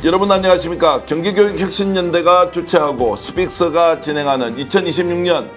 여러분 안녕하십니까. 경기교육혁신연대가 주최하고 스픽스가 진행하는 2026년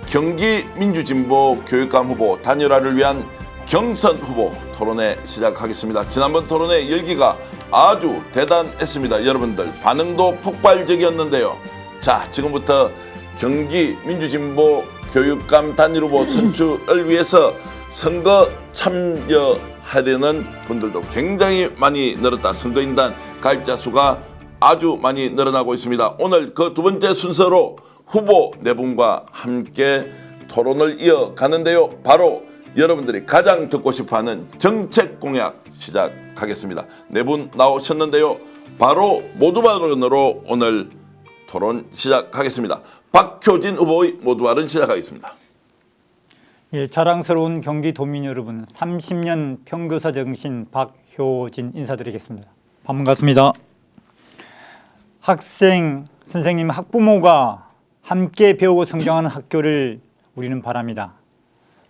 경기민주진보 교육감 후보 단일화를 위한 경선 후보 토론회 시작하겠습니다. 지난번 토론회 열기가 아주 대단했습니다. 여러분들 반응도 폭발적이었는데요. 자, 지금부터 경기민주진보 교육감 단일 후보 선출을 위해서 선거 참여하려는 분들도 굉장히 많이 늘었다. 선거인단 가입자 수가 아주 많이 늘어나고 있습니다. 오늘 그 두 번째 순서로 후보 네 분과 함께 토론을 이어가는데요. 바로 여러분들이 가장 듣고 싶어하는 정책 공약 시작하겠습니다. 네 분 나오셨는데요. 바로 모두 발언으로 오늘 토론 시작하겠습니다. 박효진 후보의 모두 발언 시작하겠습니다. 예, 자랑스러운 경기도민 여러분, 30년 평교사 정신 박효진 인사드리겠습니다. 반갑습니다. 학생, 선생님, 학부모가 함께 배우고 성장하는 학교를 우리는 바랍니다.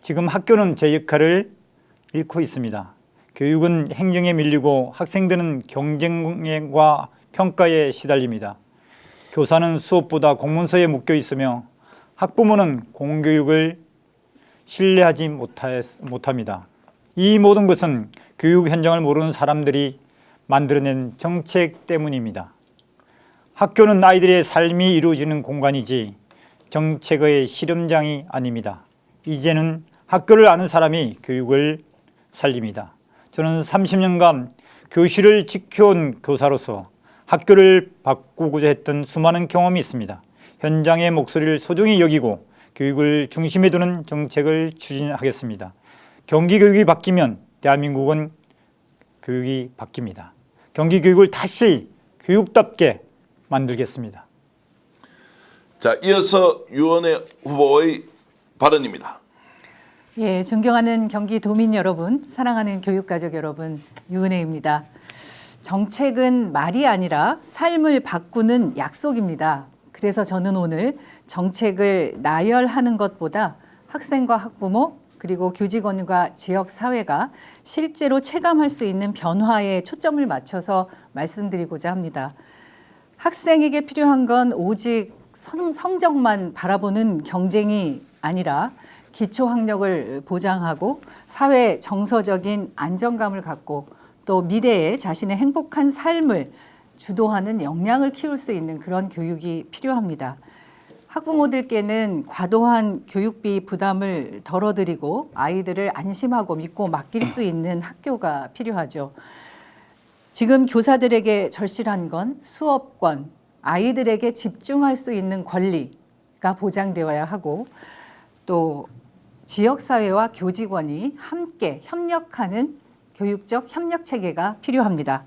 지금 학교는 제 역할을 잃고 있습니다. 교육은 행정에 밀리고 학생들은 경쟁과 평가에 시달립니다. 교사는 수업보다 공문서에 묶여 있으며 학부모는 공교육을 신뢰하지 못합니다. 이 모든 것은 교육 현장을 모르는 사람들이 만들어낸 정책 때문입니다. 학교는 아이들의 삶이 이루어지는 공간이지 정책의 실험장이 아닙니다. 이제는 학교를 아는 사람이 교육을 살립니다. 저는 30년간 교실을 지켜온 교사로서 학교를 바꾸고자 했던 수많은 경험이 있습니다. 현장의 목소리를 소중히 여기고 교육을 중심에 두는 정책을 추진하겠습니다. 경기교육이 바뀌면 대한민국은 교육이 바뀝니다. 경기교육을 다시 교육답게 만들겠습니다. 자, 이어서 유은혜 후보의 발언입니다. 예, 존경하는 경기도민 여러분, 사랑하는 교육가족 여러분, 유은혜입니다. 정책은 말이 아니라 삶을 바꾸는 약속입니다. 그래서 저는 오늘 정책을 나열하는 것보다 학생과 학부모 그리고 교직원과 지역사회가 실제로 체감할 수 있는 변화에 초점을 맞춰서 말씀드리고자 합니다. 학생에게 필요한 건 오직 성적만 바라보는 경쟁이 아니라 기초학력을 보장하고 사회 정서적인 안정감을 갖고 또 미래에 자신의 행복한 삶을 주도하는 역량을 키울 수 있는 그런 교육이 필요합니다. 학부모들께는 과도한 교육비 부담을 덜어드리고 아이들을 안심하고 믿고 맡길 수 있는 학교가 필요하죠. 지금 교사들에게 절실한 건 수업권, 아이들에게 집중할 수 있는 권리가 보장되어야 하고 또 지역사회와 교직원이 함께 협력하는 교육적 협력 체계가 필요합니다.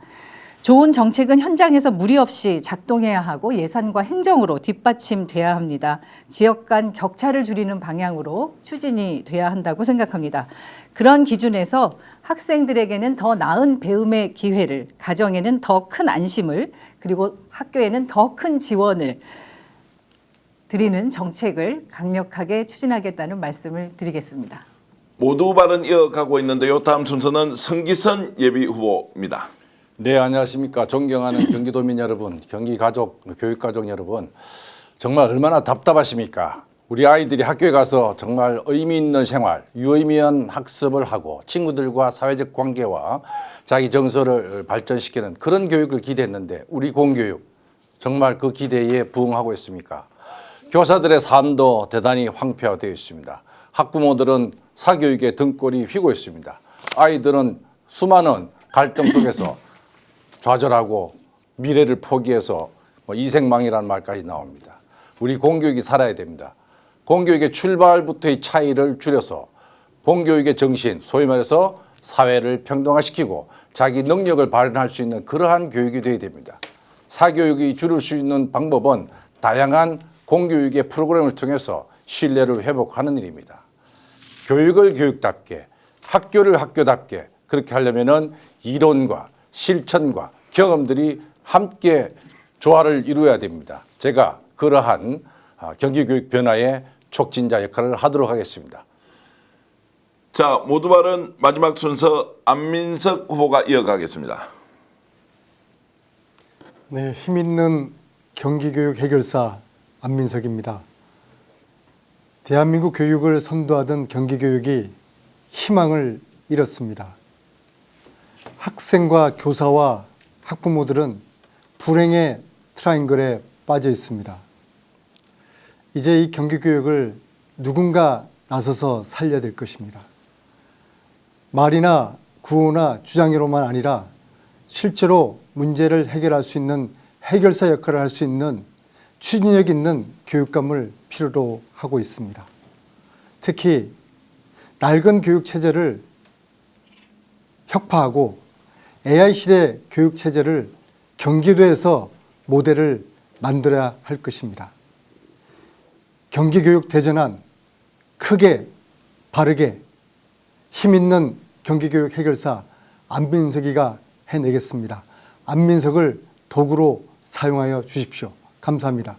좋은 정책은 현장에서 무리 없이 작동해야 하고 예산과 행정으로 뒷받침돼야 합니다. 지역 간 격차를 줄이는 방향으로 추진이 돼야 한다고 생각합니다. 그런 기준에서 학생들에게는 더 나은 배움의 기회를, 가정에는 더 큰 안심을, 그리고 학교에는 더 큰 지원을 드리는 정책을 강력하게 추진하겠다는 말씀을 드리겠습니다. 모두 발언 이어가고 있는데요. 다음 순서는 성기선 예비 후보입니다. 네, 안녕하십니까. 존경하는 경기도민 여러분, 경기가족, 교육가족 여러분, 정말 얼마나 답답하십니까? 우리 아이들이 학교에 가서 정말 의미 있는 생활, 유의미한 학습을 하고 친구들과 사회적 관계와 자기 정서를 발전시키는 그런 교육을 기대했는데 우리 공교육 정말 그 기대에 부응하고 있습니까? 교사들의 삶도 대단히 황폐화되어 있습니다. 학부모들은 사교육의 등골이 휘고 있습니다. 아이들은 수많은 갈등 속에서 좌절하고 미래를 포기해서 이생망이라는 말까지 나옵니다. 우리 공교육이 살아야 됩니다. 공교육의 출발부터의 차이를 줄여서 공교육의 정신, 소위 말해서 사회를 평등화시키고 자기 능력을 발현할 수 있는 그러한 교육이 되어야 됩니다. 사교육이 줄일 수 있는 방법은 다양한 공교육의 프로그램을 통해서 신뢰를 회복하는 일입니다. 교육을 교육답게, 학교를 학교답게 그렇게 하려면은 이론과 실천과 경험들이 함께 조화를 이루어야 됩니다. 제가 그러한 경기교육 변화의 촉진자 역할을 하도록 하겠습니다. 자, 모두 발언 마지막 순서 안민석 후보가 이어가겠습니다. 네, 힘있는 경기교육 해결사 안민석입니다. 대한민국 교육을 선도하던 경기교육이 희망을 잃었습니다. 학생과 교사와 학부모들은 불행의 트라이앵글에 빠져 있습니다. 이제 이 경기교육을 누군가 나서서 살려야 될 것입니다. 말이나 구호나 주장으로만 아니라 실제로 문제를 해결할 수 있는 해결사 역할을 할 수 있는 추진력 있는 교육감을 필요로 하고 있습니다. 특히 낡은 교육체제를 혁파하고 AI 시대 교육체제를 경기도에서 모델을 만들어야 할 것입니다. 경기교육 대전환 크게 바르게 힘있는 경기교육 해결사 안민석이가 해내겠습니다. 안민석을 도구로 사용하여 주십시오. 감사합니다.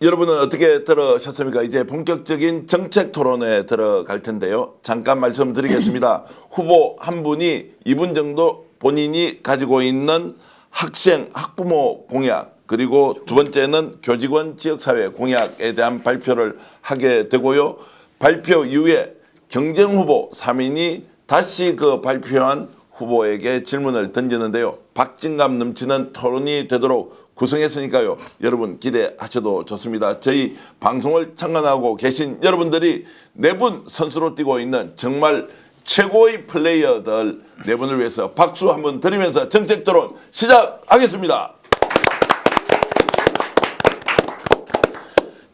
여러분은 어떻게 들으셨습니까? 이제 본격적인 정책 토론에 들어갈 텐데요. 잠깐 말씀드리겠습니다. 후보 한 분이 2분 정도 본인이 가지고 있는 학생, 학부모 공약, 그리고 두 번째는 교직원 지역사회 공약에 대한 발표를 하게 되고요. 발표 이후에 경쟁 후보 3인이 다시 그 발표한 후보에게 질문을 던지는데요. 박진감 넘치는 토론이 되도록 구성했으니까요. 여러분 기대하셔도 좋습니다. 저희 방송을 참관하고 계신 여러분들이 네 분 선수로 뛰고 있는 정말 최고의 플레이어들 네 분을 위해서 박수 한번 드리면서 정책 토론 시작하겠습니다.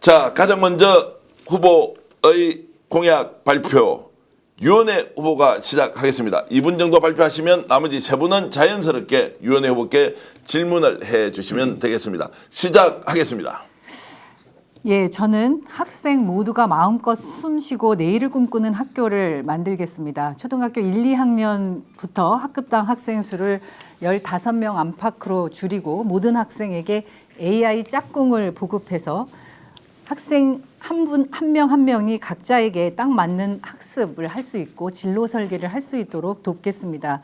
자, 가장 먼저 후보의 공약 발표 유은혜 후보가 시작하겠습니다. 2분 정도 발표하시면 나머지 3분은 자연스럽게 유은혜 후보께 질문을 해 주시면 되겠습니다. 시작하겠습니다. 예, 저는 학생 모두가 마음껏 숨쉬고 내일을 꿈꾸는 학교를 만들겠습니다. 초등학교 1, 2학년부터 학급당 학생 수를 15명 안팎으로 줄이고 모든 학생에게 AI 짝꿍을 보급해서 학생 한 명 한 명이 각자에게 딱 맞는 학습을 할 수 있고 진로 설계를 할 수 있도록 돕겠습니다.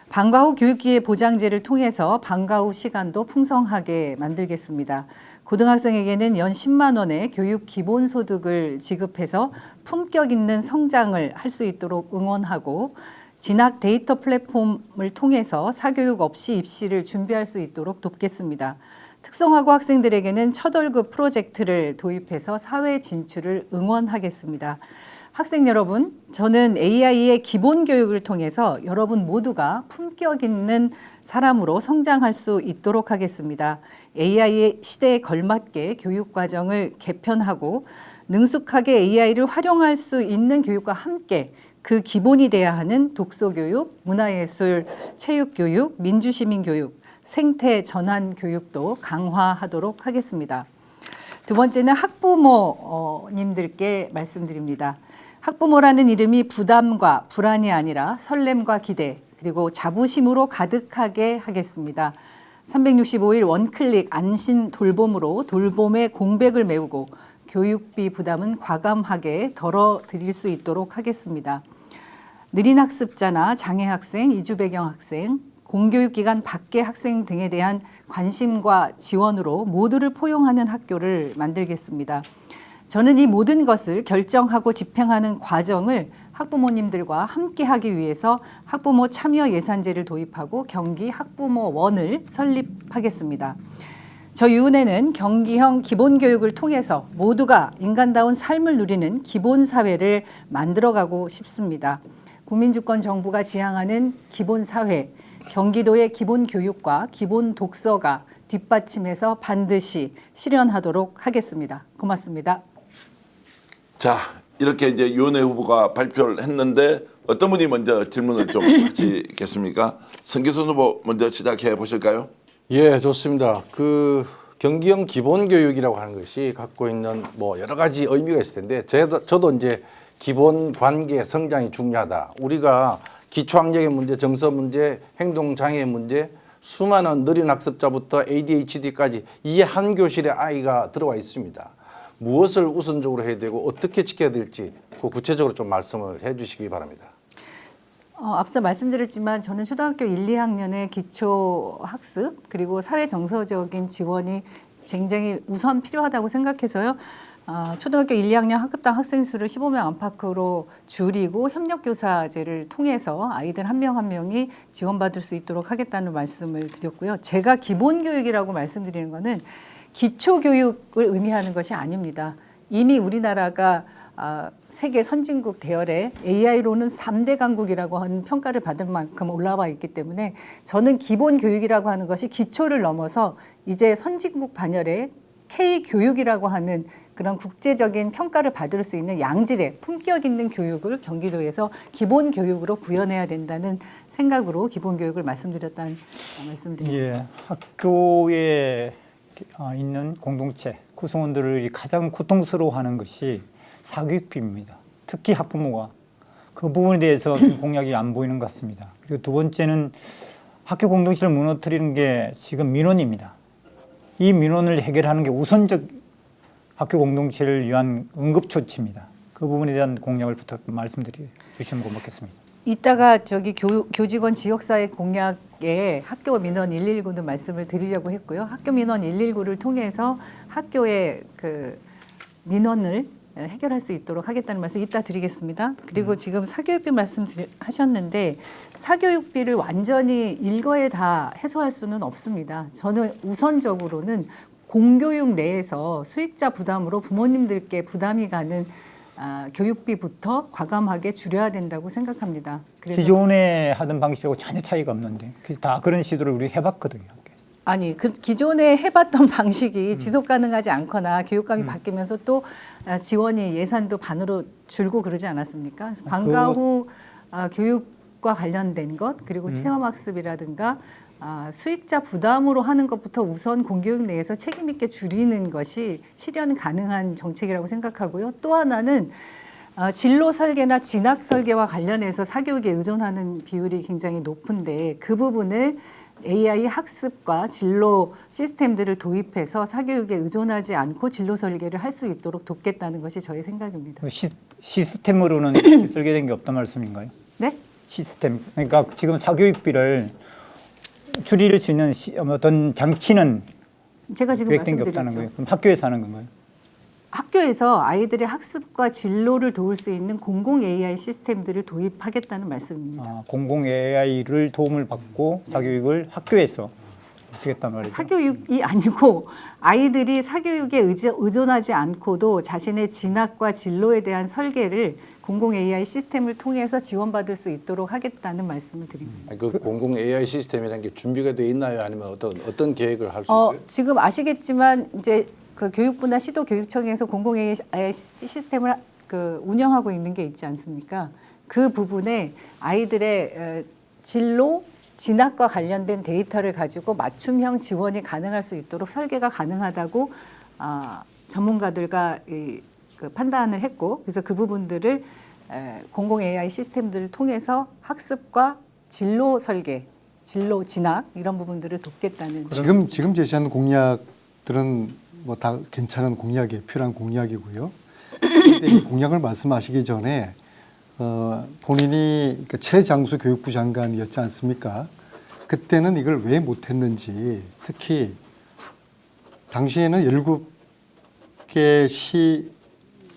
방과 후 교육기회 보장제를 통해서 방과 후 시간도 풍성하게 만들겠습니다. 고등학생에게는 연 10만 원의 교육 기본소득을 지급해서 품격 있는 성장을 할 수 있도록 응원하고 진학 데이터 플랫폼을 통해서 사교육 없이 입시를 준비할 수 있도록 돕겠습니다. 특성화고 학생들에게는 첫 월급 프로젝트를 도입해서 사회 진출을 응원하겠습니다. 학생 여러분, 저는 AI의 기본 교육을 통해서 여러분 모두가 품격 있는 사람으로 성장할 수 있도록 하겠습니다. AI의 시대에 걸맞게 교육 과정을 개편하고 능숙하게 AI를 활용할 수 있는 교육과 함께 그 기본이 돼야 하는 독서교육, 문화예술, 체육교육, 민주시민교육, 생태 전환 교육도 강화하도록 하겠습니다. 두 번째는 학부모님들께 말씀드립니다. 학부모라는 이름이 부담과 불안이 아니라 설렘과 기대 그리고 자부심으로 가득하게 하겠습니다. 365일 원클릭 안심 돌봄으로 돌봄의 공백을 메우고 교육비 부담은 과감하게 덜어드릴 수 있도록 하겠습니다. 느린 학습자나 장애 학생, 이주 배경 학생, 공교육기관 밖의 학생 등에 대한 관심과 지원으로 모두를 포용하는 학교를 만들겠습니다. 저는 이 모든 것을 결정하고 집행하는 과정을 학부모님들과 함께 하기 위해서 학부모 참여 예산제를 도입하고 경기 학부모원을 설립하겠습니다. 저 유은혜는 경기형 기본교육을 통해서 모두가 인간다운 삶을 누리는 기본사회를 만들어가고 싶습니다. 국민주권 정부가 지향하는 기본사회, 경기도의 기본교육과 기본독서가 뒷받침해서 반드시 실현하도록 하겠습니다. 고맙습니다. 자, 이렇게 이제 유은혜 후보가 발표를 했는데 어떤 분이 먼저 질문을 좀 하시겠습니까? 성기순 후보 먼저 시작해 보실까요? 예, 좋습니다. 그 경기형 기본교육이라고 하는 것이 갖고 있는 뭐 여러 가지 의미가 있을 텐데 저도 이제 기본 관계 성장이 중요하다. 우리가 기초학력의 문제, 정서 문제, 행동장애 문제, 수많은 느린 학습자부터 ADHD까지 이 한 교실에 아이가 들어와 있습니다. 무엇을 우선적으로 해야 되고 어떻게 지켜야 될지 그 구체적으로 좀 말씀을 해 주시기 바랍니다. 앞서 말씀드렸지만 저는 초등학교 1, 2학년의 기초 학습 그리고 사회 정서적인 지원이 굉장히 우선 필요하다고 생각해서요. 초등학교 1, 2학년 학급당 학생 수를 15명 안팎으로 줄이고 협력교사제를 통해서 아이들 한 명 한 명이 지원받을 수 있도록 하겠다는 말씀을 드렸고요. 제가 기본교육이라고 말씀드리는 것은 기초교육을 의미하는 것이 아닙니다. 이미 우리나라가 세계 선진국 대열에 AI로는 3대 강국이라고 하는 평가를 받을 만큼 올라와 있기 때문에 저는 기본 교육이라고 하는 것이 기초를 넘어서 이제 선진국 반열에 K교육이라고 하는 그런 국제적인 평가를 받을 수 있는 양질의 품격 있는 교육을 경기도에서 기본 교육으로 구현해야 된다는 생각으로 기본 교육을 말씀드렸다는 말씀드립니다. 예, 학교에 있는 공동체 구성원들을 가장 고통스러워하는 것이 사교육비입니다. 특히 학부모가 그 부분에 대해서 좀 공약이 안 보이는 것 같습니다. 그리고 두 번째는 학교 공동체를 무너뜨리는 게 지금 민원입니다. 이 민원을 해결하는 게 우선적 학교 공동체를 위한 응급조치입니다. 그 부분에 대한 공약을 말씀드리시면 고맙겠습니다. 이따가 저기 교직원 지역사회 공약에 학교 민원 119는 말씀을 드리려고 했고요. 학교 민원 119를 통해서 학교의 그 민원을 해결할 수 있도록 하겠다는 말씀 이따 드리겠습니다. 그리고 지금 사교육비 말씀하셨는데 사교육비를 완전히 일거에 다 해소할 수는 없습니다. 저는 우선적으로는 공교육 내에서 수익자 부담으로 부모님들께 부담이 가는 교육비부터 과감하게 줄여야 된다고 생각합니다. 그래서 기존에 하던 방식하고 전혀 차이가 없는데 다 그런 시도를 우리 해봤거든요. 아니 그 기존에 해봤던 방식이 지속 가능하지 않거나 교육감이 바뀌면서 또 지원이 예산도 반으로 줄고 그러지 않았습니까? 그래서 방과 후 교육과 관련된 것 그리고 체험학습이라든가 수익자 부담으로 하는 것부터 우선 공교육 내에서 책임 있게 줄이는 것이 실현 가능한 정책이라고 생각하고요. 또 하나는 진로 설계나 진학 설계와 관련해서 사교육에 의존하는 비율이 굉장히 높은데 그 부분을 AI 학습과 진로 시스템들을 도입해서 사교육에 의존하지 않고 진로 설계를 할 수 있도록 돕겠다는 것이 저의 생각입니다. 시스템으로는 설계된 게 없단 말씀인가요? 네? 시스템. 그러니까 지금 사교육비를 줄일 수 있는 어떤 장치는 제가 지금 계획된 게 없다는 말씀드렸죠. 거예요. 그럼 학교에서 하는 건가요? 학교에서 아이들의 학습과 진로를 도울 수 있는 공공 AI 시스템들을 도입하겠다는 말씀입니다. 공공 AI를 도움을 받고 사교육을 학교에서 하시겠단 말이죠. 사교육이 아니고 아이들이 사교육에 의존하지 않고도 자신의 진학과 진로에 대한 설계를 공공 AI 시스템을 통해서 지원받을 수 있도록 하겠다는 말씀을 드립니다. 그 공공 AI 시스템이라는 게 준비가 돼 있나요? 아니면 어떤 계획을 할 수 있어요? 지금 아시겠지만 이제 그 교육부나 시도교육청에서 공공 AI 시스템을 운영하고 있는 게 있지 않습니까? 그 부분에 아이들의 진로, 진학과 관련된 데이터를 가지고 맞춤형 지원이 가능할 수 있도록 설계가 가능하다고 전문가들과 그 판단을 했고 그래서 그 부분들을 공공 AI 시스템들을 통해서 학습과 진로 설계, 진로 진학 이런 부분들을 돕겠다는 지금 제시하는 공약들은 뭐 다 괜찮은 공약이 필요한 공약이고요. 그런데 이 공약을 말씀하시기 전에 본인이 그러니까 최장수 교육부 장관이었지 않습니까? 그때는 이걸 왜 못했는지 특히 당시에는 17개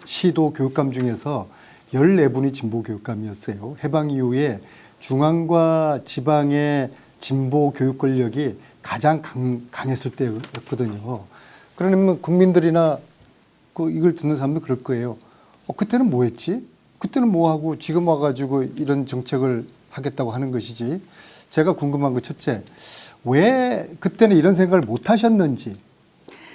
시도 교육감 중에서 14분이 진보 교육감이었어요. 해방 이후에 중앙과 지방의 진보 교육 권력이 가장 강했을 때였거든요. 그러면 국민들이나 이걸 듣는 사람도 그럴 거예요. 그때는 뭐 했지? 그때는 뭐 하고 지금 와가지고 이런 정책을 하겠다고 하는 것이지. 제가 궁금한 거 첫째, 왜 그때는 이런 생각을 못 하셨는지.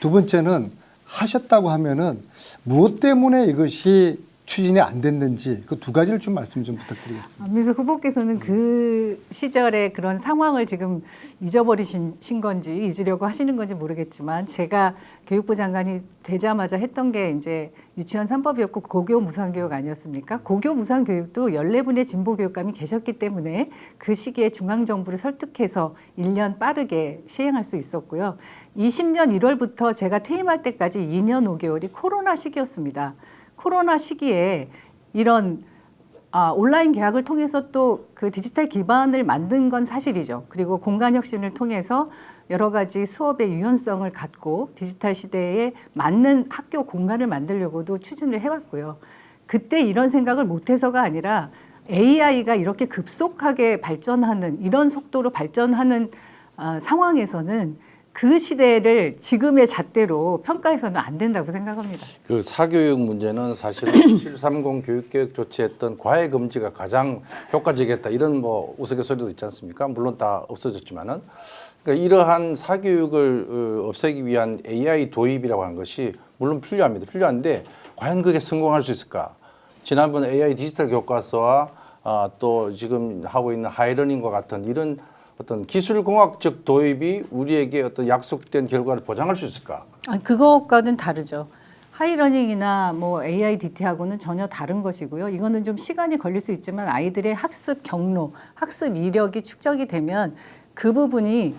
두 번째는 하셨다고 하면은 무엇 때문에 이것이 추진이 안 됐는지 그 두 가지를 좀 말씀 좀 부탁드리겠습니다. 안민석 후보께서는 그 시절의 그런 상황을 지금 잊어버리신 건지 잊으려고 하시는 건지 모르겠지만 제가 교육부 장관이 되자마자 했던 게 이제 유치원 3법이었고 고교 무상교육 아니었습니까? 고교 무상교육도 14분의 진보 교육감이 계셨기 때문에 그 시기에 중앙정부를 설득해서 1년 빠르게 시행할 수 있었고요. 20년 1월부터 제가 퇴임할 때까지 2년 5개월이 코로나 시기였습니다. 코로나 시기에 이런 온라인 계약을 통해서 또 그 디지털 기반을 만든 건 사실이죠. 그리고 공간 혁신을 통해서 여러 가지 수업의 유연성을 갖고 디지털 시대에 맞는 학교 공간을 만들려고도 추진을 해왔고요. 그때 이런 생각을 못해서가 아니라 AI가 이렇게 급속하게 발전하는 이런 속도로 발전하는 상황에서는 그 시대를 지금의 잣대로 평가해서는 안 된다고 생각합니다. 그 사교육 문제는 사실은 730 교육개혁 조치했던 과외 금지가 가장 효과적이었다 이런 뭐 우스갯소리도 있지 않습니까? 물론 다 없어졌지만은 그러니까 이러한 사교육을 없애기 위한 AI 도입이라고 하는 것이 물론 필요합니다. 필요한데 과연 그게 성공할 수 있을까? 지난번 AI 디지털 교과서와 또 지금 하고 있는 하이러닝과 같은 이런 어떤 기술공학적 도입이 우리에게 어떤 약속된 결과를 보장할 수 있을까? 그것과는 다르죠. 하이러닝이나 뭐 AI DT하고는 전혀 다른 것이고요. 이거는 좀 시간이 걸릴 수 있지만 아이들의 학습 경로, 학습 이력이 축적이 되면 그 부분이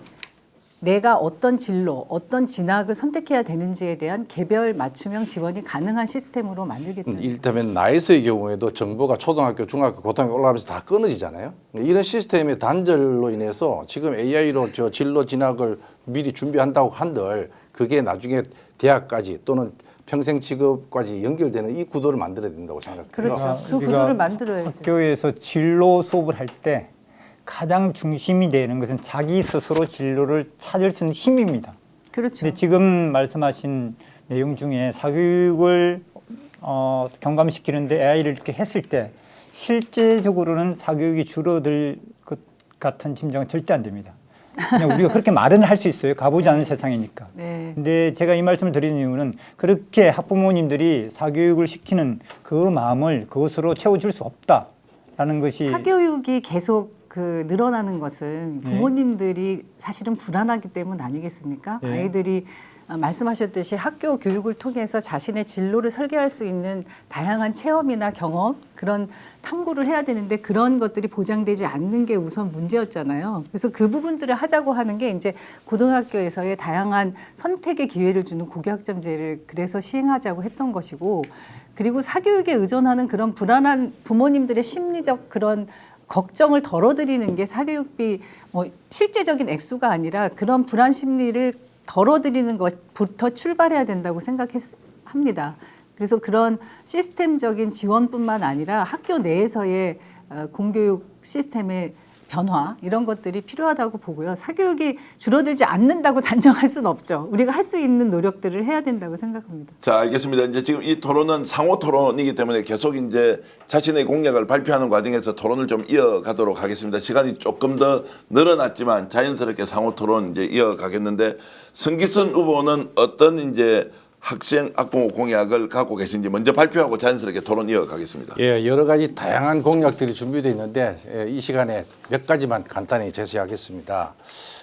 내가 어떤 진로, 어떤 진학을 선택해야 되는지에 대한 개별 맞춤형 지원이 가능한 시스템으로 만들겠다. 이를테면 나이스의 경우에도 정보가 초등학교, 중학교, 고등학교 올라가면서 다 끊어지잖아요. 이런 시스템의 단절로 인해서 지금 AI로 저 진로 진학을 미리 준비한다고 한들 그게 나중에 대학까지 또는 평생 직업까지 연결되는 이 구도를 만들어야 된다고 생각합니다. 그렇죠. 그 우리가 구도를 만들어야죠. 학교에서 진로 수업을 할 때 가장 중심이 되는 것은 자기 스스로 진로를 찾을 수 있는 힘입니다. 그렇죠. 근데 지금 말씀하신 내용 중에 사교육을 경감시키는데 AI를 이렇게 했을 때 실제적으로는 사교육이 줄어들 것 같은 짐작은 절대 안 됩니다. 그냥 우리가 그렇게 말은 할 수 있어요. 가보지 않은 세상이니까. 네. 근데 제가 이 말씀을 드리는 이유는 그렇게 학부모님들이 사교육을 시키는 그 마음을 그것으로 채워줄 수 없다라는 것이 사교육이 계속 그 늘어나는 것은 네. 부모님들이 사실은 불안하기 때문 아니겠습니까? 네. 아이들이 말씀하셨듯이 학교 교육을 통해서 자신의 진로를 설계할 수 있는 다양한 체험이나 경험 그런 탐구를 해야 되는데 그런 것들이 보장되지 않는 게 우선 문제였잖아요. 그래서 그 부분들을 하자고 하는 게 이제 고등학교에서의 다양한 선택의 기회를 주는 고교학점제를 그래서 시행하자고 했던 것이고 그리고 사교육에 의존하는 그런 불안한 부모님들의 심리적 그런 걱정을 덜어드리는 게 사교육비 뭐 실제적인 액수가 아니라 그런 불안 심리를 덜어드리는 것부터 출발해야 된다고 생각합니다. 그래서 그런 시스템적인 지원뿐만 아니라 학교 내에서의 공교육 시스템의 변화 이런 것들이 필요하다고 보고요. 사교육이 줄어들지 않는다고 단정할 수는 없죠. 우리가 할 수 있는 노력들을 해야 된다고 생각합니다. 자, 알겠습니다. 이제 지금 이 토론은 상호 토론이기 때문에 계속 이제 자신의 공약을 발표하는 과정에서 토론을 좀 이어가도록 하겠습니다. 시간이 조금 더 늘어났지만 자연스럽게 상호 토론 이제 이어가겠는데 성기선 후보는 어떤 이제 학생 학부모 공약을 갖고 계신지 먼저 발표하고 자연스럽게 토론 이어가겠습니다. 예, 여러 가지 다양한 공약들이 준비되어 있는데 이 시간에 몇 가지만 간단히 제시하겠습니다.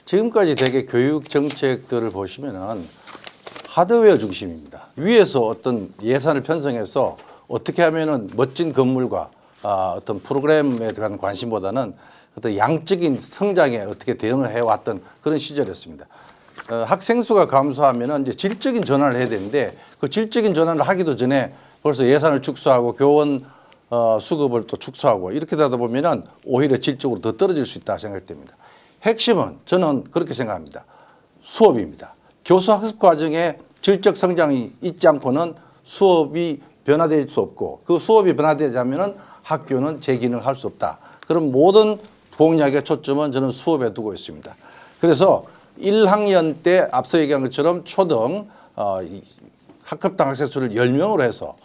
지금까지 대개 교육 정책들을 보시면은 하드웨어 중심입니다. 위에서 어떤 예산을 편성해서 어떻게 하면은 멋진 건물과 어떤 프로그램에 대한 관심보다는 어떤 양적인 성장에 어떻게 대응을 해왔던 그런 시절이었습니다. 학생 수가 감소하면은 이제 질적인 전환을 해야 되는데 그 질적인 전환을 하기도 전에 벌써 예산을 축소하고 교원 수급을 또 축소하고 이렇게 되다 보면은 오히려 질적으로 더 떨어질 수 있다 생각됩니다. 핵심은 저는 그렇게 생각합니다. 수업입니다. 교수 학습 과정에 질적 성장이 있지 않고는 수업이 변화될 수 없고 그 수업이 변화되자면은 학교는 재기능을 할 수 없다. 그런 모든 공약의 초점은 저는 수업에 두고 있습니다. 그래서 1학년 때 앞서 얘기한 것처럼 초등 학급당 학생 수를 10명으로 해서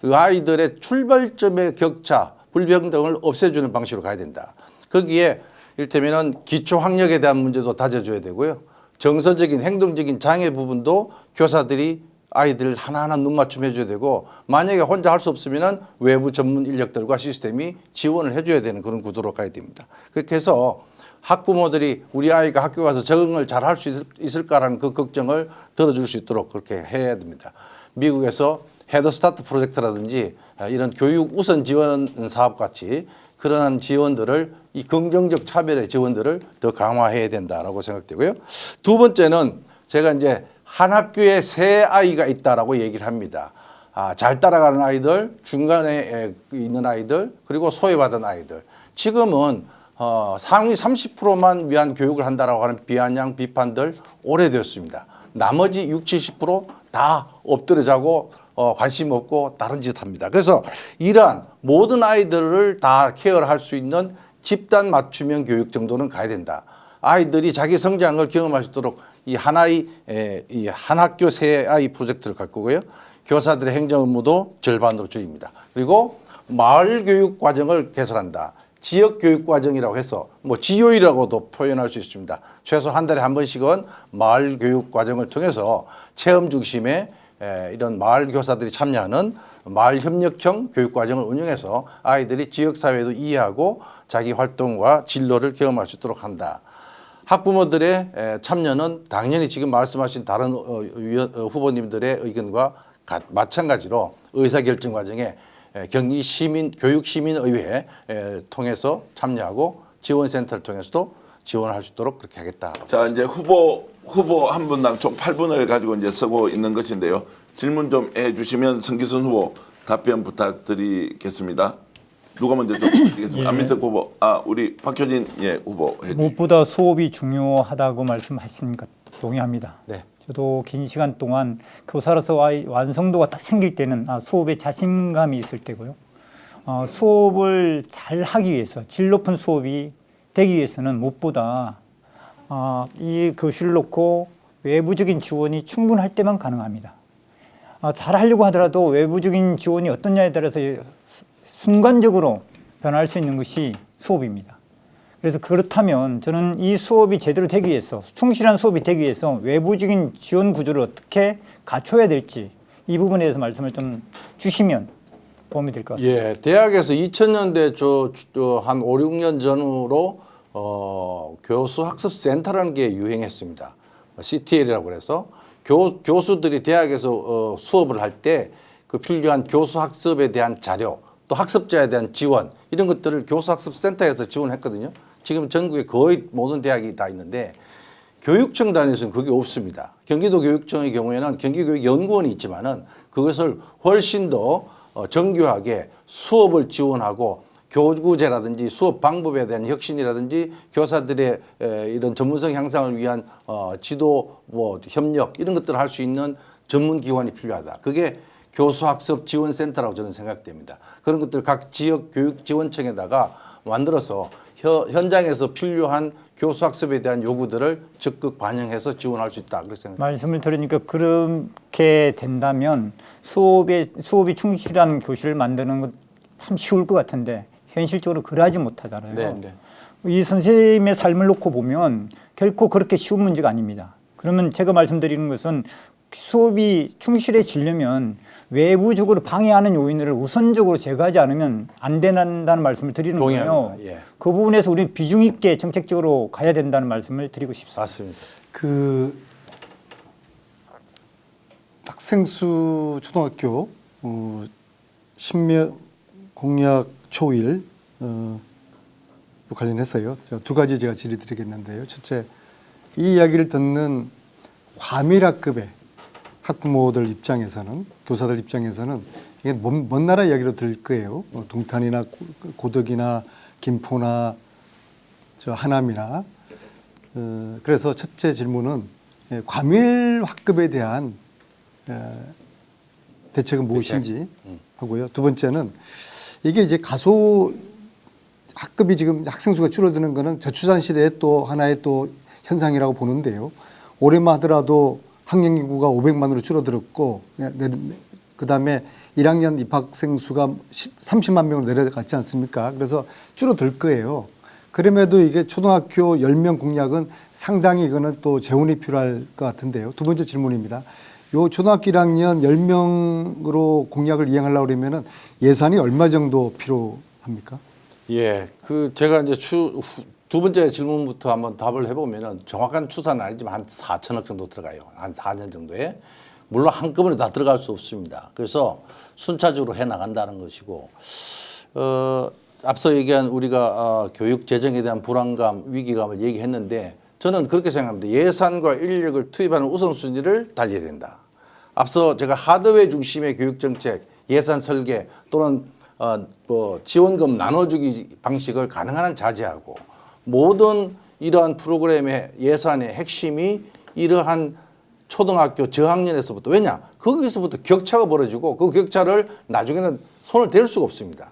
그 아이들의 출발점의 격차, 불평등을 없애주는 방식으로 가야 된다. 거기에 이를테면 기초 학력에 대한 문제도 다져줘야 되고요. 정서적인 행동적인 장애 부분도 교사들이 아이들 하나하나 눈 맞춤 해줘야 되고 만약에 혼자 할 수 없으면 외부 전문 인력들과 시스템이 지원을 해줘야 되는 그런 구도로 가야 됩니다. 그렇게 해서 학부모들이 우리 아이가 학교 가서 적응을 잘 할 수 있을까라는 그 걱정을 들어줄 수 있도록 그렇게 해야 됩니다. 미국에서 헤드스타트 프로젝트라든지 이런 교육 우선 지원 사업 같이 그러한 지원들을 이 긍정적 차별의 지원들을 더 강화해야 된다라고 생각되고요. 두 번째는 제가 이제 한 학교에 세 아이가 있다라고 얘기를 합니다. 잘 따라가는 아이들, 중간에 있는 아이들, 그리고 소외받은 아이들. 지금은 상위 30%만 위한 교육을 한다라고 하는 비아냥 비판들 오래되었습니다. 나머지 60, 70%다 엎드려 자고 관심 없고 다른 짓 합니다. 그래서 이러한 모든 아이들을 다 케어할 수 있는 집단 맞춤형 교육 정도는 가야 된다. 아이들이 자기 성장을 경험할 수 있도록 이 한 학교 세 아이 프로젝트를 갈 거고요. 교사들의 행정 업무도 절반으로 줄입니다. 그리고 마을 교육 과정을 개설한다. 지역 교육 과정이라고 해서 뭐 GOE라고도 표현할 수 있습니다. 최소 한 달에 한 번씩은 마을 교육 과정을 통해서 체험 중심의 이런 마을 교사들이 참여하는 마을 협력형 교육 과정을 운영해서 아이들이 지역 사회도 이해하고 자기 활동과 진로를 경험할 수 있도록 한다. 학부모들의 참여는 당연히 지금 말씀하신 다른 후보님들의 의견과 마찬가지로 의사결정 과정에 경기 교육시민의회 통해서 참여하고 지원센터를 통해서도 지원할 수 있도록 그렇게 하겠다. 자, 이제 후보 한 분당 총 8분을 가지고 이제 쓰고 있는 것인데요. 질문 좀 해주시면 성기순 후보 답변 부탁드리겠습니다. 누가 먼저 좀 해주시겠습니다. 예. 안민석 후보, 우리 박효진 후보 해주시죠. 무엇보다 수업이 중요하다고 말씀하신 것 동의합니다. 네. 저도 긴 시간 동안 교사로서 완성도가 딱 생길 때는 수업에 자신감이 있을 때고요. 수업을 잘 하기 위해서 질 높은 수업이 되기 위해서는 무엇보다 이 교실을 놓고 외부적인 지원이 충분할 때만 가능합니다. 잘 하려고 하더라도 외부적인 지원이 어떠냐에 따라서 순간적으로 변할 수 있는 것이 수업입니다. 그래서 그렇다면 저는 이 수업이 제대로 되기 위해서 충실한 수업이 되기 위해서 외부적인 지원 구조를 어떻게 갖춰야 될지 이 부분에 대해서 말씀을 좀 주시면 도움이 될 것 같습니다. 예, 대학에서 2000년대 한 5, 6년 전으로 교수 학습 센터라는 게 유행했습니다. CTL이라고 그래서 교수들이 대학에서 수업을 할 때 그 필요한 교수 학습에 대한 자료 또 학습자에 대한 지원 이런 것들을 교수 학습 센터에서 지원했거든요. 지금 전국에 거의 모든 대학이 다 있는데 교육청 단위에서는 그게 없습니다. 경기도 교육청의 경우에는 경기교육연구원이 있지만은 그것을 훨씬 더 정교하게 수업을 지원하고 교구제라든지 수업 방법에 대한 혁신이라든지 교사들의 이런 전문성 향상을 위한 지도 협력 이런 것들을 할 수 있는 전문 기관이 필요하다. 그게 교수학습 지원센터라고 저는 생각됩니다. 그런 것들 각 지역 교육지원청에다가 만들어서 현장에서 필요한 교수학습에 대한 요구들을 적극 반영해서 지원할 수 있다. 그렇게 생각합니다. 말씀을 들으니까 그렇게 된다면 수업이 충실한 교실을 만드는 것 참 쉬울 것 같은데 현실적으로 그러하지 못하잖아요. 네. 이 선생님의 삶을 놓고 보면 결코 그렇게 쉬운 문제가 아닙니다. 그러면 제가 말씀드리는 것은 수업이 충실해지려면 외부적으로 방해하는 요인을 우선적으로 제거하지 않으면 안 된다는 말씀을 드리는 동의합니다. 거예요. 예. 그 부분에서 우리는 비중 있게 정책적으로 가야 된다는 말씀을 드리고 싶습니다. 맞습니다. 그 학생수 초등학교 신명 공약 초일 관련해서요. 제가 두 가지 제가 질의드리겠는데요. 첫째, 이 이야기를 듣는 과밀학급의 학부모들 입장에서는 교사들 입장에서는 이게 먼 나라 이야기로 들릴 거예요. 동탄이나 고덕이나 김포나 저 하남이나 그래서 첫째 질문은 과밀학급에 대한 대책은 무엇인지 하고요. 두 번째는 이게 이제 가소 학급이 지금 학생 수가 줄어드는 거는 저출산 시대의 또 하나의 또 현상이라고 보는데요. 올해만 하더라도 학령 인구가 500만으로 줄어들었고 그다음에 1학년 입학생 수가 30만 명으로 내려갔지 않습니까? 그래서 줄어들 거예요. 그럼에도 이게 초등학교 10명 공약은 상당히 이거는 또 재원이 필요할 것 같은데요. 두 번째 질문입니다. 요 초등학교 1학년 10명으로 공약을 이행하려고 그러면은 예산이 얼마 정도 필요합니까? 예, 제가 이제 두 번째 질문부터 한번 답을 해보면은 정확한 추산은 아니지만 한 4천억 정도 들어가요. 한 4년 정도에. 물론 한꺼번에 다 들어갈 수 없습니다. 그래서 순차적으로 해 나간다는 것이고, 앞서 얘기한 우리가 교육 재정에 대한 불안감, 위기감을 얘기했는데 저는 그렇게 생각합니다. 예산과 인력을 투입하는 우선순위를 달려야 된다. 앞서 제가 하드웨어 중심의 교육 정책, 예산 설계 또는 지원금 나눠주기 방식을 가능한 한 자제하고 모든 이러한 프로그램의 예산의 핵심이 이러한 초등학교 저학년에서부터 왜냐 거기서부터 격차가 벌어지고 그 격차를 나중에는 손을 댈 수가 없습니다.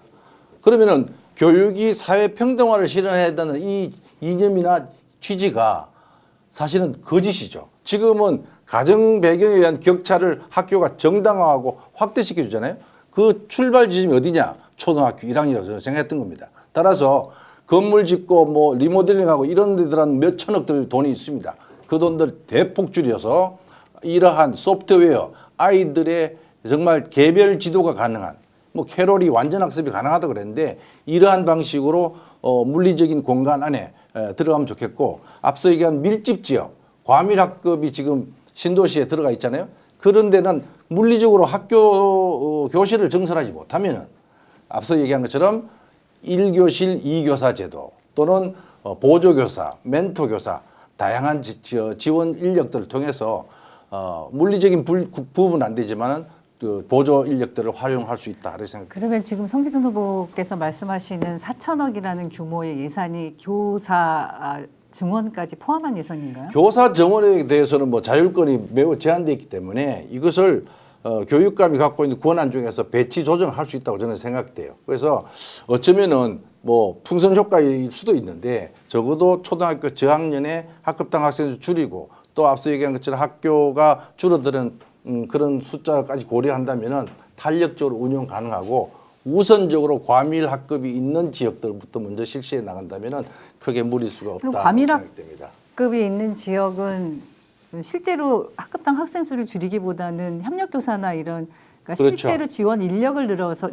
그러면은 교육이 사회 평등화를 실현해야 되는 이 이념이나 취지가 사실은 거짓이죠. 지금은 가정 배경에 의한 격차를 학교가 정당화하고 확대시켜 주잖아요. 그 출발 지점이 어디냐? 초등학교 1학년이라고 저는 생각했던 겁니다. 따라서 건물 짓고 뭐 리모델링하고 이런 데들은 몇 천억들 돈이 있습니다. 그 돈들 대폭 줄여서 이러한 소프트웨어 아이들의 정말 개별 지도가 가능한 뭐 캐롤이 완전 학습이 가능하다고 그랬는데 이러한 방식으로 물리적인 공간 안에 들어가면 좋겠고 앞서 얘기한 밀집 지역 과밀 학급이 지금 신도시에 들어가 있잖아요. 그런 데는 물리적으로 학교 교실을 증설하지 못하면은 앞서 얘기한 것처럼 1교실 2교사 제도 또는 보조교사, 멘토교사 다양한 지원 인력들을 통해서 물리적인 부분은 안 되지만은 그 보조 인력들을 활용할 수 있다. 그렇게 생각합니다. 그러면 지금 성기순 후보께서 말씀하시는 4천억이라는 규모의 예산이 교사 증원까지 포함한 예산인가요? 교사 정원에 대해서는 뭐 자율권이 매우 제한되어 있기 때문에 이것을 교육감이 갖고 있는 권한 중에서 배치 조정할 수 있다고 저는 생각돼요. 그래서 어쩌면은 뭐 풍선 효과일 수도 있는데 적어도 초등학교 저학년의 학급당 학생을 줄이고 또 앞서 얘기한 것처럼 학교가 줄어드는 그런 숫자까지 고려한다면은 탄력적으로 운영 가능하고 우선적으로 과밀 학급이 있는 지역들부터 먼저 실시해 나간다면은 크게 무리수가 없다. 그리고 과밀 생각됩니다. 학급이 있는 지역은 실제로 학급당 학생 수를 줄이기보다는 협력교사나 이런 그러니까 그렇죠. 실제로 지원 인력을 늘려서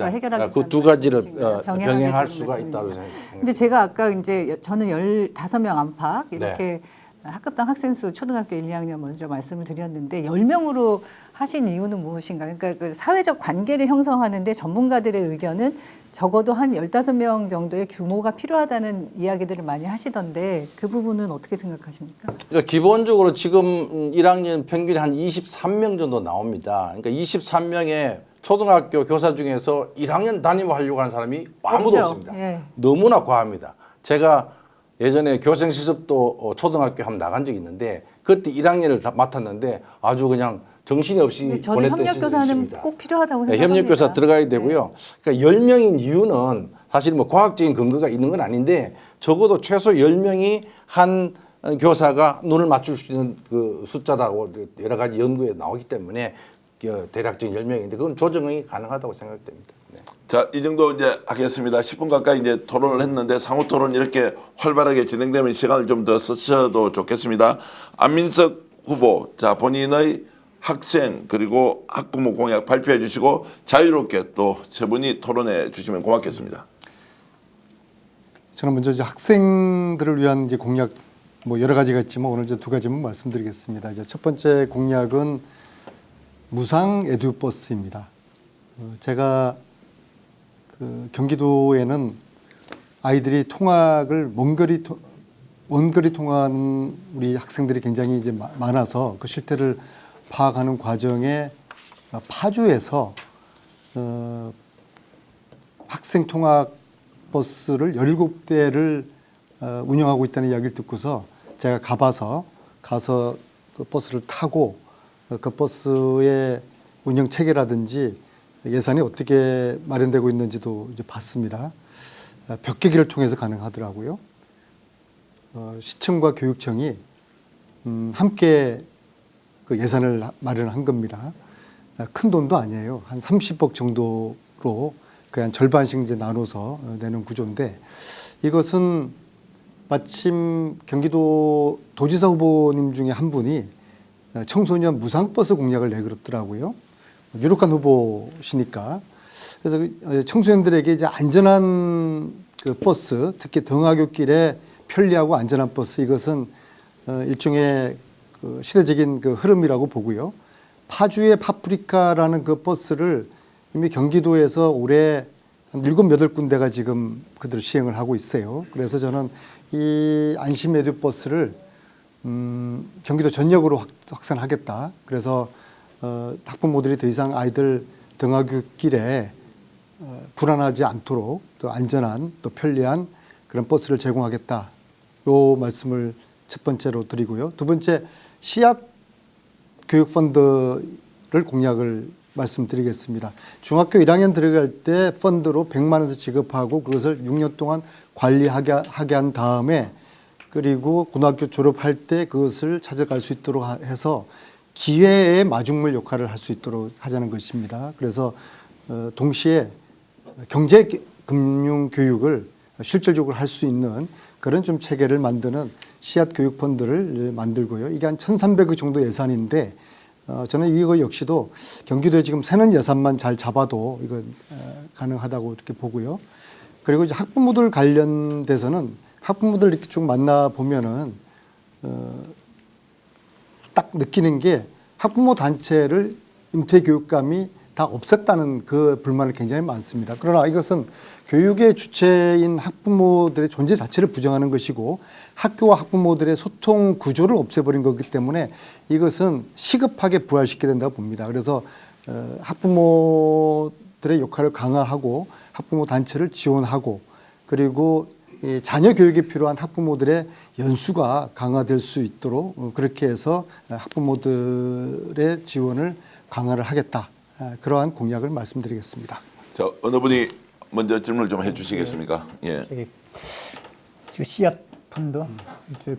해결하겠다는 그 두 가지를 병행할 병행할 수가 있다고 생각합니다. 근데 제가 아까 이제 저는 15명 안팎 이렇게 네. 학급당 학생 수 초등학교 1, 2학년 먼저 말씀을 드렸는데 10명으로 하신 이유는 무엇인가? 그러니까 그 사회적 관계를 형성하는데 전문가들의 의견은 적어도 한 15명 정도의 규모가 필요하다는 이야기들을 많이 하시던데 그 부분은 어떻게 생각하십니까? 그러니까 기본적으로 지금 1학년 평균이 한 23명 정도 나옵니다. 그러니까 23명의 초등학교 교사 중에서 1학년 담임하려고 하는 사람이 아무도 없죠. 없습니다. 예. 너무나 과합니다. 제가 예전에 교생 실습도 초등학교 한번 나간 적이 있는데 그때 1학년을 다 맡았는데 아주 그냥 정신이 없이 저도 보냈던 시절이 협력교사는 있습니다. 꼭 필요하다고 네, 생각합니다. 협력교사 들어가야 되고요. 그러니까 10명인 이유는 사실 뭐 과학적인 근거가 있는 건 아닌데 적어도 최소 10명이 한 교사가 눈을 맞출 수 있는 그 숫자라고 여러 가지 연구에 나오기 때문에 대략적인 10명인데 그건 조정이 가능하다고 생각됩니다. 네. 자, 이 정도 이제 하겠습니다. 10분 가까이 이제 토론을 했는데 상호 토론 이렇게 활발하게 진행되면 시간을 좀 더 쓰셔도 좋겠습니다. 안민석 후보, 자 본인의 학생 그리고 학부모 공약 발표해 주시고 자유롭게 또 세 분이 토론해 주시면 고맙겠습니다. 저는 먼저 이제 학생들을 위한 이제 공약 뭐 여러 가지가 있지만 오늘 이제 두 가지만 말씀드리겠습니다. 이제 첫 번째 공약은 무상 에듀버스입니다. 제가 그 경기도에는 아이들이 통학을 원거리 통학하는 우리 학생들이 굉장히 이제 많아서 그 실태를 파악하는 과정에 파주에서 학생 통학 버스를 17대를 운영하고 있다는 이야기를 듣고서 제가 가서 그 버스를 타고 그 버스의 운영 체계라든지 예산이 어떻게 마련되고 있는지도 이제 봤습니다. 벽계기를 통해서 가능하더라고요. 시청과 교육청이 함께 그 예산을 마련한 겁니다. 큰 돈도 아니에요. 한 30억 정도로 그 한 절반씩 이제 나눠서 내는 구조인데 이것은 마침 경기도 도지사 후보님 중에 한 분이 청소년 무상버스 공약을 내걸었더라고요. 유력한 후보시니까. 그래서 청소년들에게 이제 안전한 그 버스, 특히 등하굣길에 편리하고 안전한 버스 이것은 일종의 그 시대적인 그 흐름이라고 보고요. 파주의 파프리카라는 그 버스를 이미 경기도에서 올해 한 7, 8군데가 지금 그대로 시행을 하고 있어요. 그래서 저는 이 안심 에듀버스를 경기도 전역으로 확산하겠다. 그래서 학부모들이 더 이상 아이들 등하굣길에 불안하지 않도록 또 안전한 또 편리한 그런 버스를 제공하겠다. 요 말씀을 첫 번째로 드리고요. 두 번째 씨앗 교육 펀드를 공약을 말씀드리겠습니다. 중학교 1학년 들어갈 때 펀드로 100만 원씩 지급하고 그것을 6년 동안 관리하게 한 다음에 그리고 고등학교 졸업할 때 그것을 찾아갈 수 있도록 해서 기회의 마중물 역할을 할 수 있도록 하자는 것입니다. 그래서 동시에 경제 금융 교육을 실질적으로 할 수 있는 그런 좀 체계를 만드는 씨앗 교육 펀드를 만들고요. 이게 한 1,300억 정도 예산인데 저는 이거 역시도 경기도에 지금 새는 예산만 잘 잡아도 이거 가능하다고 이렇게 보고요. 그리고 이제 학부모들 관련돼서는 학부모들 이렇게 쭉 만나 보면은 딱 느끼는 게 학부모 단체를 임태교육감이 다 없앴다는 그 불만이 굉장히 많습니다. 그러나 이것은 교육의 주체인 학부모들의 존재 자체를 부정하는 것이고 학교와 학부모들의 소통 구조를 없애버린 거기 때문에 이것은 시급하게 부활시켜야 된다고 봅니다. 그래서 학부모들의 역할을 강화하고 학부모 단체를 지원하고 그리고 자녀 교육에 필요한 학부모들의 연수가 강화될 수 있도록 그렇게 해서 학부모들의 지원을 강화를 하겠다. 그러한 공약을 말씀드리겠습니다. 자, 어느 분이 먼저 질문을 좀 해주시겠습니까? 예. 저기 지금 씨앗 펀드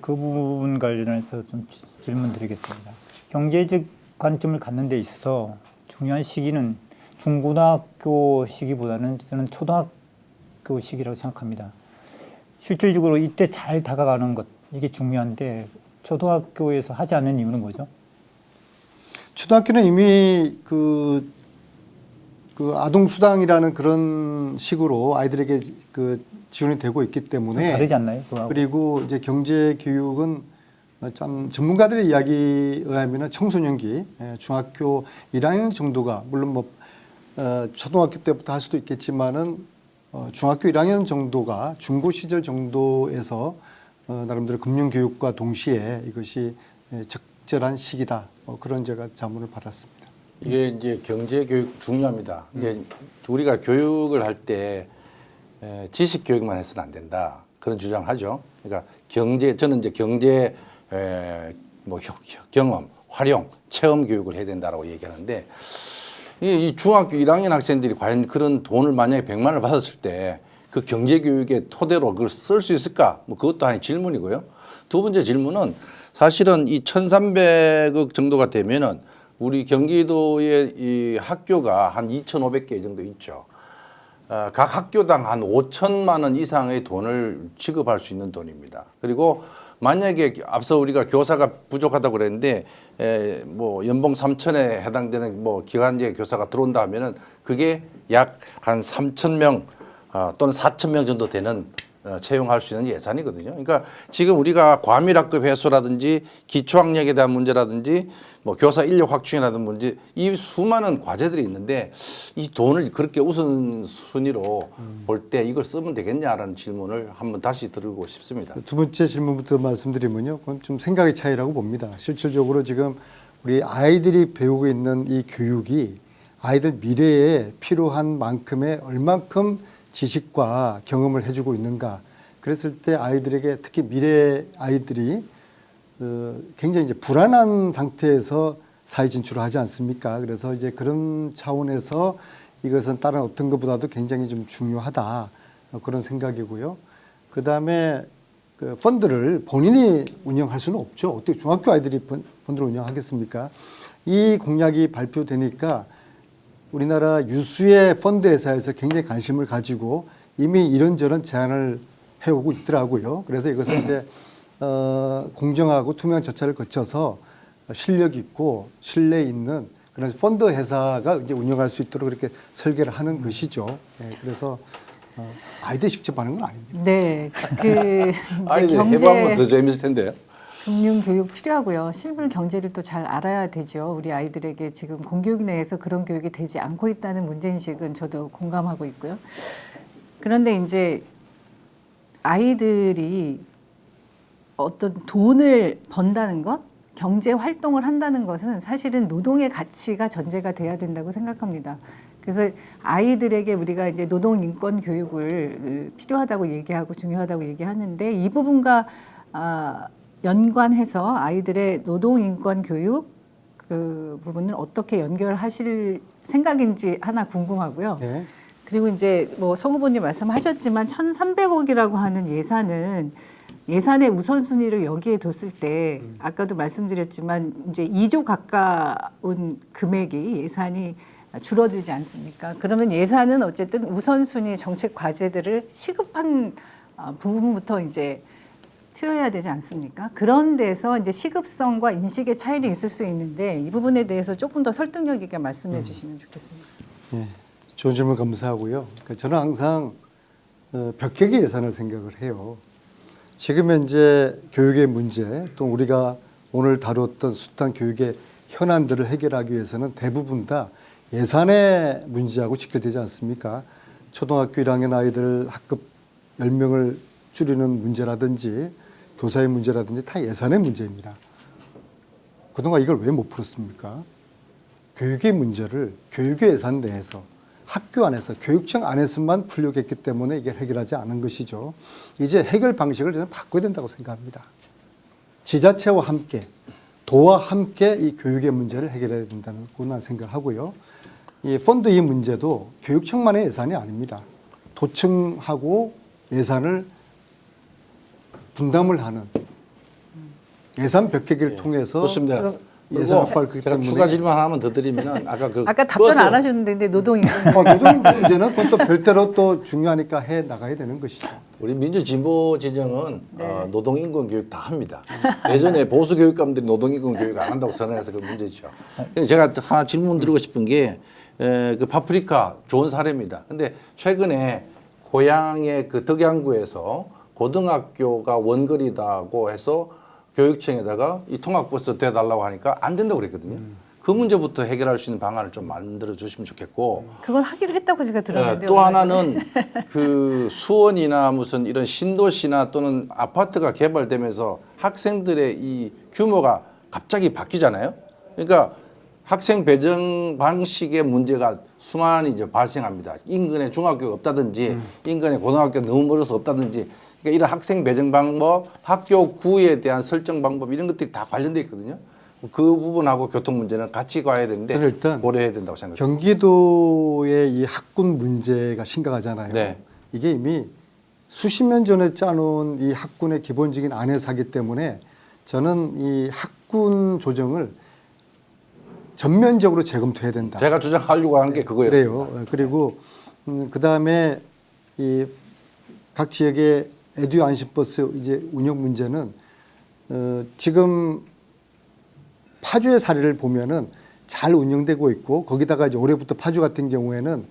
그 부분 관련해서 좀 질문드리겠습니다. 경제적 관점을 갖는 데 있어서 중요한 시기는 중고등학교 시기보다는 저는 초등학교 시기라고 생각합니다. 실질적으로 이때 잘 다가가는 것 이게 중요한데 초등학교에서 하지 않는 이유는 뭐죠? 초등학교는 이미 그 아동수당이라는 그런 식으로 아이들에게 그 지원이 되고 있기 때문에 다르지 않나요? 그거하고? 그리고 이제 경제교육은 참 전문가들의 이야기에 의하면 청소년기 중학교 1학년 정도가 물론 뭐 초등학교 때부터 할 수도 있겠지만은 중학교 1학년 정도가 중고 시절 정도에서 나름대로 금융교육과 동시에 이것이 적절한 시기다. 그런 제가 자문을 받았습니다. 이게 이제 경제 교육 중요합니다. 이게 우리가 교육을 할 때 지식 교육만 해서는 안 된다. 그런 주장을 하죠. 그러니까 저는 이제 경제 뭐 경험, 활용, 체험 교육을 해야 된다라고 얘기하는데 이 중학교 1학년 학생들이 과연 그런 돈을 만약에 100만 원을 받았을 때 그 경제 교육의 토대로 그걸 쓸 수 있을까? 뭐 그것도 하나의 질문이고요. 두 번째 질문은 사실은 이 1,300억 정도가 되면은 우리 경기도의 이 학교가 한 2,500개 정도 있죠. 각 학교당 한 5천만 원 이상의 돈을 지급할 수 있는 돈입니다. 그리고 만약에 앞서 우리가 교사가 부족하다고 그랬는데 뭐 연봉 3천에 해당되는 뭐 기간제 교사가 들어온다 하면은 그게 약 한 3,000명 또는 4,000명 정도 되는 채용할 수 있는 예산이거든요. 그러니까 지금 우리가 과밀학급 해소라든지 기초학력에 대한 문제라든지 뭐 교사 인력 확충이라든 문제 이 수많은 과제들이 있는데 이 돈을 그렇게 우선순위로 볼 때 이걸 쓰면 되겠냐라는 질문을 한번 다시 드리고 싶습니다. 두 번째 질문부터 말씀드리면요. 그건 좀 생각의 차이라고 봅니다. 실질적으로 지금 우리 아이들이 배우고 있는 이 교육이 아이들 미래에 필요한 만큼의 얼만큼 지식과 경험을 해주고 있는가. 그랬을 때 아이들에게 특히 미래 아이들이 굉장히 이제 불안한 상태에서 사회 진출을 하지 않습니까? 그래서 이제 그런 차원에서 이것은 다른 어떤 것보다도 굉장히 좀 중요하다. 그런 생각이고요. 그 다음에 그 펀드를 본인이 운영할 수는 없죠. 어떻게 중학교 아이들이 펀드를 운영하겠습니까? 이 공약이 발표되니까 우리나라 유수의 펀드 회사에서 굉장히 관심을 가지고 이미 이런저런 제안을 해오고 있더라고요. 그래서 이것은 이제 공정하고 투명한 절차를 거쳐서 실력 있고 신뢰 있는 그런 펀드 회사가 이제 운영할 수 있도록 그렇게 설계를 하는 것이죠. 네, 그래서 아이들이 직접 하는 건 아닙니다. 네, 아이들 해보면 더 재밌을 텐데요. 금융 교육 필요하고요. 실물 경제를 또 잘 알아야 되죠. 우리 아이들에게 지금 공교육 내에서 그런 교육이 되지 않고 있다는 문제인식은 저도 공감하고 있고요. 그런데 이제 아이들이 어떤 돈을 번다는 것, 경제 활동을 한다는 것은 사실은 노동의 가치가 전제가 돼야 된다고 생각합니다. 그래서 아이들에게 우리가 이제 노동 인권 교육을 필요하다고 얘기하고 중요하다고 얘기하는데 이 부분과 연관해서 아이들의 노동 인권 교육 그 부분은 어떻게 연결하실 생각인지 하나 궁금하고요. 네. 그리고 이제 뭐 성 후보님 말씀하셨지만 1,300억이라고 하는 예산의 우선순위를 여기에 뒀을 때 아까도 말씀드렸지만 이제 2조 가까운 금액이 예산이 줄어들지 않습니까? 그러면 예산은 어쨌든 우선순위 정책 과제들을 시급한 부분부터 이제 투여해야 되지 않습니까? 그런 데서 이제 시급성과 인식의 차이는 있을 수 있는데 이 부분에 대해서 조금 더 설득력 있게 말씀해 주시면 좋겠습니다. 예, 좋은 질문 감사하고요. 그러니까 저는 항상 벽계기 예산을 생각을 해요. 지금 현재 교육의 문제 또 우리가 오늘 다루었던 숱한 교육의 현안들을 해결하기 위해서는 대부분 다 예산의 문제하고 직결되지 않습니까? 초등학교 1학년 아이들 학급 10명을 줄이는 문제라든지 교사의 문제라든지 다 예산의 문제입니다. 그동안 이걸 왜 못 풀었습니까? 교육의 문제를 교육의 예산 내에서 학교 안에서 교육청 안에서만 풀려고 했기 때문에 이게 해결하지 않은 것이죠. 이제 해결 방식을 저는 바꿔야 된다고 생각합니다. 지자체와 함께 도와 함께 이 교육의 문제를 해결해야 된다는 건 생각하고요. 이 펀드 이 문제도 교육청만의 예산이 아닙니다. 도청하고 예산을 분담을 하는 예산 벽계기를 통해서 좋습니다. 예산 확보를 그렇기 제가 때문에 추가 질문 하나만 더 드리면은 아까 답변 안 하셨는데 근데 노동이 노동 문제는 그건 또 별도로 또 중요하니까 해 나가야 되는 것이죠. 우리 민주진보 진영은 노동인권 교육 다 합니다. 예전에 보수 교육감들이 노동인권 교육 안 한다고 선언해서 그 문제죠. 근데 제가 하나 질문 드리고 싶은 게 그 파프리카 좋은 사례입니다. 근데 최근에 고향의 그 덕양구에서 고등학교가 원거리다고 해서 교육청에다가 이 통학버스 대달라고 하니까 안 된다고 그랬거든요. 그 문제부터 해결할 수 있는 방안을 좀 만들어 주시면 좋겠고. 그건 하기로 했다고 제가 들었는데 또 하나는 그 수원이나 무슨 이런 신도시나 또는 아파트가 개발되면서 학생들의 이 규모가 갑자기 바뀌잖아요. 그러니까 학생 배정 방식의 문제가 수많이 이제 발생합니다. 인근에 중학교가 없다든지 인근에 고등학교가 너무 멀어서 없다든지 그러니까 이런 학생 배정 방법, 학교 구에 대한 설정 방법 이런 것들이 다 관련돼 있거든요. 그 부분하고 교통 문제는 같이 가야 되는데 저는 일단 고려해야 된다고 생각합니다. 경기도의 이 학군 문제가 심각하잖아요. 네. 이게 이미 수십 년 전에 짜놓은 이 학군의 기본적인 안에서하기 때문에 저는 이 학군 조정을 전면적으로 재검토해야 된다. 제가 주장하려고 하는 게 그거였어요. 그래요. 그리고 그 다음에 이 각 지역의 에듀 안심버스 이제 운영 문제는 지금 파주의 사례를 보면은 잘 운영되고 있고 거기다가 이제 올해부터 파주 같은 경우에는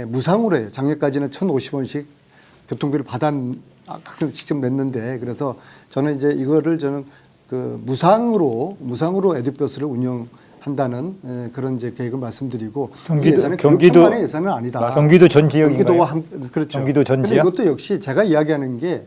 무상으로 해요. 작년까지는 1,050원씩 교통비를 받아 학생들 직접 냈는데 그래서 저는 이제 이거를 저는 그 무상으로 에듀버스를 운영한다는 그런 이제 계획을 말씀드리고 이 예산은 교육청만의 예산은 아니다. 경기도 전 지역인가요? 경기도와 그렇죠. 경기도 전 근데 지역? 이것도 역시 제가 이야기하는 게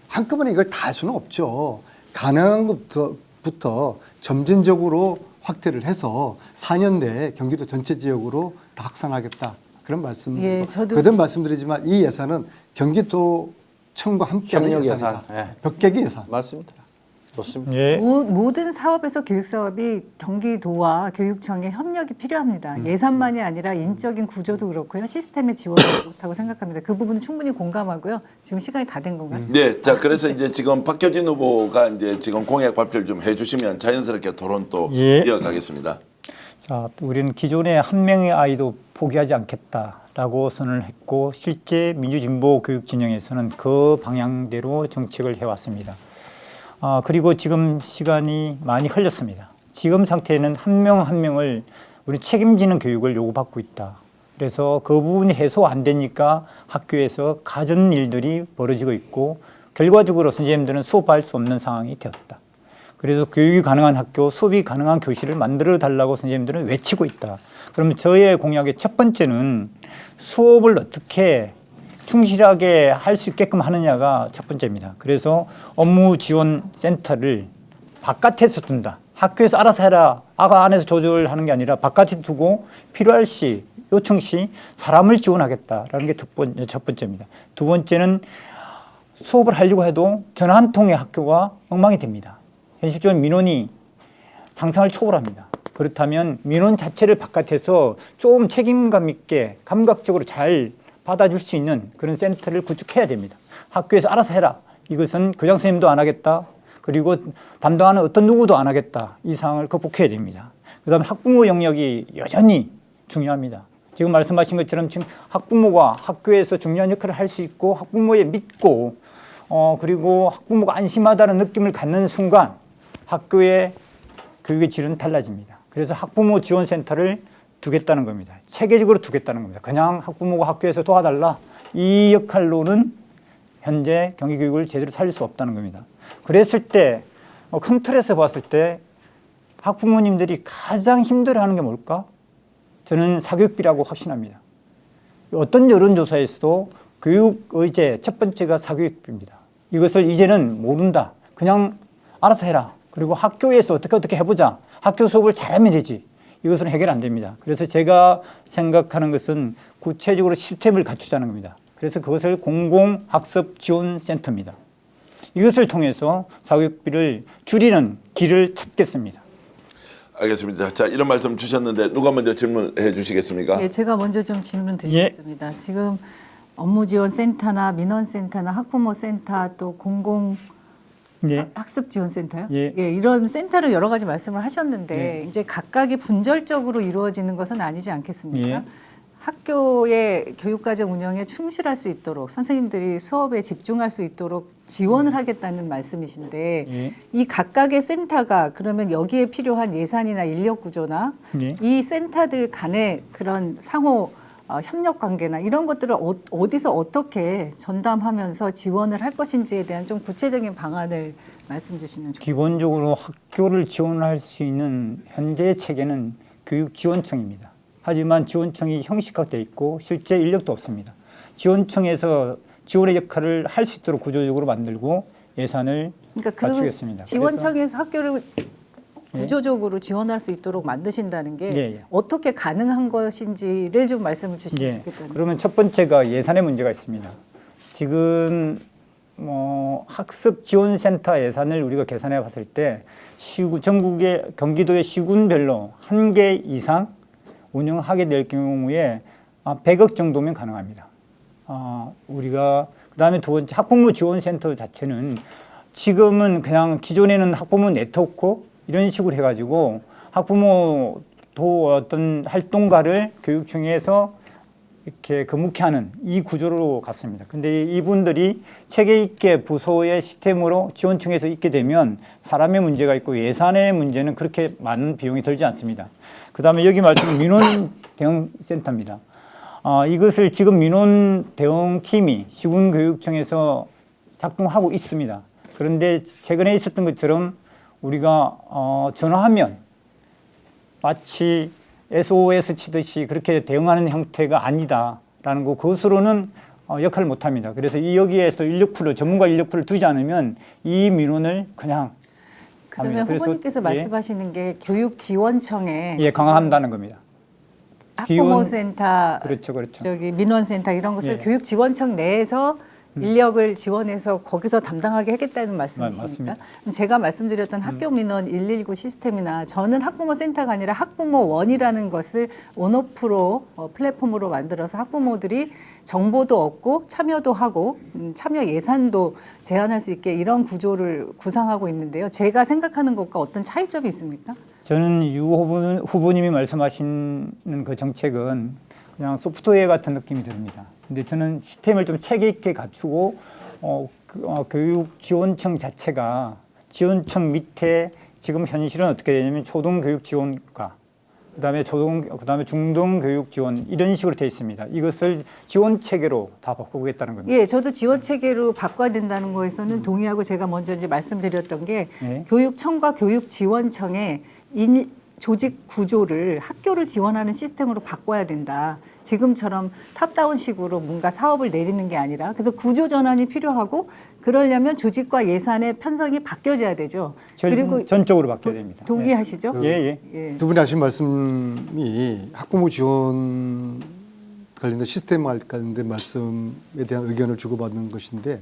한꺼번에 이걸 다 할 수는 없죠. 가능한 것부터 점진적으로 확대를 해서 4년 내에 경기도 전체 지역으로 다 확산하겠다. 그런 말씀. 예, 저도- 그든 말씀드리지만 이 예산은 경기도청과 함께하는 협력 예산이다. 예산. 예. 벽계기 예산. 맞습니다. 좋습니다. 예. 모든 사업에서 교육 사업이 경기도와 교육청의 협력이 필요합니다. 예산만이 아니라 인적인 구조도 그렇고요. 시스템의 지원도 그렇다고 생각합니다. 그 부분은 충분히 공감하고요. 지금 시간이 다 된 건가요? 네, 자 그래서 이제 지금 박효진 후보가 이제 지금 공약 발표를 좀 해주시면 자연스럽게 토론 또 예. 이어가겠습니다. 자, 우리는 기존에 한 명의 아이도 포기하지 않겠다라고 선언을 했고 실제 민주진보 교육 진영에서는 그 방향대로 정책을 해왔습니다. 그리고 지금 시간이 많이 흘렸습니다. 지금 상태에는 한 명 한 명을 우리 책임지는 교육을 요구받고 있다. 그래서 그 부분이 해소 안 되니까 학교에서 가전 일들이 벌어지고 있고 결과적으로 선생님들은 수업할 수 없는 상황이 되었다. 그래서 교육이 가능한 학교, 수업이 가능한 교실을 만들어 달라고 선생님들은 외치고 있다. 그러면 저의 공약의 첫 번째는 수업을 어떻게 충실하게 할 수 있게끔 하느냐가 첫 번째입니다. 그래서 업무 지원 센터를 바깥에서 둔다. 학교에서 알아서 해라. 아가 안에서 조절하는 게 아니라 바깥에 두고 필요할 시, 요청 시 사람을 지원하겠다라는 게 첫 번째입니다. 두 번째는 수업을 하려고 해도 전화 한 통의 학교가 엉망이 됩니다. 현실적으로 민원이 상상을 초월합니다. 그렇다면 민원 자체를 바깥에서 좀 책임감 있게 감각적으로 잘 받아줄 수 있는 그런 센터를 구축해야 됩니다. 학교에서 알아서 해라. 이것은 교장 선생님도 안 하겠다. 그리고 담당하는 어떤 누구도 안 하겠다. 이 상황을 극복해야 됩니다. 그다음에 학부모 영역이 여전히 중요합니다. 지금 말씀하신 것처럼 지금 학부모가 학교에서 중요한 역할을 할 수 있고 학부모에 믿고 그리고 학부모가 안심하다는 느낌을 갖는 순간 학교의 교육의 질은 달라집니다. 그래서 학부모 지원센터를 두겠다는 겁니다. 체계적으로 두겠다는 겁니다. 그냥 학부모가 학교에서 도와달라 이 역할로는 현재 경기교육을 제대로 살릴 수 없다는 겁니다. 그랬을 때 큰 틀에서 봤을 때 학부모님들이 가장 힘들어하는 게 뭘까? 저는 사교육비라고 확신합니다. 어떤 여론조사에서도 교육 의제 첫 번째가 사교육비입니다. 이것을 이제는 모른다. 그냥 알아서 해라. 그리고 학교에서 어떻게 해보자. 학교 수업을 잘하면 되지. 이것은 해결 안 됩니다. 그래서 제가 생각하는 것은 구체적으로 시스템을 갖추자는 겁니다. 그래서 그것을 공공학습지원센터입니다. 이것을 통해서 사교육비를 줄이는 길을 찾겠습니다. 알겠습니다. 자, 이런 말씀 주셨는데 누가 먼저 질문해 주시겠습니까? 예, 제가 먼저 좀 질문 드리겠습니다. 지금 업무지원센터나 민원센터나 학부모센터 또 공공 예. 학습지원센터요? 예. 이런 센터를 여러 가지 말씀을 하셨는데 이제 각각이 분절적으로 이루어지는 것은 아니지 않겠습니까? 예. 학교의 교육과정 운영에 충실할 수 있도록 선생님들이 수업에 집중할 수 있도록 지원을 하겠다는 말씀이신데 예. 이 각각의 센터가 그러면 여기에 필요한 예산이나 인력 구조나 예. 이 센터들 간의 그런 상호 협력 관계나 이런 것들을 어디서 어떻게 전담하면서 지원을 할 것인지에 대한 좀 구체적인 방안을 말씀 주시면 좋겠습니다. 기본적으로 학교를 지원할 수 있는 현재의 체계는 교육지원청입니다. 하지만 지원청이 형식화되어 있고 실제 인력도 없습니다. 지원청에서 지원의 역할을 할 수 있도록 구조적으로 만들고 예산을 그러니까 갖추겠습니다. 그 지원청에서 학교를 구조적으로 지원할 수 있도록 만드신다는 게 예. 어떻게 가능한 것인지를 좀 말씀을 주시면 예. 좋겠다는. 그러면 첫 번째가 예산의 문제가 있습니다. 지금 학습지원센터 예산을 우리가 계산해 봤을 때 전국의 경기도의 시군별로 한 개 이상 운영하게 될 경우에 100억 정도면 가능합니다. 우리가 그다음에 두 번째 학부모 지원센터 자체는 지금은 그냥 기존에는 학부모 네트워크 이런 식으로 해가지고 학부모도 어떤 활동가를 교육청에서 이렇게 근무케 하는 이 구조로 갔습니다. 근데 이분들이 체계 있게 부서의 시스템으로 지원청에서 있게 되면 사람의 문제가 있고 예산의 문제는 그렇게 많은 비용이 들지 않습니다. 그다음에 여기 말씀은 민원 대응 센터입니다. 이것을 지금 민원 대응 팀이 시군교육청에서 작동하고 있습니다. 그런데 최근에 있었던 것처럼 우리가 전화하면 마치 SOS 치듯이 그렇게 대응하는 형태가 아니다라는 거 그것으로는 역할을 못합니다. 그래서 여기에서 전문가 인력풀을 두지 않으면 이 민원을 그냥 그러면 합니다. 그래서, 후보님께서 말씀하시는 게 교육지원청에 강화한다는 겁니다. 학부모센터, 그렇죠. 저기 민원센터 이런 것을 예. 교육지원청 내에서 인력을 지원해서 거기서 담당하게 하겠다는 말씀이십니까? 맞습니다. 제가 말씀드렸던 학교 민원 119 시스템이나 저는 학부모 센터가 아니라 학부모원이라는 것을 온오프로 플랫폼으로 만들어서 학부모들이 정보도 얻고 참여도 하고 참여 예산도 제한할 수 있게 이런 구조를 구상하고 있는데요. 제가 생각하는 것과 어떤 차이점이 있습니까? 저는 유 후보님이 말씀하시는 그 정책은 그냥 소프트웨어 같은 느낌이 듭니다. 근데 저는 시스템을 좀 체계 있게 갖추고 교육지원청 자체가 지원청 밑에 지금 현실은 어떻게 되냐면 초등교육지원과 그다음에 중등교육지원 이런 식으로 되어 있습니다. 이것을 지원 체계로 다 바꾸겠다는 겁니다. 예, 저도 지원 체계로 바꿔야 된다는 거에서는 동의하고 제가 먼저 이제 말씀드렸던 게 네. 교육청과 교육지원청에 조직 구조를 학교를 지원하는 시스템으로 바꿔야 된다. 지금처럼 탑다운식으로 뭔가 사업을 내리는 게 아니라 그래서 구조 전환이 필요하고 그러려면 조직과 예산의 편성이 바뀌어져야 되죠. 그리고 전적으로 바뀌어야 됩니다. 동의하시죠? 예, 예. 예. 두 분이 하신 말씀이 학부모 지원 관련된 시스템 관련된 말씀에 대한 의견을 주고받는 것인데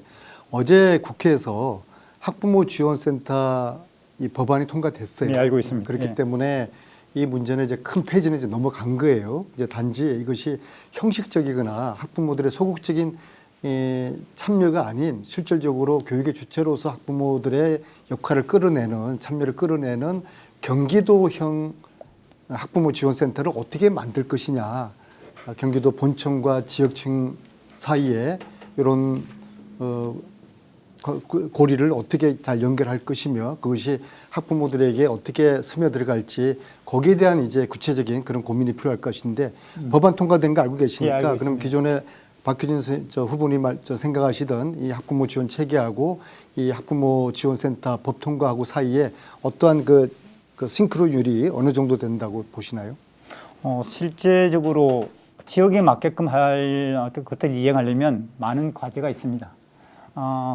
어제 국회에서 학부모 지원센터 이 법안이 통과됐어요. 네, 알고 있습니다. 그렇기 예. 때문에 이 문제는 이제 큰 페이지는 이제 넘어간 거예요. 이제 단지 이것이 형식적이거나 학부모들의 소극적인 참여가 아닌 실질적으로 교육의 주체로서 학부모들의 역할을 끌어내는 참여를 끌어내는 경기도형 학부모 지원센터를 어떻게 만들 것이냐. 경기도 본청과 지역청 사이에 이런 고리를 어떻게 잘 연결할 것이며 그것이 학부모들에게 어떻게 스며들어갈지 거기에 대한 이제 구체적인 그런 고민이 필요할 것인데 법안 통과된 거 알고 계시니까 예, 알고 그럼 있습니다. 기존에 박효진 후보님 생각하시던 이 학부모 지원 체계하고 이 학부모 지원센터 법 통과하고 사이에 어떠한 그 싱크로율이 어느 정도 된다고 보시나요? 실제적으로 지역에 맞게끔 할 어떤 것들을 이행하려면 많은 과제가 있습니다.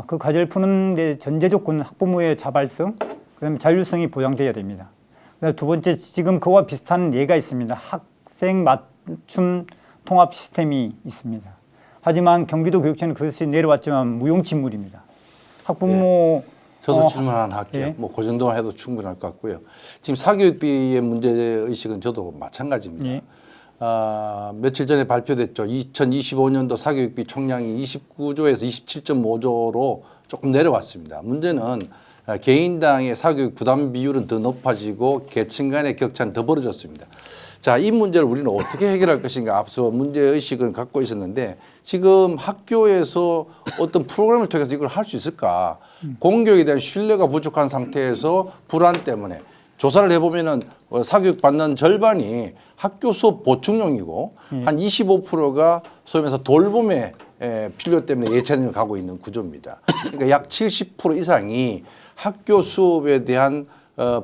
그 과제를 푸는 데 전제 조건은 학부모의 자발성, 그다음에 자율성이 보장돼야 됩니다. 그다음에 두 번째, 지금 그와 비슷한 예가 있습니다. 학생 맞춤 통합 시스템이 있습니다. 하지만 경기도 교육청은 그것이 내려왔지만 무용지물입니다. 학부모 저도 질문 하나 할게요. 예. 뭐 그 정도만 해도 충분할 것 같고요. 지금 사교육비의 문제 의식은 저도 마찬가지입니다. 예. 며칠 전에 발표됐죠. 2025년도 사교육비 총량이 29조에서 27.5조로 조금 내려왔습니다. 문제는 개인당의 사교육 부담 비율은 더 높아지고 계층 간의 격차는 더 벌어졌습니다. 자, 이 문제를 우리는 어떻게 해결할 것인가 앞서 문제의식은 갖고 있었는데 지금 학교에서 어떤 프로그램을 통해서 이걸 할 수 있을까? 공교육에 대한 신뢰가 부족한 상태에서 불안 때문에 조사를 해보면은 사교육 받는 절반이 학교 수업 보충용이고 한 25%가 소위 말해서 돌봄의 필요 때문에 예체능을 가고 있는 구조입니다. 그러니까 약 70% 이상이 학교 수업에 대한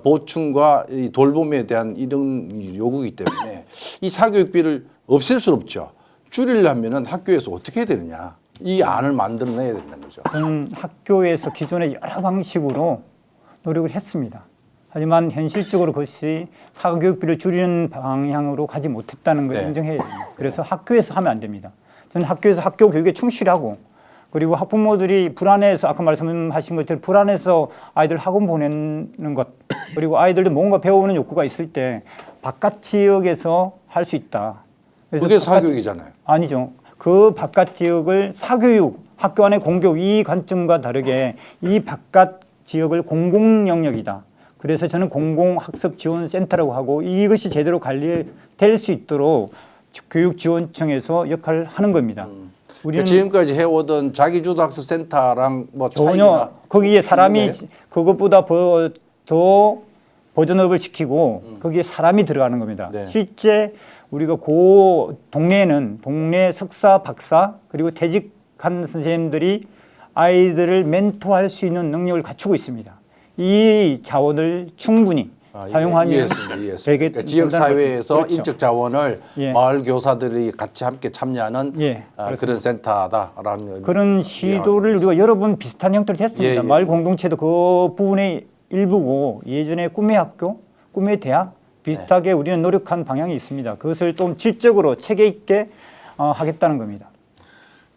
보충과 이 돌봄에 대한 이런 요구이기 때문에 이 사교육비를 없앨 수 없죠. 줄이려면은 학교에서 어떻게 해야 되느냐. 이 안을 만들어내야 된다는 거죠. 저는 학교에서 기존의 여러 방식으로 노력을 했습니다. 하지만 현실적으로 그것이 사교육비를 줄이는 방향으로 가지 못했다는 걸 네. 인정해야 됩니다. 그래서 학교에서 하면 안 됩니다. 저는 학교에서 학교 교육에 충실하고 그리고 학부모들이 불안해서 아까 말씀하신 것처럼 불안해서 아이들 학원 보내는 것 그리고 아이들도 뭔가 배우는 욕구가 있을 때 바깥 지역에서 할 수 있다. 그래서 그게 사교육이잖아요. 아니죠. 그 바깥 지역을 사교육, 학교 안의 공교육 이 관점과 다르게 이 바깥 지역을 공공 영역이다. 그래서 저는 공공학습지원센터라고 하고 이것이 제대로 관리될 수 있도록 교육지원청에서 역할을 하는 겁니다. 우리는 지금까지 해오던 자기주도학습센터랑 뭐 전혀 차이나 거기에 사람이 있는가요? 그것보다 더 버전업을 시키고 거기에 사람이 들어가는 겁니다. 네. 실제 우리가 그 동네에는 동네 석사, 박사 그리고 퇴직한 선생님들이 아이들을 멘토할 수 있는 능력을 갖추고 있습니다. 이 자원을 충분히 사용하면 이해했습니다. 되게 그러니까 지역 사회에서 그렇죠. 인적 자원을 예. 마을 교사들이 같이 함께 참여하는 예, 그런 센터다라는 그런 시도를 우리가 여러 번 비슷한 형태로 했습니다. 예, 예. 마을 공동체도 그 부분의 일부고 예전에 꿈의 학교, 꿈의 대학 비슷하게 우리는 노력한 방향이 있습니다. 그것을 좀 질적으로 체계 있게 하겠다는 겁니다.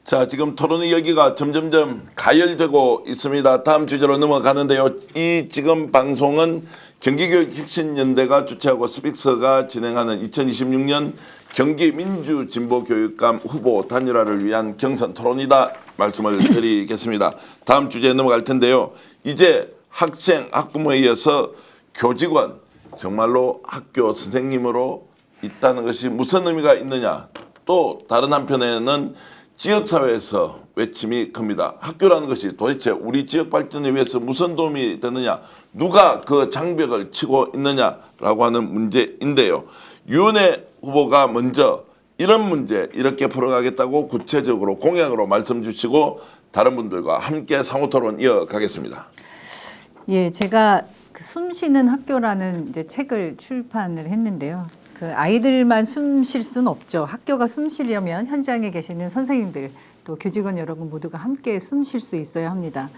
자, 지금 토론의 열기가 점점점 가열되고 있습니다. 다음 주제로 넘어가는데요. 이 지금 방송은 경기교육혁신연대가 주최하고 스픽서가 진행하는 2026년 경기민주진보교육감 후보 단일화를 위한 경선 토론이다 말씀을 드리겠습니다. 다음 주제에 넘어갈 텐데요. 이제 학생, 학부모에 이어서 교직원, 정말로 학교 선생님으로 있다는 것이 무슨 의미가 있느냐. 또 다른 한편에는 지역사회에서 외침이 큽니다. 학교라는 것이 도대체 우리 지역 발전에 위해서 무슨 도움이 되느냐, 누가 그 장벽을 치고 있느냐라고 하는 문제인데요. 유은혜 후보가 먼저 이런 문제 이렇게 풀어가겠다고 구체적으로 공약으로 말씀 주시고 다른 분들과 함께 상호토론 이어가겠습니다. 예, 제가 그 숨쉬는 학교라는 이제 책을 출판을 했는데요. 그 아이들만 숨 쉴 수는 없죠. 학교가 숨 쉬려면 현장에 계시는 선생님들 또 교직원 여러분 모두가 함께 숨 쉴 수 있어야 합니다.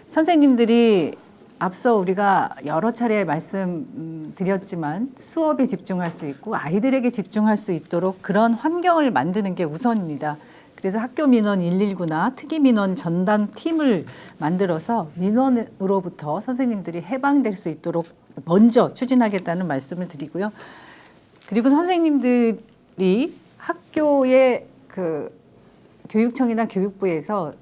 선생님들이 앞서 우리가 여러 차례 말씀드렸지만 수업에 집중할 수 있고 아이들에게 집중할 수 있도록 그런 환경을 만드는 게 우선입니다. 그래서 학교 민원 119나 특이 민원 전담 팀을 만들어서 민원으로부터 선생님들이 해방될 수 있도록 먼저 추진하겠다는 말씀을 드리고요. 그리고 선생님들이 학교의 그 교육청이나 교육부에서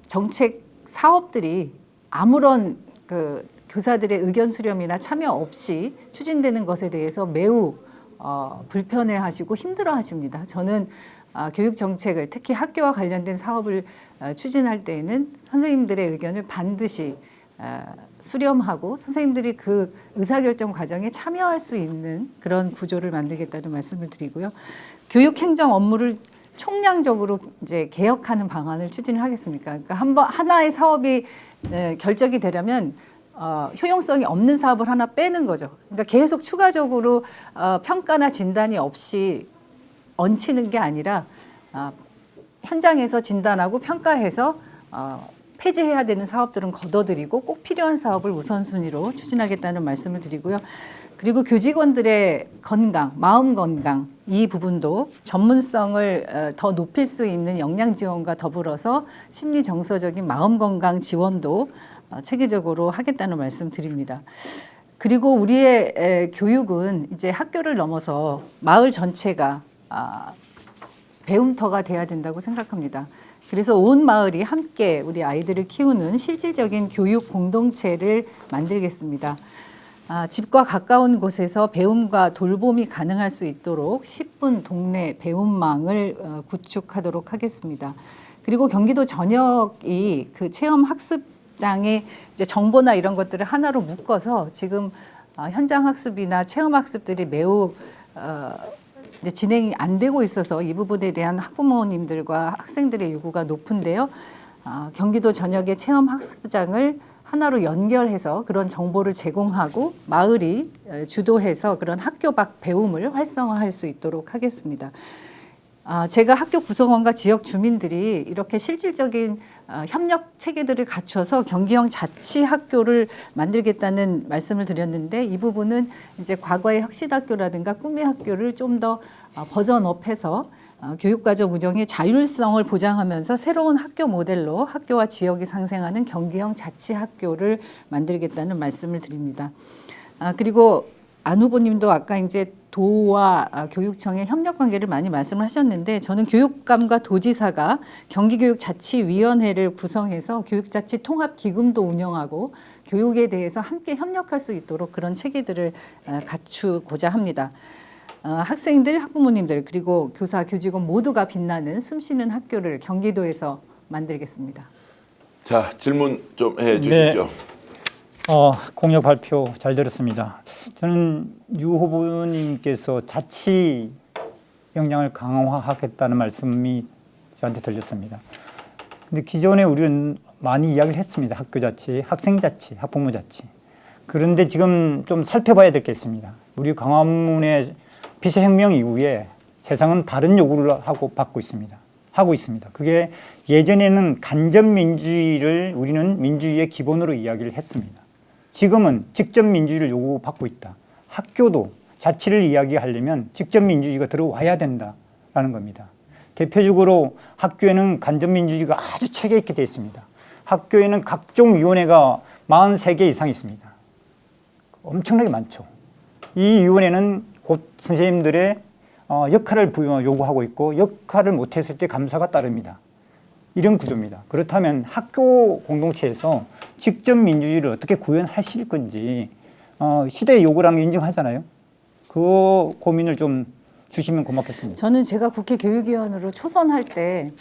정책 사업들이 아무런 그 교사들의 의견 수렴이나 참여 없이 추진되는 것에 대해서 매우 불편해하시고 힘들어하십니다. 저는 교육 정책을 특히 학교와 관련된 사업을 추진할 때에는 선생님들의 의견을 반드시 수렴하고 선생님들이 그 의사결정 과정에 참여할 수 있는 그런 구조를 만들겠다는 말씀을 드리고요. 교육 행정 업무를 총량적으로 이제 개혁하는 방안을 추진하겠습니까? 그러니까 하나의 사업이 결정이 되려면 효용성이 없는 사업을 하나 빼는 거죠. 그러니까 계속 추가적으로 평가나 진단이 없이 얹히는 게 아니라 현장에서 진단하고 평가해서 폐지해야 되는 사업들은 걷어들이고 꼭 필요한 사업을 우선순위로 추진하겠다는 말씀을 드리고요. 그리고 교직원들의 건강, 마음 건강 이 부분도 전문성을 더 높일 수 있는 역량 지원과 더불어서 심리 정서적인 마음 건강 지원도 체계적으로 하겠다는 말씀 드립니다. 그리고 우리의 교육은 이제 학교를 넘어서 마을 전체가 배움터가 돼야 된다고 생각합니다. 그래서 온 마을이 함께 우리 아이들을 키우는 실질적인 교육 공동체를 만들겠습니다. 집과 가까운 곳에서 배움과 돌봄이 가능할 수 있도록 10분 동네 배움망을 구축하도록 하겠습니다. 그리고 경기도 전역이 그 체험 학습장의 이제 정보나 이런 것들을 하나로 묶어서 지금 현장 학습이나 체험 학습들이 매우 이제 진행이 안 되고 있어서 이 부분에 대한 학부모님들과 학생들의 요구가 높은데요. 경기도 전역의 체험 학습장을 하나로 연결해서 그런 정보를 제공하고 마을이 주도해서 그런 학교 밖 배움을 활성화할 수 있도록 하겠습니다. 제가 학교 구성원과 지역 주민들이 이렇게 실질적인 협력 체계들을 갖춰서 경기형 자치 학교를 만들겠다는 말씀을 드렸는데 이 부분은 이제 과거의 혁신학교라든가 꿈의 학교를 좀 더 버전업해서 교육과정 운영의 자율성을 보장하면서 새로운 학교 모델로 학교와 지역이 상생하는 경기형 자치 학교를 만들겠다는 말씀을 드립니다. 그리고 안 후보님도 아까 이제 도와 교육청의 협력 관계를 많이 말씀을 하셨는데 저는 교육감과 도지사가 경기교육자치위원회를 구성해서 교육자치 통합기금도 운영하고 교육에 대해서 함께 협력할 수 있도록 그런 체계들을 갖추고자 합니다. 학생들, 학부모님들 그리고 교사, 교직원 모두가 빛나는 숨쉬는 학교를 경기도에서 만들겠습니다. 자, 질문 좀 해주시죠. 네. 공약 발표 잘 들었습니다. 저는 유 후보님께서 자치 역량을 강화하겠다는 말씀이 저한테 들렸습니다. 근데 기존에 우리는 많이 이야기를 했습니다. 학교 자치, 학생 자치, 학부모 자치. 그런데 지금 좀 살펴봐야 될 게 있습니다. 우리 광화문의 피서혁명 이후에 세상은 다른 요구를 받고 있습니다. 하고 있습니다. 그게 예전에는 간접민주주의를 우리는 민주주의의 기본으로 이야기를 했습니다. 지금은 직접민주주의를 요구받고 있다. 학교도 자치를 이야기하려면 직접민주주의가 들어와야 된다라는 겁니다. 대표적으로 학교에는 간접민주주의가 아주 체계 있게 되어 있습니다. 학교에는 각종 위원회가 43개 이상 있습니다. 엄청나게 많죠. 이 위원회는 곧 선생님들의 역할을 요구하고 있고 역할을 못했을 때 감사가 따릅니다. 이런 구조입니다. 그렇다면 학교 공동체에서 직접 민주주의를 어떻게 구현하실 건지 시대의 요구라는 걸 인정하잖아요. 그 고민을 좀 주시면 고맙겠습니다. 저는 제가 국회 교육위원으로 초선할 때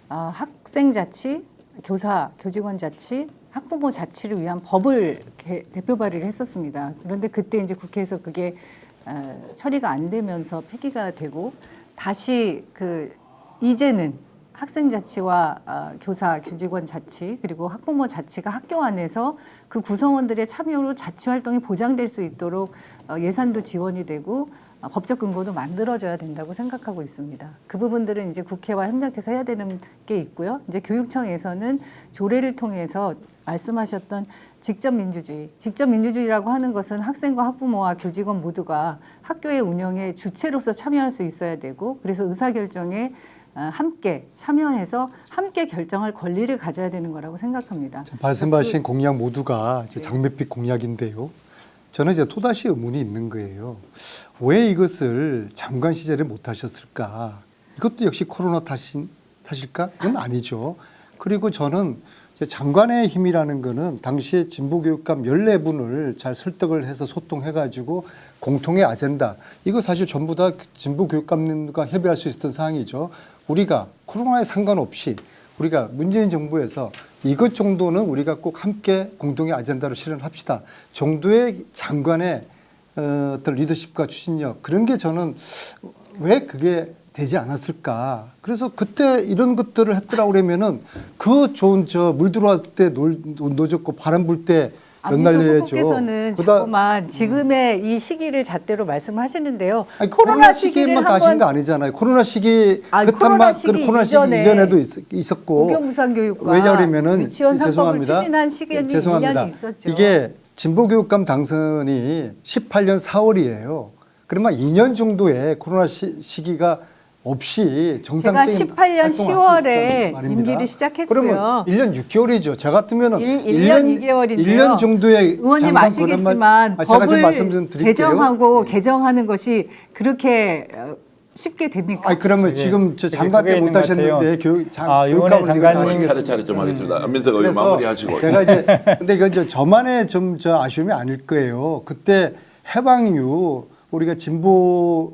학생 자치, 교사, 교직원 자치, 학부모 자치를 위한 법을 대표 발의를 했었습니다. 그런데 그때 이제 국회에서 그게 처리가 안 되면서 폐기가 되고 다시 이제는 학생자치와 교사, 교직원 자치 그리고 학부모 자치가 학교 안에서 그 구성원들의 참여로 자치 활동이 보장될 수 있도록 예산도 지원이 되고 법적 근거도 만들어져야 된다고 생각하고 있습니다. 그 부분들은 이제 국회와 협력해서 해야 되는 게 있고요. 이제 교육청에서는 조례를 통해서 말씀하셨던 직접 민주주의라고 하는 것은 학생과 학부모와 교직원 모두가 학교의 운영에 주체로서 참여할 수 있어야 되고 그래서 의사결정에 함께 참여해서 함께 결정할 권리를 가져야 되는 거라고 생각합니다. 말씀하신 공약 모두가 이제 장밋빛 공약인데요. 저는 이제 또다시 의문이 있는 거예요. 왜 이것을 장관 시절에 못 하셨을까? 이것도 역시 코로나 탓일까? 그건 아니죠. 그리고 저는 이제 장관의 힘이라는 거는 당시에 진보교육감 14분을 잘 설득을 해서 소통해가지고 공통의 아젠다. 이거 사실 전부 다 진보교육감님과 협의할 수 있었던 사항이죠. 우리가 코로나에 상관없이 우리가 문재인 정부에서 이것 정도는 우리가 꼭 함께 공동의 아젠다로 실현합시다. 정도의 장관의 어떤 리더십과 추진력 그런 게 저는 왜 그게 되지 않았을까. 그래서 그때 이런 것들을 했더라 그러면은 그 좋은 물 들어올 때 노젓고 바람 불 때 연날려야죠. 후보께서는 자꾸만 지금의 이 시기를 잣대로 말씀하시는데요. 아니, 코로나 시기에만 다신 거 아니잖아요. 코로나 시기 코로나 시기 이전에도 있었고 고교무상교육과 왜냐하면은 유치원 3법을 죄송합니다. 추진한 시기에는 죄송합니다. 1년이 있었죠. 이게 진보교육감 당선이 18년 4월이에요. 그러면 2년 정도의 코로나 시기가 없이 정상적인 제가 18년 활동을 10월에 할수 있었단 말입니다. 임기를 시작했고요. 그러면 1년 6개월이죠. 저 같으면 1년 2개월인데요. 1년 정도의 의원님 장관 아시겠지만 권한만 제가 좀 법을 말씀 좀 드릴게요. 제정하고 개정하는 것이 그렇게 쉽게 됩니까? 아니 그러면 지금 저 장관 때 못 하셨는데 의원의 장관님 차례차례 좀 하겠습니다. 안민석 의원 마무리하시고. 제가 이제 근데 이건 저만의 좀 아쉬움이 아닐 거예요. 그때 해방 이후 우리가 진보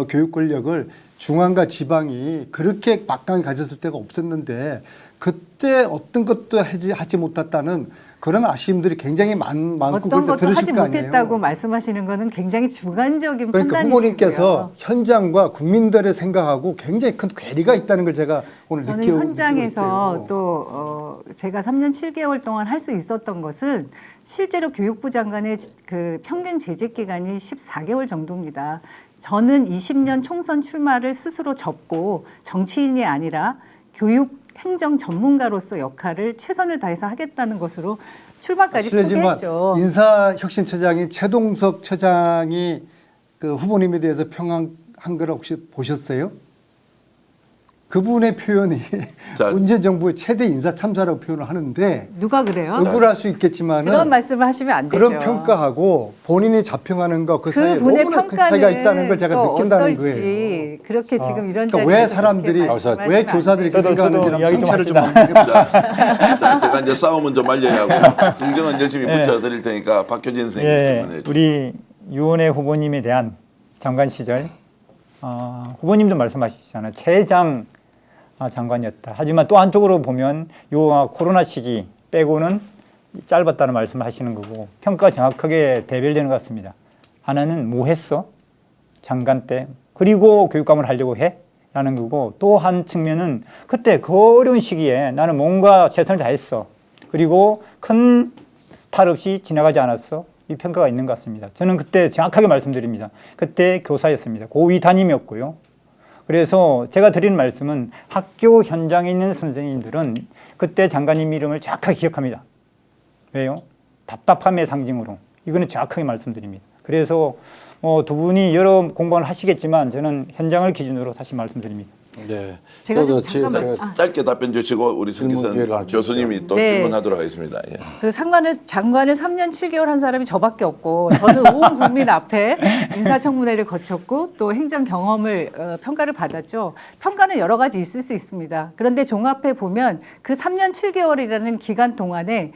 교육 권력을 중앙과 지방이 그렇게 막강히 가졌을 때가 없었는데 그때 어떤 것도 하지 못했다는 그런 아쉬움들이 굉장히 많고 어떤 것도 들으실 하지 거 아니에요. 못했다고 말씀하시는 것은 굉장히 주관적인 그러니까 판단이시고요. 후보님께서 현장과 국민들의 생각하고 굉장히 큰 괴리가 있다는 걸 제가 오늘 저는 느끼고 현장에서 있어요. 또 제가 3년 7개월 동안 할 수 있었던 것은 실제로 교육부 장관의 그 평균 재직 기간이 14개월 정도입니다. 저는 20년 총선 출마를 스스로 접고 정치인이 아니라 교육 행정 전문가로서 역할을 최선을 다해서 하겠다는 것으로 출마까지 실례지만 포기했죠. 인사혁신처장인 최동석 처장이 그 후보님에 대해서 평한 걸 혹시 보셨어요? 그분의 표현이 자, 문재인 정부의 최대 인사 참사라고 표현을 하는데 누가 그래요? 억울할 수 있겠지만은 그런 말씀을 하시면 안 되죠. 그런 평가하고 본인이 자평하는 거 그 사이에 그분의 너무나 큰 평가는 차이가 있다는 걸 제가 또 느낀다는 어떨지 거예요. 그렇게 지금 이런 그러니까 자리에서 왜 그렇게 사람들이 말씀하시면 왜 안 교사들이 돼요. 이렇게 생각하는지 이야기 좀 통찰을 좀 합시다. 한번 해볼게요. 자, 제가 이제 싸움은 좀 말려야 하고 긍정은 열심히 붙여드릴 테니까 박효진 선생님 질문해 주세요. 우리 유원회 후보님에 대한 장관 시절 후보님도 말씀하시잖아요. 최장 장관이었다. 하지만 또 한쪽으로 보면 요 코로나 시기 빼고는 짧았다는 말씀을 하시는 거고 평가가 정확하게 대별되는 것 같습니다. 하나는 뭐 했어? 장관 때. 그리고 교육감을 하려고 해? 라는 거고 또 한 측면은 그때 그 어려운 시기에 나는 뭔가 최선을 다했어. 그리고 큰 탈 없이 지나가지 않았어. 이 평가가 있는 것 같습니다. 저는 그때 정확하게 말씀드립니다. 그때 교사였습니다. 고위 담임이었고요. 그래서 제가 드리는 말씀은 학교 현장에 있는 선생님들은 그때 장관님 이름을 정확하게 기억합니다. 왜요? 답답함의 상징으로. 이거는 정확하게 말씀드립니다. 그래서 두 분이 여러 공방을 하시겠지만 저는 현장을 기준으로 다시 말씀드립니다. 네. 제가 좀 저도 잠깐만 짧게 답변 주시고 우리 질문 기회를 성기선 하나 주십시오. 교수님이 또 네. 질문하도록 하겠습니다. 예. 그 장관을 3년 7개월 한 사람이 저밖에 없고 저는 온 국민 앞에 인사청문회를 거쳤고 또 행정 경험을 평가를 받았죠. 평가는 여러 가지 있을 수 있습니다. 그런데 종합해 보면 그 3년 7개월이라는 기간 동안에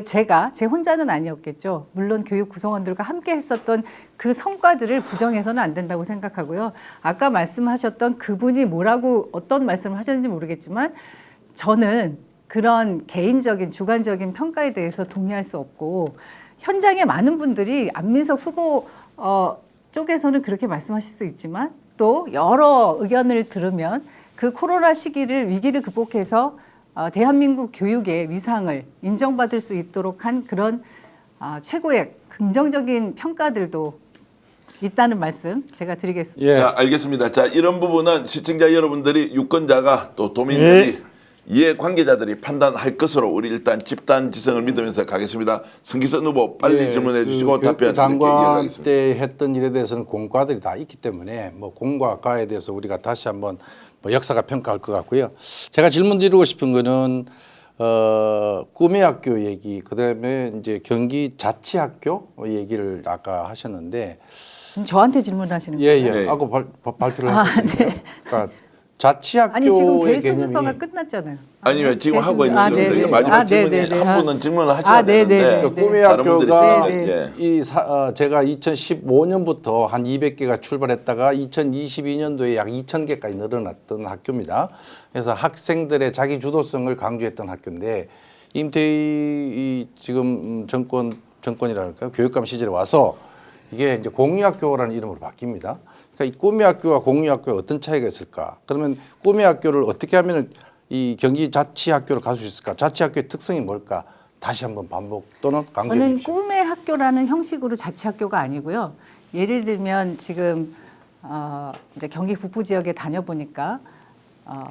제가 제 혼자는 아니었겠죠. 물론 교육 구성원들과 함께 했었던 그 성과들을 부정해서는 안 된다고 생각하고요. 아까 말씀하셨던 그분이 뭐라고 어떤 말씀을 하셨는지 모르겠지만 저는 그런 개인적인 주관적인 평가에 대해서 동의할 수 없고 현장에 많은 분들이 안민석 후보 쪽에서는 그렇게 말씀하실 수 있지만 또 여러 의견을 들으면 그 코로나 시기를 위기를 극복해서 대한민국 교육의 위상을 인정받을 수 있도록 한 그런 최고의 긍정적인 평가들도 있다는 말씀 제가 드리겠습니다. 예. 자, 알겠습니다. 자, 이런 부분은 시청자 여러분들이 유권자가 또 도민들이 이해 관계자들이 판단할 것으로 우리 일단 집단 지성을 믿으면서 가겠습니다. 성기선 후보 빨리 질문해 주시고 답변 이렇게 장관 이어가겠습니다. 때 했던 일에 대해서는 공과들이 다 있기 때문에 뭐 공과 과에 대해서 우리가 다시 한번 뭐 역사가 평가할 것 같고요. 제가 질문 드리고 싶은 거는 꿈의 학교 얘기, 그다음에 이제 경기 자치학교 얘기를 아까 하셨는데 저한테 질문하시는 거예요? 예예. 네. 아까 발표를 했거든요. 그러니까 자치학교의 아니 지금 제 개념이 순서가 끝났잖아요. 아니면 지금 하고 있는 아, 건데 네네. 이거 마지막 아, 질문이 네네네. 한 분은 질문을 하셔야 네네네. 되는데 네. 꿈의 다른 분들이 학교가 질문을, 예. 제가 2015년부터 한 200개가 출발했다가 2022년도에 약 2,000개까지 늘어났던 학교입니다. 그래서 학생들의 자기 주도성을 강조했던 학교인데 임태희 지금 정권이랄까요? 교육감 시절에 와서 이게 이제 공유학교라는 이름으로 바뀝니다. 그러니까 이 꿈의 학교와 공유학교에 어떤 차이가 있을까? 그러면 꿈의 학교를 어떻게 하면 이 경기 자치학교를 갈 수 있을까? 자치학교의 특성이 뭘까? 다시 한번 반복 또는 강조해 저는 주십시오. 꿈의 학교라는 형식으로 자치학교가 아니고요. 예를 들면 지금 이제 경기 북부 지역에 다녀보니까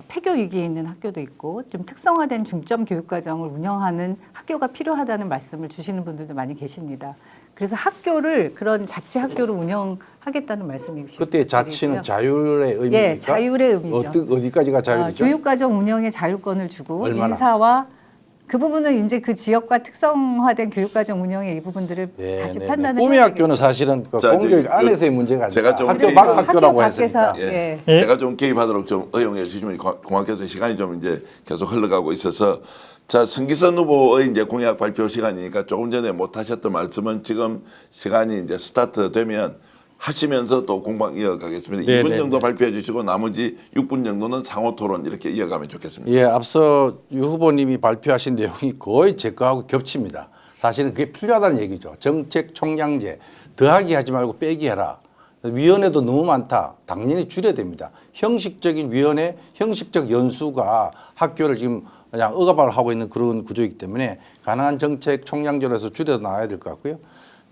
폐교 위기에 있는 학교도 있고 좀 특성화된 중점 교육과정을 운영하는 학교가 필요하다는 말씀을 주시는 분들도 많이 계십니다. 그래서 학교를 그런 자치학교로 운영하겠다는 말씀이시죠. 그때 자치는 자율의 의미입니까? 예, 자율의 의미죠. 어디까지가 자율이죠? 교육과정 운영에 자율권을 주고 얼마나? 인사와 그 부분은 이제 그 지역과 특성화된 교육과정 운영의 이 부분들을 네, 다시 네, 판단을 네. 꿈의 해야 학교는 사실은 그 자, 공교육 이제 안에서의 문제가 제가 아니라 좀 학교 개인- 밖 학교라고 학교 했으니까. 밖에서, 예. 예. 제가 좀 개입하도록 좀 허용해 주시면 고맙겠습니다. 시간이 좀 이제 계속 흘러가고 있어서 자, 성기선 후보의 이제 공약 발표 시간이니까 조금 전에 못 하셨던 말씀은 지금 시간이 이제 스타트 되면 하시면서 또 공방 이어가겠습니다. 네, 2분 네, 정도 네. 발표해 주시고 나머지 6분 정도는 상호 토론 이렇게 이어가면 좋겠습니다. 예, 앞서 유 후보님이 발표하신 내용이 거의 제 거하고 겹칩니다. 사실은 그게 필요하다는 얘기죠. 정책 총량제 더하기 하지 말고 빼기 해라. 위원회도 너무 많다. 당연히 줄여야 됩니다. 형식적인 위원회, 형식적 연수가 학교를 지금 그냥 억압을 하고 있는 그런 구조이기 때문에 가능한 정책 총량제로 해서 줄여 나가야 될 것 같고요.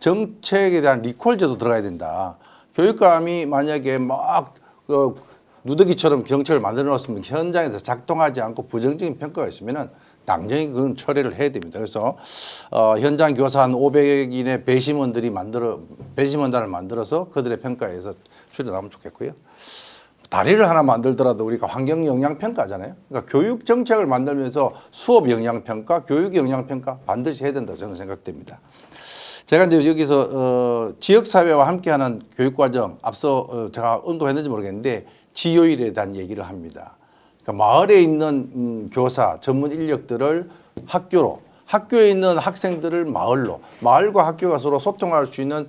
정책에 대한 리콜제도 들어가야 된다. 교육감이 만약에 막 누더기처럼 정책을 만들어 놓았으면 현장에서 작동하지 않고 부정적인 평가가 있으면은 당연히 그건 처리를 해야 됩니다. 그래서 현장 교사 한 500인의 배심원단을 만들어서 그들의 평가에 의해서 줄여나가면 좋겠고요. 다리를 하나 만들더라도 우리가 환경 영향 평가잖아요. 그러니까 교육 정책을 만들면서 수업 영향 평가, 교육 영향 평가 반드시 해야 된다고 저는 생각됩니다. 제가 이제 여기서 지역 사회와 함께하는 교육 과정 앞서 제가 언급했는지 모르겠는데 지효율에 대한 얘기를 합니다. 그러니까 마을에 있는 교사 전문 인력들을 학교로, 학교에 있는 학생들을 마을로, 마을과 학교가 서로 소통할 수 있는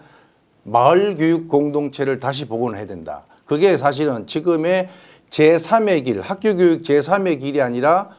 마을 교육 공동체를 다시 복원해야 된다. 그게 사실은 지금의 제3의 길, 학교 교육 제3의 길이 아니라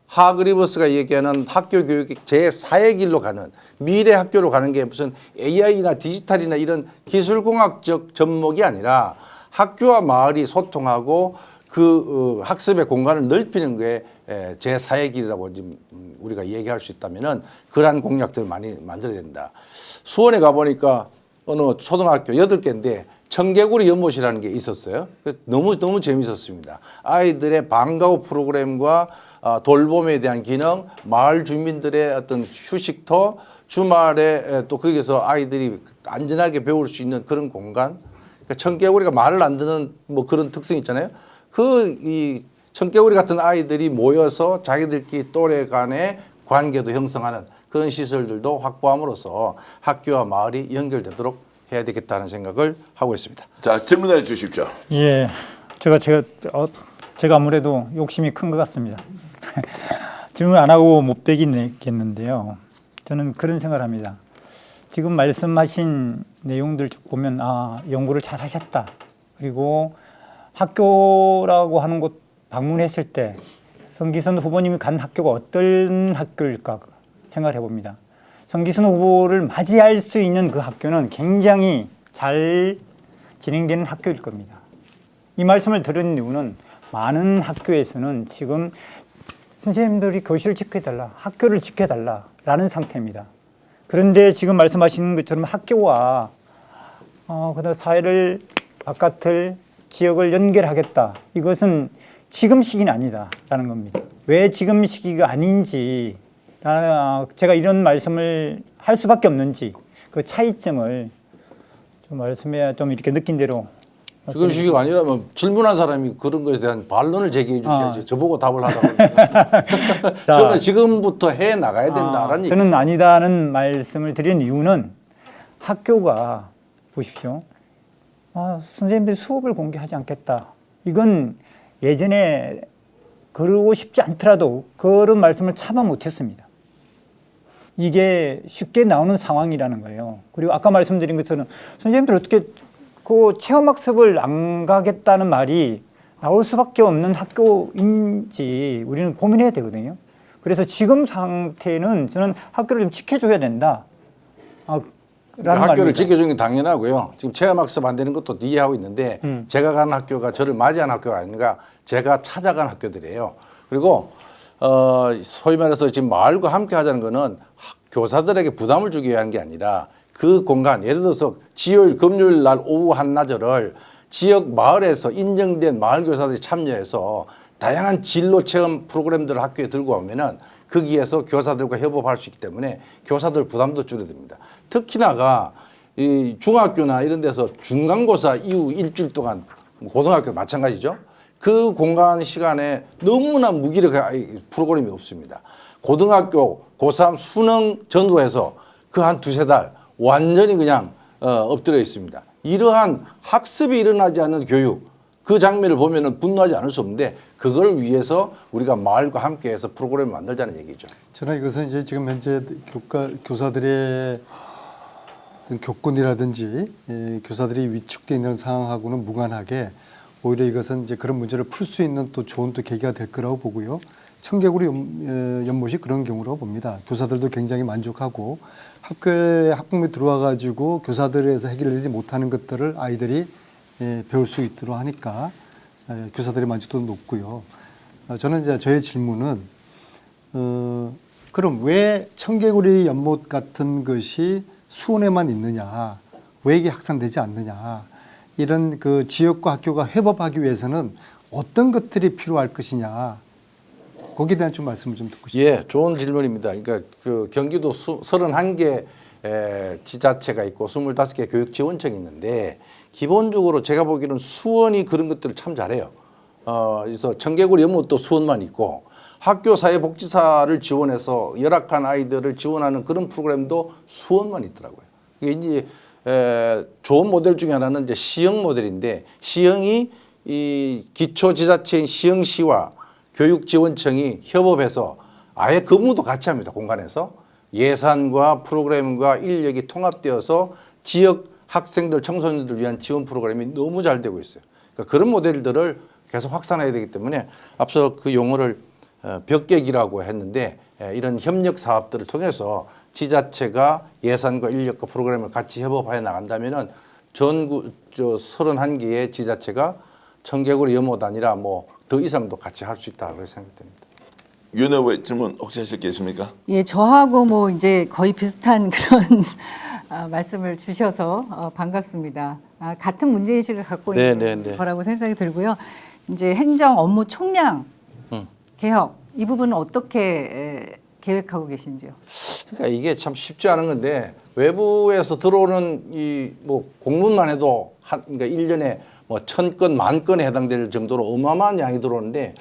하그리버스가 얘기하는 학교 교육 제4의 길로 가는 미래 학교로 가는 게 무슨 AI나 디지털이나 이런 기술공학적 접목이 아니라 학교와 마을이 소통하고 그 학습의 공간을 넓히는 게 제4의 길이라고 지금 우리가 얘기할 수 있다면은 그러한 공약들을 많이 만들어야 된다. 수원에 가보니까 어느 초등학교 8개인데 청개구리 연못이라는 게 있었어요. 너무 재밌었습니다. 아이들의 방과 후 프로그램과 돌봄에 대한 기능, 마을 주민들의 어떤 휴식터, 주말에 또 거기서 아이들이 안전하게 배울 수 있는 그런 공간. 그러니까 청개구리가 말을 안 듣는 뭐 그런 특성이 있잖아요. 이 청개구리 같은 아이들이 모여서 자기들끼리 또래 간의 관계도 형성하는 그런 시설들도 확보함으로써 학교와 마을이 연결되도록 해야 되겠다는 생각을 하고 있습니다. 자, 질문해 주십시오. 예, 제가 아무래도 욕심이 큰 것 같습니다. 질문 안 하고 못 빼겠는데요. 저는 그런 생각을 합니다. 지금 말씀하신 내용들 쭉 보면 연구를 잘 하셨다. 그리고 학교라고 하는 곳 방문했을 때 성기선 후보님이 간 학교가 어떤 학교일까 생각을 해봅니다. 성기선 후보를 맞이할 수 있는 그 학교는 굉장히 잘 진행되는 학교일 겁니다. 이 말씀을 들은 이유는 많은 학교에서는 지금 선생님들이 교실을 지켜달라, 학교를 지켜달라라는 상태입니다. 그런데 지금 말씀하시는 것처럼 학교와 그다음 사회를 바깥을 지역을 연결하겠다. 이것은 지금 시기는 아니다라는 겁니다. 왜 지금 시기가 아닌지 제가 이런 말씀을 할 수밖에 없는지 그 차이점을 좀 말씀해야 좀 이렇게 느낀 대로. 지금 시기가 아니라면 질문한 사람이 그런 것에 대한 반론을 제기해 주셔야지. 저보고 답을 하라고. 저는 지금부터 해 나가야 된다라는 저는 아니다는 말씀을 드린 이유는 학교가 보십시오. 선생님들이 수업을 공개하지 않겠다. 이건 예전에 그러고 싶지 않더라도 그런 말씀을 참아 못했습니다. 이게 쉽게 나오는 상황이라는 거예요. 그리고 아까 말씀드린 것처럼 선생님들 어떻게 그 체험학습을 안 가겠다는 말이 나올 수밖에 없는 학교인지 우리는 고민해야 되거든요. 그래서 지금 상태는 저는 학교를 좀 지켜줘야 된다. 학교를 지켜주는 게 당연하고요. 지금 체험학습 안 되는 것도 이해하고 있는데 제가 간 학교가 저를 맞이한 학교가 아닌가, 제가 찾아간 학교들이에요. 그리고 소위 말해서 지금 마을과 함께 하자는 거는 교사들에게 부담을 주기 위한 게 아니라 그 공간, 예를 들어서 지요일, 금요일 날 오후 한나절을 지역 마을에서 인정된 마을 교사들이 참여해서 다양한 진로 체험 프로그램들을 학교에 들고 오면은 거기에서 교사들과 협업할 수 있기 때문에 교사들 부담도 줄어듭니다. 특히나가 이 중학교나 이런 데서 중간고사 이후 일주일 동안, 고등학교 마찬가지죠. 그 공간 시간에 너무나 무기력한 프로그램이 없습니다. 고등학교 고3 수능 전후해서 그 한 두세 달 완전히 그냥 엎드려 있습니다. 이러한 학습이 일어나지 않는 교육, 그 장면을 보면은 분노하지 않을 수 없는데 그걸 위해서 우리가 마을과 함께해서 프로그램을 만들자는 얘기죠. 저는 이것은 이제 지금 현재 교사들의 어떤 교권이라든지 교사들이 위축되어 있는 상황하고는 무관하게 오히려 이것은 이제 그런 문제를 풀 수 있는 또 좋은 또 계기가 될 거라고 보고요. 청개구리 연못이 그런 경우라고 봅니다. 교사들도 굉장히 만족하고 학교에 학부모에 들어와 가지고 교사들에서 해결되지 못하는 것들을 아이들이 배울 수 있도록 하니까 교사들의 만족도 높고요. 저는 이제 저의 질문은 그럼 왜 청개구리 연못 같은 것이 수원에만 있느냐, 왜 이게 확산되지 않느냐, 이런 그 지역과 학교가 협업하기 위해서는 어떤 것들이 필요할 것이냐, 거기에 대한 좀 말씀을 좀 듣고 싶습니다. 예, 좋은 질문입니다. 그러니까 그 경기도 31개 지자체가 있고 25개 교육 지원청이 있는데 기본적으로 제가 보기에는 수원이 그런 것들을 참 잘해요. 그래서 청개구리 연못도 수원만 있고 학교 사회복지사를 지원해서 열악한 아이들을 지원하는 그런 프로그램도 수원만 있더라고요. 이게 이제 좋은 모델 중에 하나는 이제 시형 모델인데 시형이 이 기초지자체인 시형시와 교육지원청이 협업해서 아예 근무도 같이 합니다. 공간에서 예산과 프로그램과 인력이 통합되어서 지역 학생들, 청소년들을 위한 지원 프로그램이 너무 잘 되고 있어요. 그러니까 그런 모델들을 계속 확산해야 되기 때문에 앞서 그 용어를 벽객이라고 했는데 이런 협력 사업들을 통해서 지자체가 예산과 인력과 프로그램을 같이 협업하여 나간다면은 전국 31개의 지자체가 청개구리 연못 아니라 뭐 더 이상도 같이 할 수 있다 그렇게 생각됩니다. 윤혜 후보의 질문 혹시 하실 게 있습니까? 예, 저하고 뭐 이제 거의 비슷한 그런 말씀을 주셔서 반갑습니다. 같은 문제의식을 갖고 있는 거라고 생각이 들고요. 이제 행정 업무 총량 개혁 이 부분은 어떻게 계획하고 계신지요? 그러니까 이게 참 쉽지 않은 건데 외부에서 들어오는 이 뭐 공문만 해도 그러니까 1년에 뭐 1000건, 10,000건에 해당될 정도로 어마어마한 양이 들어오는데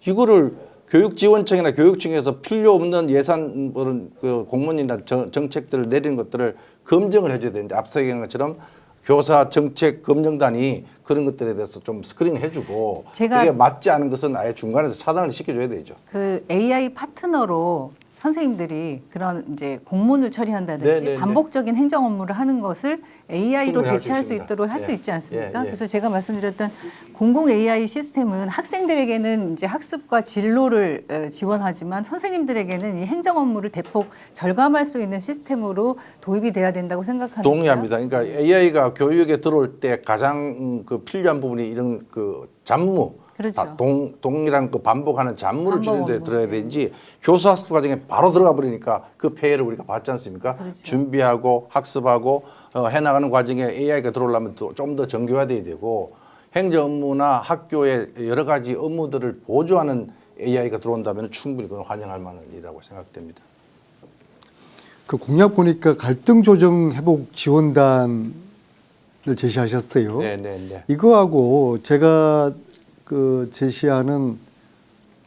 이거를 교육지원청이나 교육청에서 필요 없는 예산 그 공문이나 정책들을 내리는 것들을 검증을 해줘야 되는데 앞서 얘기한 것처럼 교사 정책 검증단이 그런 것들에 대해서 좀 스크린을 해주고 그게 맞지 않은 것은 아예 중간에서 차단을 시켜줘야 되죠. 그 AI 파트너로 선생님들이 그런 이제 공문을 처리한다든지 네, 네, 네. 반복적인 행정 업무를 하는 것을 AI로 충분히 할수 대체할 수 있습니다. 있도록 할 수 예. 있지 않습니까? 예, 예. 그래서 제가 말씀드렸던 공공 AI 시스템은 학생들에게는 이제 학습과 진로를 지원하지만 선생님들에게는 이 행정 업무를 대폭 절감할 수 있는 시스템으로 도입이 돼야 된다고 생각하는데요. 동의합니다. 그러니까 AI가 교육에 들어올 때 가장 그 필요한 부분이 이런 그 잡무, 그렇죠. 동일한 그 반복하는 잡무를 반복 줄이는 데 업무. 들어야 되는지 교수 학습 과정에 바로 들어가 버리니까 그 폐해를 우리가 받지 않습니까? 그렇죠. 준비하고 학습하고 해나가는 과정에 AI가 들어오려면 좀 더 정교화돼야 되고 행정 업무나 학교의 여러 가지 업무들을 보조하는 AI가 들어온다면 충분히 그건 환영할 만한 일이라고 생각됩니다. 그 공약 보니까 갈등 조정 회복 지원단을 제시하셨어요. 네. 이거하고 제가 그 제시하는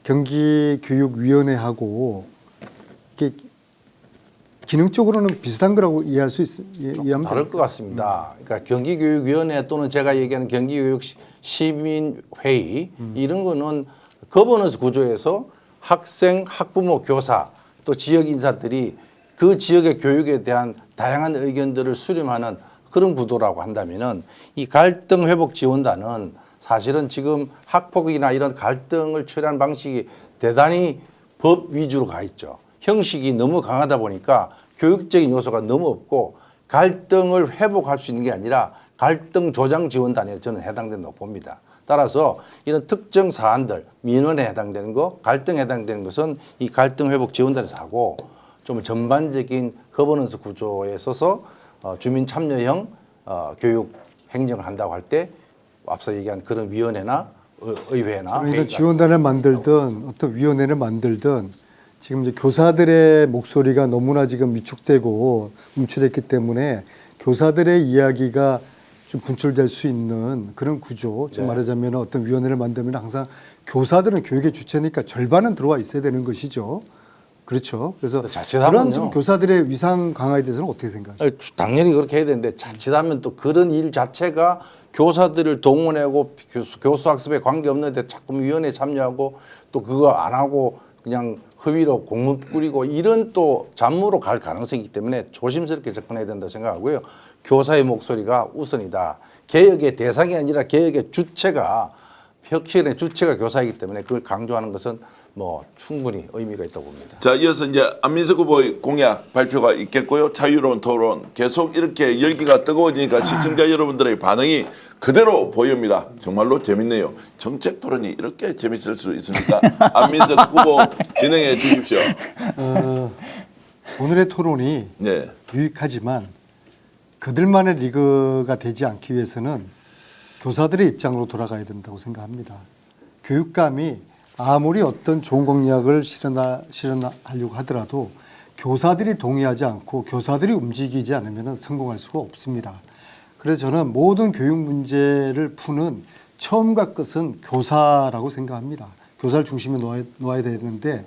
경기교육위원회하고 이게 기능적으로는 비슷한 거라고 이해할 수 이해하면 다를 것 같습니다. 그러니까 경기교육위원회 또는 제가 얘기하는 경기교육시민회의 이런 거는 거버넌스 구조에서 학생, 학부모, 교사 또 지역 인사들이 그 지역의 교육에 대한 다양한 의견들을 수렴하는 그런 구도라고 한다면은 이 갈등 회복 지원단은 사실은 지금 학폭이나 이런 갈등을 처리하는 방식이 대단히 법 위주로 가 있죠. 형식이 너무 강하다 보니까 교육적인 요소가 너무 없고 갈등을 회복할 수 있는 게 아니라 갈등 조장 지원단에 저는 해당된다고 봅니다. 따라서 이런 특정 사안들, 민원에 해당되는 거, 갈등에 해당되는 것은 이 갈등 회복 지원단에서 하고 좀 전반적인 거버넌스 구조에 있어서 주민 참여형 교육 행정을 한다고 할 때 앞서 얘기한 그런 위원회나 의회나 저희는 지원단을 만들든 어떤 위원회를 만들든 지금 이제 교사들의 목소리가 너무나 지금 위축되고 움츠렸기 때문에 교사들의 이야기가 좀 분출될 수 있는 그런 구조. 좀 네. 말하자면 어떤 위원회를 만들면 항상 교사들은 교육의 주체니까 절반은 들어와 있어야 되는 것이죠. 그렇죠. 그래서 자칫하면요. 그런 좀 교사들의 위상 강화에 대해서는 어떻게 생각하세요? 당연히 그렇게 해야 되는데 자칫하면 또 그런 일 자체가 교사들을 동원하고 교수 학습에 관계없는데 자꾸 위원회에 참여하고 또 그거 안 하고 그냥 허위로 공문 뿌리고 이런 또 잡무로 갈 가능성이 있기 때문에 조심스럽게 접근해야 된다고 생각하고요. 교사의 목소리가 우선이다. 개혁의 대상이 아니라 개혁의 주체가 혁신의 주체가 교사이기 때문에 그걸 강조하는 것은 뭐 충분히 의미가 있다고 봅니다. 자, 이어서 이제 안민석 후보의 공약 발표가 있겠고요. 자유로운 토론 계속 이렇게 열기가 뜨거워지니까 시청자 여러분들의 반응이 그대로 보입니다. 정말로 재밌네요. 정책 토론이 이렇게 재밌을 수 있습니까? 안민석 후보 진행해 주십시오. 오늘의 토론이 네. 유익하지만 그들만의 리그가 되지 않기 위해서는 교사들의 입장으로 돌아가야 된다고 생각합니다. 교육감이 아무리 어떤 좋은 공약을 실현하려고 하더라도 교사들이 동의하지 않고 교사들이 움직이지 않으면 성공할 수가 없습니다. 그래서 저는 모든 교육 문제를 푸는 처음과 끝은 교사라고 생각합니다. 교사를 중심에 놓아야 되는데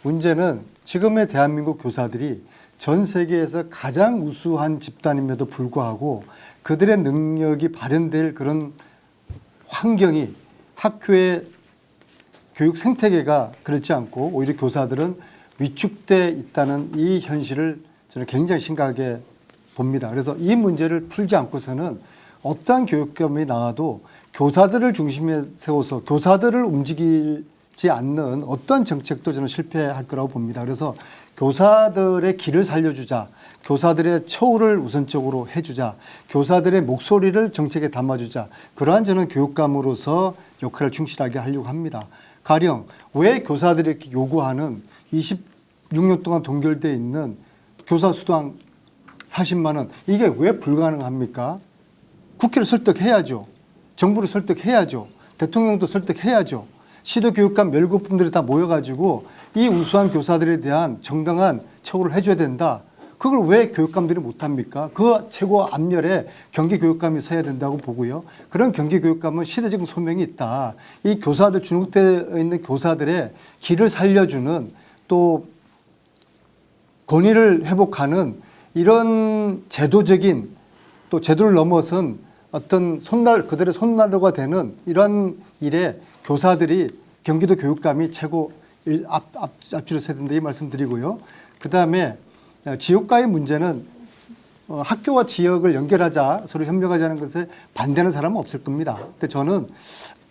문제는 지금의 대한민국 교사들이 전 세계에서 가장 우수한 집단임에도 불구하고 그들의 능력이 발현될 그런 환경이 학교의 교육 생태계가 그렇지 않고 오히려 교사들은 위축돼 있다는 이 현실을 저는 굉장히 심각하게 봅니다. 그래서 이 문제를 풀지 않고서는 어떠한 교육감이 나와도 교사들을 중심에 세워서 교사들을 움직이지 않는 어떤 정책도 저는 실패할 거라고 봅니다. 그래서 교사들의 길을 살려주자, 교사들의 처우를 우선적으로 해주자, 교사들의 목소리를 정책에 담아주자, 그러한 저는 교육감으로서 역할을 충실하게 하려고 합니다. 가령 왜 교사들이 이렇게 요구하는 26년 동안 동결되어 있는 교사 수당 40만 원, 이게 왜 불가능합니까? 국회를 설득해야죠. 정부를 설득해야죠. 대통령도 설득해야죠. 시도교육감 17분들이 다 모여가지고 이 우수한 교사들에 대한 정당한 처우를 해줘야 된다. 그걸 왜 교육감들이 못합니까? 그 최고 앞열에 경기교육감이 서야 된다고 보고요. 그런 경기교육감은 시대적 소명이 있다. 이 교사들, 중국되어 있는 교사들의 길을 살려주는 또 권위를 회복하는 이런 제도적인 또 제도를 넘어선 어떤 그들의 손난로가 되는 이런 일에 교사들이 경기도 교육감이 최고 앞줄에서 해야 된다 이 말씀드리고요. 그다음에 지역과의 문제는 학교와 지역을 연결하자, 서로 협력하자는 것에 반대하는 사람은 없을 겁니다. 근데 저는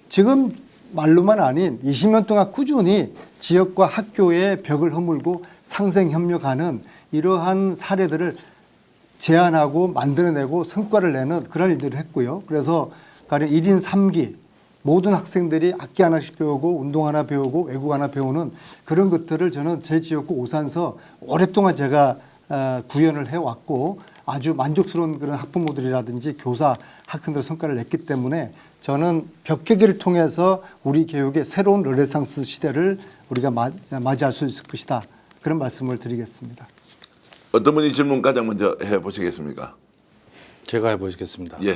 지금 말로만 아닌 20년 동안 꾸준히 지역과 학교의 벽을 허물고 상생 협력하는 이러한 사례들을 제안하고 만들어내고 성과를 내는 그런 일들을 했고요. 그래서 가령 1인 3기 모든 학생들이 악기 하나씩 배우고 운동 하나 배우고 외국 하나 배우는 그런 것들을 저는 제 지역구 오산서 오랫동안 제가 구현을 해왔고 아주 만족스러운 그런 학부모들이라든지 교사, 학생들 성과를 냈기 때문에 저는 벽계기를 통해서 우리 교육의 새로운 르네상스 시대를 우리가 맞이할 수 있을 것이다. 그런 말씀을 드리겠습니다. 어떤 분이 질문 가장 먼저 해보시겠습니까? 제가 해보시겠습니다. 예.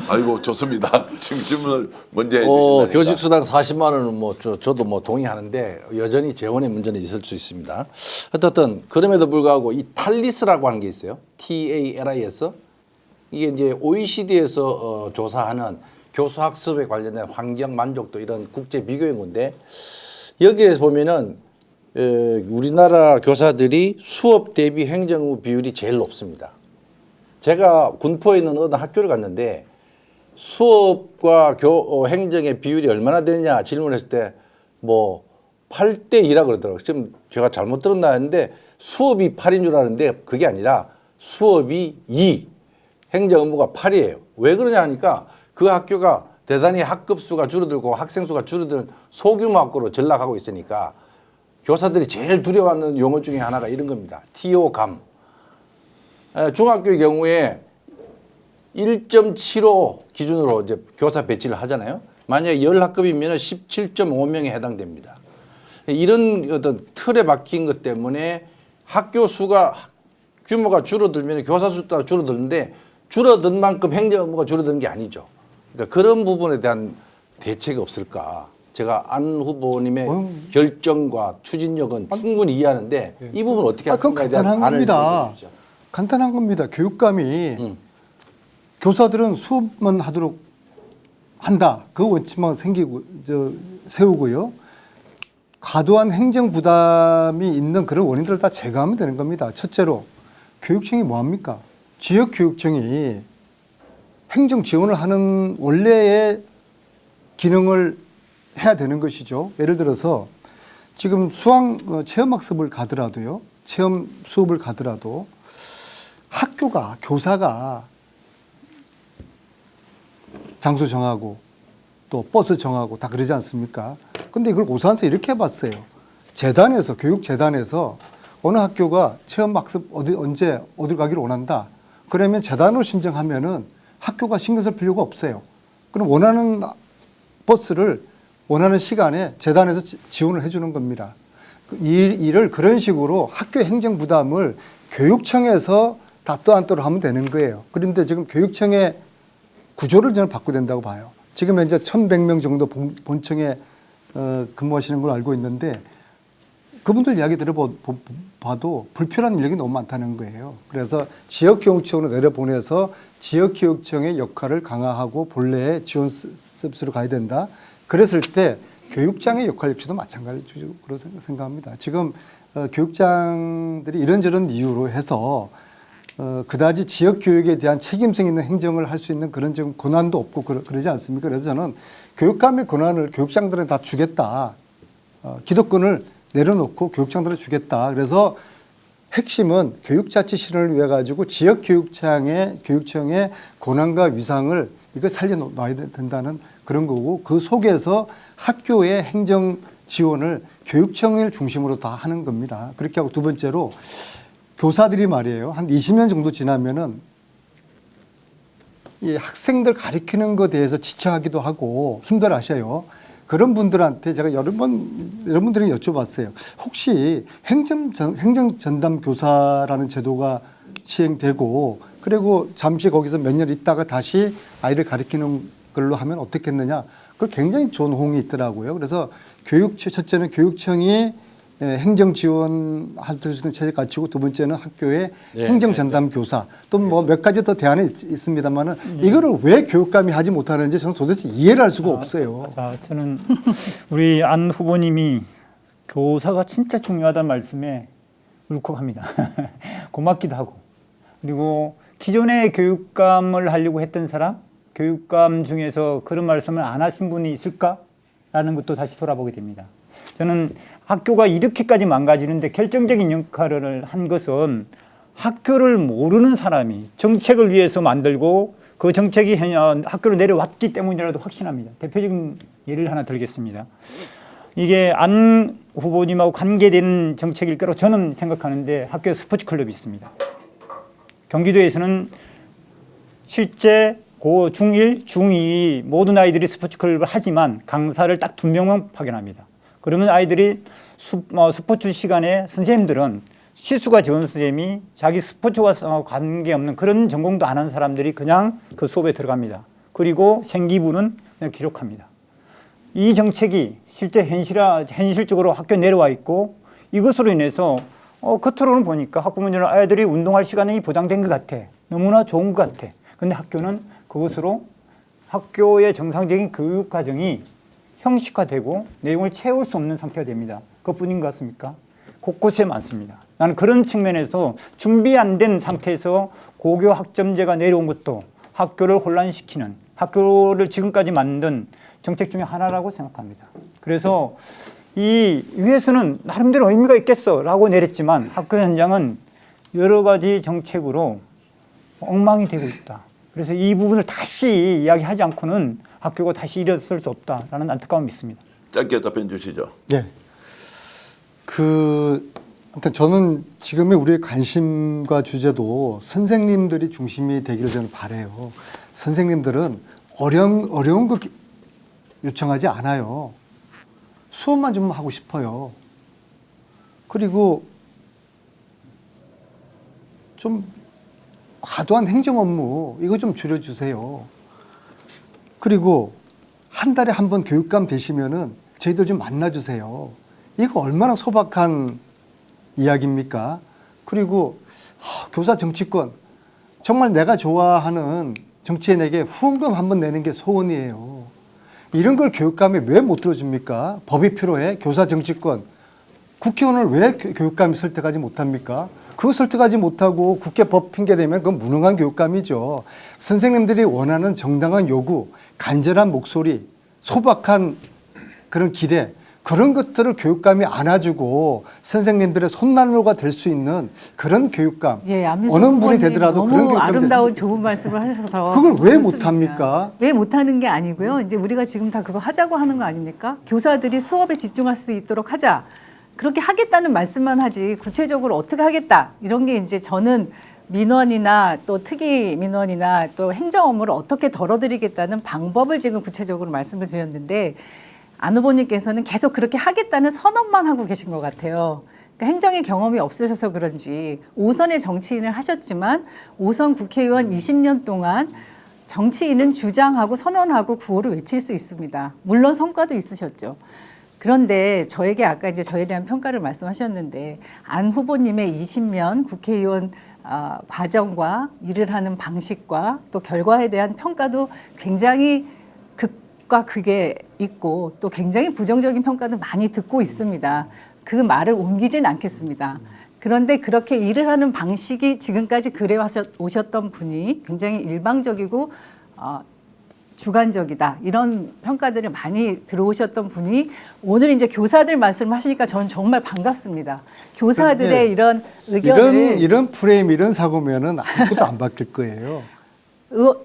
아이고 좋습니다. 지금 질문을 먼저 해주신다니까. 교직수당 40만 원은 뭐 저도 뭐 동의하는데 여전히 재원의 문제는 있을 수 있습니다. 어떻든 그럼에도 불구하고 이 탈리스라고 하는 게 있어요. TALIS. 이게 이제 OECD에서 조사하는 교수 학습에 관련된 환경 만족도 이런 국제 비교인 건데 여기에 보면은 우리나라 교사들이 수업 대비 행정 의무 비율이 제일 높습니다. 제가 군포에 있는 어느 학교를 갔는데 수업과 행정의 비율이 얼마나 되느냐 질문했을 때 뭐 8대 2라 그러더라고요. 지금 제가 잘못 들었나 했는데 수업이 8인 줄 아는데 그게 아니라 수업이 2, 행정 업무가 8이에요. 왜 그러냐 하니까 그 학교가 대단히 학급 수가 줄어들고 학생 수가 줄어드는 소규모 학교로 전락하고 있으니까 교사들이 제일 두려워하는 용어 중에 하나가 이런 겁니다. TO감. 중학교의 경우에 1.75 기준으로 이제 교사 배치를 하잖아요. 만약에 10학급이면 17.5명에 해당됩니다. 이런 어떤 틀에 박힌 것 때문에 학교 수가 규모가 줄어들면 교사 수가 줄어드는데 줄어든 만큼 행정 업무가 줄어드는 게 아니죠. 그러니까 그런 부분에 대한 대책이 없을까. 제가 안 후보님의 결정과 추진력은 충분히 이해하는데 이 부분 어떻게 할 그건 건가에 대한 간단한 안을 겁니다. 주시죠. 간단한 겁니다. 교육감이 교사들은 수업만 하도록 한다. 그 원칙만 세우고요. 과도한 행정 부담이 있는 그런 원인들을 다 제거하면 되는 겁니다. 첫째로 교육청이 뭐합니까? 지역교육청이 행정 지원을 하는 원래의 기능을 해야 되는 것이죠. 예를 들어서 지금 체험학습을 가더라도요. 체험 수업을 가더라도 학교가 교사가 장소 정하고 또 버스 정하고 다 그러지 않습니까? 근데 이걸 오산서 이렇게 해봤어요. 재단에서 교육재단에서 어느 학교가 체험학습 언제 어딜 가기를 원한다. 그러면 재단으로 신청하면은 학교가 신경 쓸 필요가 없어요. 그럼 원하는 버스를 원하는 시간에 재단에서 지원을 해주는 겁니다. 일을 그런 식으로 학교 행정 부담을 교육청에서 다 떠안도록 하면 되는 거예요. 그런데 지금 교육청의 구조를 저는 바꿔야 된다고 봐요. 지금 현재 1,100명 정도 본청에 근무하시는 걸로 알고 있는데 그분들 이야기 들어봐도 불편한 인력이 너무 많다는 거예요. 그래서 지역교육청으로 내려보내서 지역교육청의 역할을 강화하고 본래의 지원 서비스로 가야 된다. 그랬을 때 교육장의 역할 역시도 마찬가지로 생각합니다. 지금 교육장들이 이런저런 이유로 해서 그다지 지역교육에 대한 책임성 있는 행정을 할 수 있는 그런 지금 권한도 없고 그러지 않습니까? 그래서 저는 교육감의 권한을 교육장들은 다 주겠다. 기득권을 내려놓고 교육장들은 주겠다. 그래서 핵심은 교육자치 실현을 위해 가지고 지역교육청의 권한과 위상을 이걸 살려놔야 된다는 그런 거고 그 속에서 학교의 행정 지원을 교육청을 중심으로 다 하는 겁니다. 그렇게 하고 두 번째로 교사들이 말이에요. 한 20년 정도 지나면은 이 학생들 가르치는 것에 대해서 지쳐하기도 하고 힘들어 하셔요. 그런 분들한테 제가 여러분들에게 여쭤봤어요. 혹시 행정전담 교사라는 제도가 시행되고 그리고 잠시 거기서 몇 년 있다가 다시 아이를 가르치는 걸로 하면 어떻겠느냐. 그 굉장히 좋은 호응이 있더라고요. 그래서 첫째는 교육청이 행정 지원할 수 있는 체제 갖추고 두 번째는 학교의 행정 전담 교사 또 뭐 몇 가지 더 대안이 있습니다만은 이거를 왜 교육감이 하지 못하는지 저는 도대체 이해를 할 수가 없어요. 자, 저는 우리 안 후보님이 교사가 진짜 중요하다는 말씀에 울컥합니다. 고맙기도 하고. 그리고 기존에 교육감을 하려고 했던 사람, 교육감 중에서 그런 말씀을 안 하신 분이 있을까라는 것도 다시 돌아보게 됩니다. 저는 학교가 이렇게까지 망가지는데 결정적인 역할을 한 것은 학교를 모르는 사람이 정책을 위해서 만들고 그 정책이 학교로 내려왔기 때문이라도 확신합니다. 대표적인 예를 하나 들겠습니다. 이게 안 후보님하고 관계되는 정책일 거라고 저는 생각하는데 학교 스포츠 클럽이 있습니다. 경기도에서는 실제 고 중1, 중2 모든 아이들이 스포츠 클럽을 하지만 강사를 딱 2명만 파견합니다. 그러면 아이들이 스포츠 시간에 선생님들은 시수가 적은 선생님이 자기 스포츠와 관계없는 그런 전공도 안 한 사람들이 그냥 그 수업에 들어갑니다. 그리고 생기부는 그냥 기록합니다. 이 정책이 실제 현실적으로 학교에 내려와 있고 이것으로 인해서 겉으로는 보니까 학부모님은 아이들이 운동할 시간이 보장된 것 같아. 너무나 좋은 것 같아. 근데 학교는 그것으로 학교의 정상적인 교육 과정이 형식화되고 내용을 채울 수 없는 상태가 됩니다. 그것뿐인 것 같습니까? 곳곳에 많습니다. 나는 그런 측면에서 준비 안 된 상태에서 고교 학점제가 내려온 것도 학교를 혼란시키는, 학교를 지금까지 만든 정책 중에 하나라고 생각합니다. 그래서 이 위에서는 나름대로 의미가 있겠어라고 내렸지만 학교 현장은 여러 가지 정책으로 엉망이 되고 있다. 그래서 이 부분을 다시 이야기하지 않고는 학교가 다시 일어설 수 없다라는 안타까움이 있습니다. 짧게 답변 주시죠. 네. 아무튼 저는 지금의 우리의 관심과 주제도 선생님들이 중심이 되기를 저는 바라요. 선생님들은 어려운 거 요청하지 않아요. 수업만 좀 하고 싶어요. 그리고 좀 과도한 행정 업무 이거 좀 줄여주세요. 그리고 한 달에 한 번 교육감 되시면은 저희들 좀 만나주세요. 이거 얼마나 소박한 이야기입니까? 그리고 교사 정치권 정말 내가 좋아하는 정치인에게 후원금 한번 내는 게 소원이에요. 이런 걸 교육감이 왜 못 들어줍니까? 법이 필요해? 교사 정치권. 국회의원을 왜 교육감이 설득하지 못합니까? 그거 설득하지 못하고 국회 법 핑계대면 그건 무능한 교육감이죠. 선생님들이 원하는 정당한 요구, 간절한 목소리, 소박한 그런 기대, 그런 것들을 교육감이 안아주고 선생님들의 손난로가 될 수 있는 그런 교육감. 예, 안민석 어느 분이 후보님 되더라도 그런 너무 교육감이 아름다운 됐으면 좋은 말씀을 하셔서 그걸 왜 좋습니다. 못합니까? 왜 못하는 게 아니고요. 이제 우리가 지금 다 그거 하자고 하는 거 아닙니까? 교사들이 수업에 집중할 수 있도록 하자. 그렇게 하겠다는 말씀만 하지 구체적으로 어떻게 하겠다 이런 게 이제 저는 민원이나 또 특위 민원이나 또 행정 업무를 어떻게 덜어드리겠다는 방법을 지금 구체적으로 말씀을 드렸는데 안 후보님께서는 계속 그렇게 하겠다는 선언만 하고 계신 것 같아요. 그러니까 행정의 경험이 없으셔서 그런지 5선의 정치인을 하셨지만 5선 국회의원 20년 동안 정치인은 주장하고 선언하고 구호를 외칠 수 있습니다. 물론 성과도 있으셨죠. 그런데 저에게 아까 이제 저에 대한 평가를 말씀하셨는데 안 후보님의 20년 국회의원 과정과 일을 하는 방식과 또 결과에 대한 평가도 굉장히 극과 극에 있고 또 굉장히 부정적인 평가도 많이 듣고 있습니다. 그 말을 옮기진 않겠습니다. 그런데 그렇게 일을 하는 방식이 지금까지 그래 오셨던 분이 굉장히 일방적이고 주관적이다 이런 평가들을 많이 들어오셨던 분이 오늘 이제 교사들 말씀하시니까 저는 정말 반갑습니다. 교사들의 이런 의견을 이런 프레임 이런 사고면은 아무것도 안 바뀔 거예요.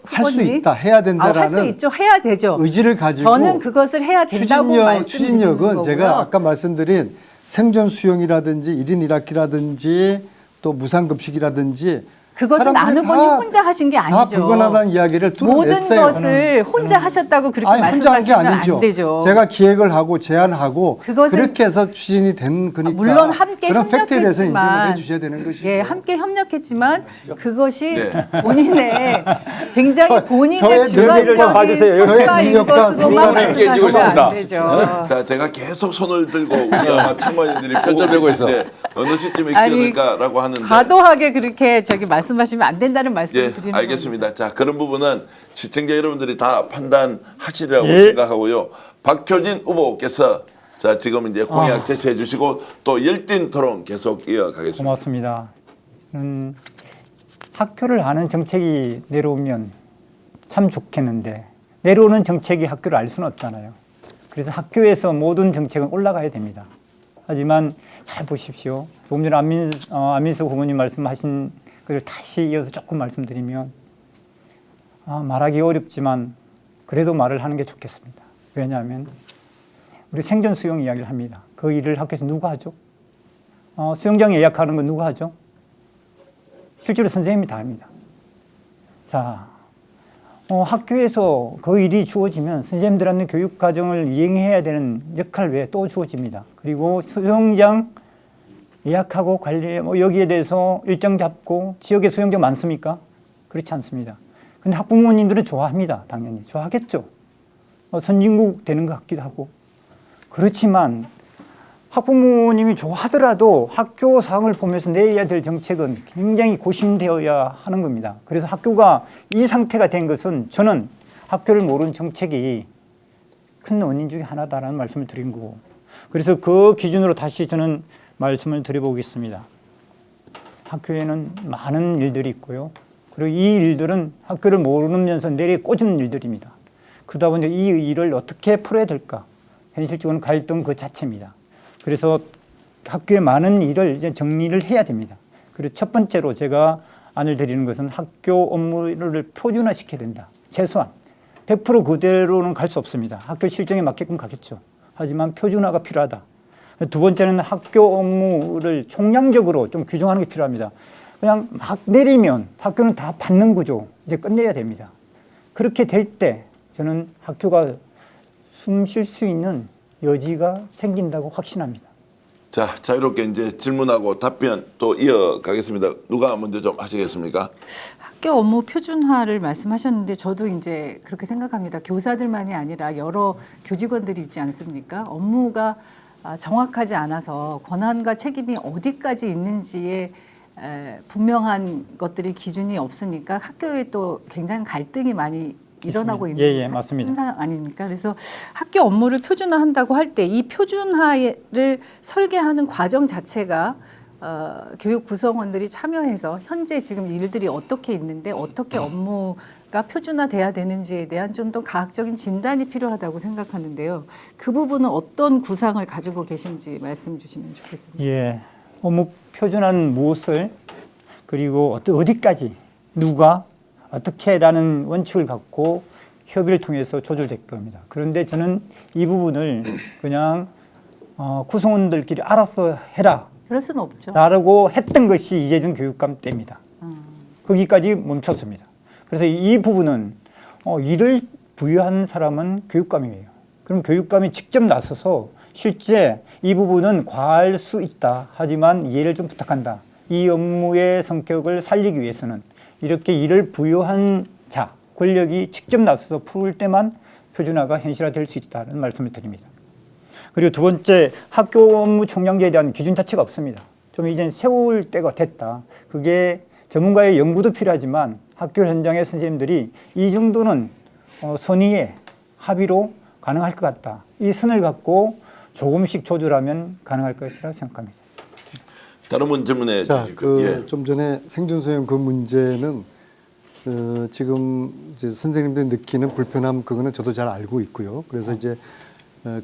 할 수 후보님, 있다 해야 된다라는 할 수 있죠. 해야 되죠. 의지를 가지고 저는 그것을 해야 된다고 말씀드리는 추진력은 거고요. 제가 아까 말씀드린 생존 수용이라든지 1인 1학기라든지 또 무상급식이라든지 그것은 안 사람들이 후보님 다- 혼자 하신 게 다 아니죠. 불가능하다는 이야기를 모든 뚫어냈어요. 것을 혼자 하셨다고 그렇게 아니, 혼자 한 게 말씀하시면 아니죠. 안 되죠. 제가 기획을 하고 제안하고 그것은- 그렇게 해서 추진이 된 거니까 물론 함께 그런 팩트에 대해서 인정을 협력했지만 해주셔야 되는 것이죠. 예, 함께 협력했지만 그것이 네. 본인의 굉장히 본인의 저의 능력을 좀 봐주세요. 주관적인 저의 성과인 능력과 것으로만 성과를 깨지고 말씀하시면 안 있습니다. 되죠. 자, 제가 계속 손을 들고 우리 아마 참관인들이 보고 펼쳐보고 계신데 어느 시점에 아니, 끼어들까라고 하는데 과도하게 그렇게 말씀하시면 안 된다는 말씀을 예, 드리는 알겠습니다. 자, 그런 부분은 시청자 여러분들이 다 판단하시리라고 예. 생각하고요. 박효진 후보께서 자, 지금 이제 공약 제시해 주시고 또 열띤 토론 계속 이어가겠습니다. 고맙습니다. 저는 학교를 아는 정책이 내려오면 참 좋겠는데 내려오는 정책이 학교를 알 수는 없잖아요. 그래서 학교에서 모든 정책은 올라가야 됩니다. 하지만 잘 보십시오. 조금 전에 안민수 후보님 말씀하신 것을 다시 이어서 조금 말씀드리면 말하기 어렵지만 그래도 말을 하는 게 좋겠습니다. 왜냐하면 우리 생존 수영 이야기를 합니다. 그 일을 학교에서 누가 하죠? 수영장 예약하는 건 누가 하죠? 실제로 선생님이 다 합니다. 자, 학교에서 그 일이 주어지면 선생님들한테 교육 과정을 이행해야 되는 역할 외에 또 주어집니다. 그리고 수영장 예약하고 관리, 여기에 대해서 일정 잡고 지역에 수영장 많습니까? 그렇지 않습니다. 근데 학부모님들은 좋아합니다. 당연히. 좋아하겠죠. 선진국 되는 것 같기도 하고. 그렇지만 학부모님이 좋아하더라도 학교 상황을 보면서 내야 될 정책은 굉장히 고심되어야 하는 겁니다. 그래서 학교가 이 상태가 된 것은 저는 학교를 모르는 정책이 큰 원인 중에 하나다라는 말씀을 드린 거고, 그래서 그 기준으로 다시 저는 말씀을 드려보겠습니다. 학교에는 많은 일들이 있고요. 그리고 이 일들은 학교를 모르면서 내리 꽂은 일들입니다. 그러다 보니 이 일을 어떻게 풀어야 될까? 현실적으로는 갈등 그 자체입니다. 그래서 학교에 많은 일을 이제 정리를 해야 됩니다. 그리고 첫 번째로 제가 안을 드리는 것은 학교 업무를 표준화시켜야 된다. 최소한 100% 그대로는 갈 수 없습니다. 학교 실정에 맞게끔 가겠죠. 하지만 표준화가 필요하다. 두 번째는 학교 업무를 총량적으로 좀 규정하는 게 필요합니다. 그냥 막 내리면 학교는 다 받는 구조 이제 끝내야 됩니다. 그렇게 될 때 저는 학교가 숨 쉴 수 있는 여지가 생긴다고 확신합니다. 자, 자유롭게 이제 질문하고 답변 또 이어가겠습니다. 누가 먼저 좀 하시겠습니까? 학교 업무 표준화를 말씀하셨는데 저도 이제 그렇게 생각합니다. 교사들만이 아니라 여러 교직원들이 있지 않습니까? 업무가 정확하지 않아서 권한과 책임이 어디까지 있는지에 분명한 것들이 기준이 없으니까 학교에 또 굉장히 갈등이 많이 일어나고 있는 예, 맞습니다. 현상 아닙니까? 그래서 학교 업무를 표준화한다고 할 때 이 표준화를 설계하는 과정 자체가 교육 구성원들이 참여해서 현재 지금 일들이 어떻게 있는데 어떻게 업무가 표준화돼야 되는지에 대한 좀 더 과학적인 진단이 필요하다고 생각하는데요. 그 부분은 어떤 구상을 가지고 계신지 말씀 주시면 좋겠습니다. 예, 업무 표준화는 무엇을 그리고 어디까지 누가 어떻게라는 원칙을 갖고 협의를 통해서 조절될 겁니다. 그런데 저는 이 부분을 그냥 구성원들끼리 알아서 해라 그럴 수는 없죠. 라고 했던 것이 이재준 교육감 때입니다. 거기까지 멈췄습니다. 그래서 이 부분은 일을 부여한 사람은 교육감이에요. 그럼 교육감이 직접 나서서 실제 이 부분은 과할 수 있다. 하지만 이해를 좀 부탁한다. 이 업무의 성격을 살리기 위해서는 이렇게 일을 부여한 자, 권력이 직접 나서서 풀 때만 표준화가 현실화될 수 있다는 말씀을 드립니다. 그리고 두 번째, 학교 업무 총량제에 대한 기준 자체가 없습니다. 좀 이제 세울 때가 됐다. 그게 전문가의 연구도 필요하지만 학교 현장의 선생님들이 이 정도는 선의의 합의로 가능할 것 같다. 이 선을 갖고 조금씩 조절하면 가능할 것이라고 생각합니다. 다른 분 질문해 자, 주시고. 좀 전에 생존소형 그 문제는 지금 이제 선생님들이 느끼는 불편함 그거는 저도 잘 알고 있고요. 그래서 이제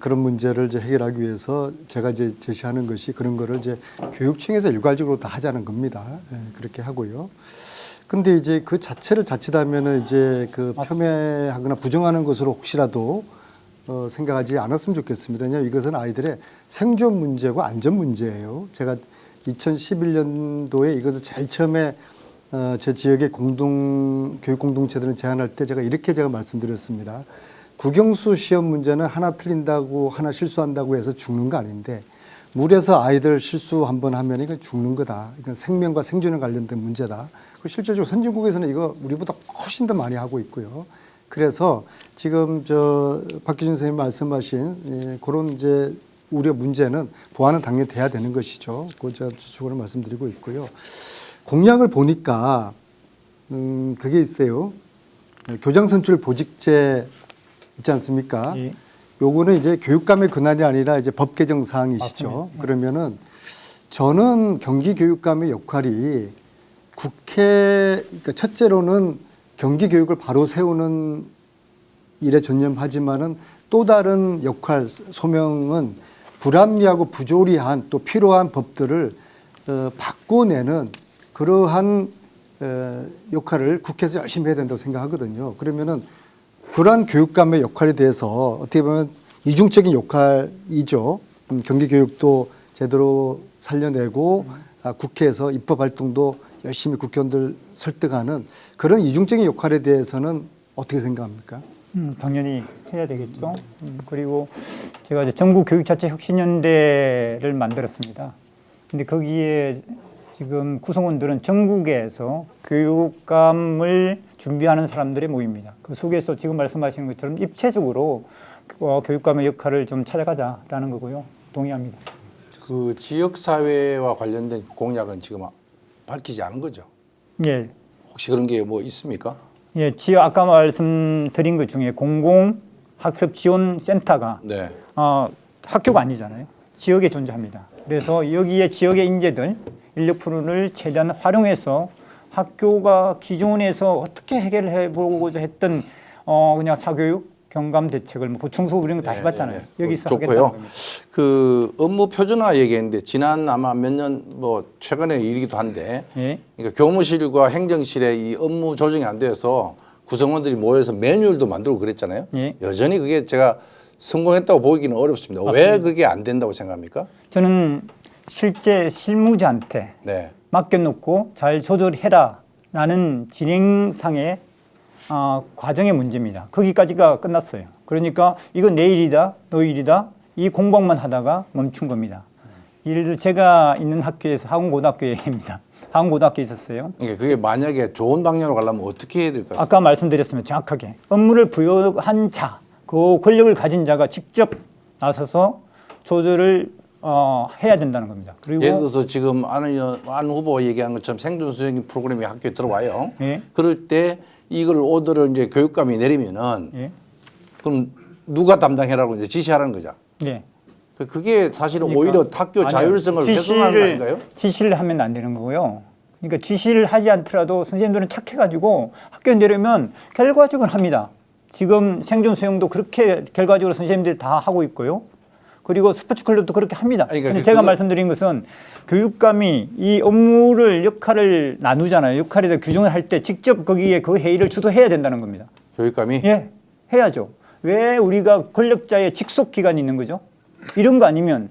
그런 문제를 이제 해결하기 위해서 제가 이제 제시하는 것이 그런 거를 이제 교육청에서 일괄적으로 다 하자는 겁니다. 그렇게 하고요. 근데 이제 그 자체를 자칫하면은 이제 그 폄훼하거나 부정하는 것으로 혹시라도 생각하지 않았으면 좋겠습니다. 왜냐하면 이것은 아이들의 생존 문제고 안전 문제예요. 제가 2011년도에 이것을 제일 처음에 제 지역의 교육 공동체들을 제안할 때 제가 이렇게 말씀드렸습니다. 국영수 시험 문제는 하나 틀린다고 하나 실수한다고 해서 죽는 거 아닌데 물에서 아이들 실수 한번 하면 이건 죽는 거다. 이건 생명과 생존에 관련된 문제다. 그리고 실제적으로 선진국에서는 이거 우리보다 훨씬 더 많이 하고 있고요. 그래서 지금 박기준 선생님 말씀하신 그런 이제 우려 문제는 보완은 당연히 돼야 되는 것이죠. 그 주축으로 말씀드리고 있고요. 공약을 보니까 그게 있어요. 교장 선출 보직제 있지 않습니까? 예. 요거는 이제 교육감의 권한이 아니라 이제 법 개정 사항이시죠. 맞습니다. 그러면은 저는 경기교육감의 역할이 그러니까 첫째로는 경기 교육을 바로 세우는 일에 전념하지만은 또 다른 역할 소명은 불합리하고 부조리한 또 필요한 법들을 바꿔내는 그러한 역할을 국회에서 열심히 해야 된다고 생각하거든요. 그러면은 그러한 교육감의 역할에 대해서 어떻게 보면 이중적인 역할이죠. 경기 교육도 제대로 살려내고 국회에서 입법 활동도 열심히 국회의원들 설득하는 그런 이중적인 역할에 대해서는 어떻게 생각합니까? 당연히 해야 되겠죠. 그리고 제가 이제 전국 교육자체 혁신연대를 만들었습니다. 근데 거기에 지금 구성원들은 전국에서 교육감을 준비하는 사람들의 모임입니다. 그 속에서 지금 말씀하시는 것처럼 입체적으로 교육감의 역할을 좀 찾아가자라는 거고요. 동의합니다. 그 지역사회와 관련된 공약은 지금 밝히지 않은 거죠? 예, 혹시 그런 게 뭐 있습니까? 예, 지역 아까 말씀드린 것 중에 공공학습지원센터가 네. 학교가 아니잖아요. 지역에 존재합니다. 그래서 여기에 지역의 인재들 인력풀을 최대한 활용해서 학교가 기존에서 어떻게 해결을 해보고자 했던 그냥 사교육 경감 대책을 뭐 보충 수업 이런 거 다 해봤잖아요. 여기서 하겠다는 좋고요. 겁니다. 그 업무 표준화 얘기했는데 지난 아마 몇 년 뭐 최근의 일이기도 한데 예. 그러니까 교무실과 행정실의 이 업무 조정이 안 돼서 구성원들이 모여서 매뉴얼도 만들고 그랬잖아요. 예. 여전히 그게 제가 성공했다고 보기는 어렵습니다. 맞습니다. 왜 그게 안 된다고 생각합니까? 저는 실제 실무자한테 네. 맡겨놓고 잘 조절해라라는 진행상의 과정의 문제입니다. 거기까지가 끝났어요. 그러니까 이건 내 일이다, 너 일이다 이 공방만 하다가 멈춘 겁니다. 예를 들어 제가 있는 학교에서 학원고등학교입니다. 학원고등학교에 있었어요. 그러니까 그게 만약에 좋은 방향으로 가려면 어떻게 해야 될까요? 아까 말씀드렸으면 정확하게 업무를 부여한 자, 그 권력을 가진 자가 직접 나서서 조절을 해야 된다는 겁니다. 그리고 예를 들어서 지금 안 후보 얘기한 것처럼 생존수행 프로그램이 학교에 들어와요. 예. 그럴 때 이걸 오더를 이제 교육감이 내리면은 예. 그럼 누가 담당해라고 이제 지시하라는 거죠. 예. 그게 사실은 그러니까 오히려 학교 아니요. 자율성을 훼손하는 거 아닌가요? 지시를 하면 안 되는 거고요. 그러니까 지시를 하지 않더라도 선생님들은 착해가지고 학교에 내려면 결과적으로 합니다. 지금 생존 수영도 그렇게 결과적으로 선생님들이 다 하고 있고요. 그리고 스포츠 클럽도 그렇게 합니다. 아니, 그러니까 근데 제가 말씀드린 것은 교육감이 이 업무를 역할을 나누잖아요. 역할에 대해 규정을 할 때 직접 거기에 그 회의를 주도해야 된다는 겁니다. 교육감이 예, 해야죠. 왜 우리가 권력자의 직속 기관이 있는 거죠? 이런 거 아니면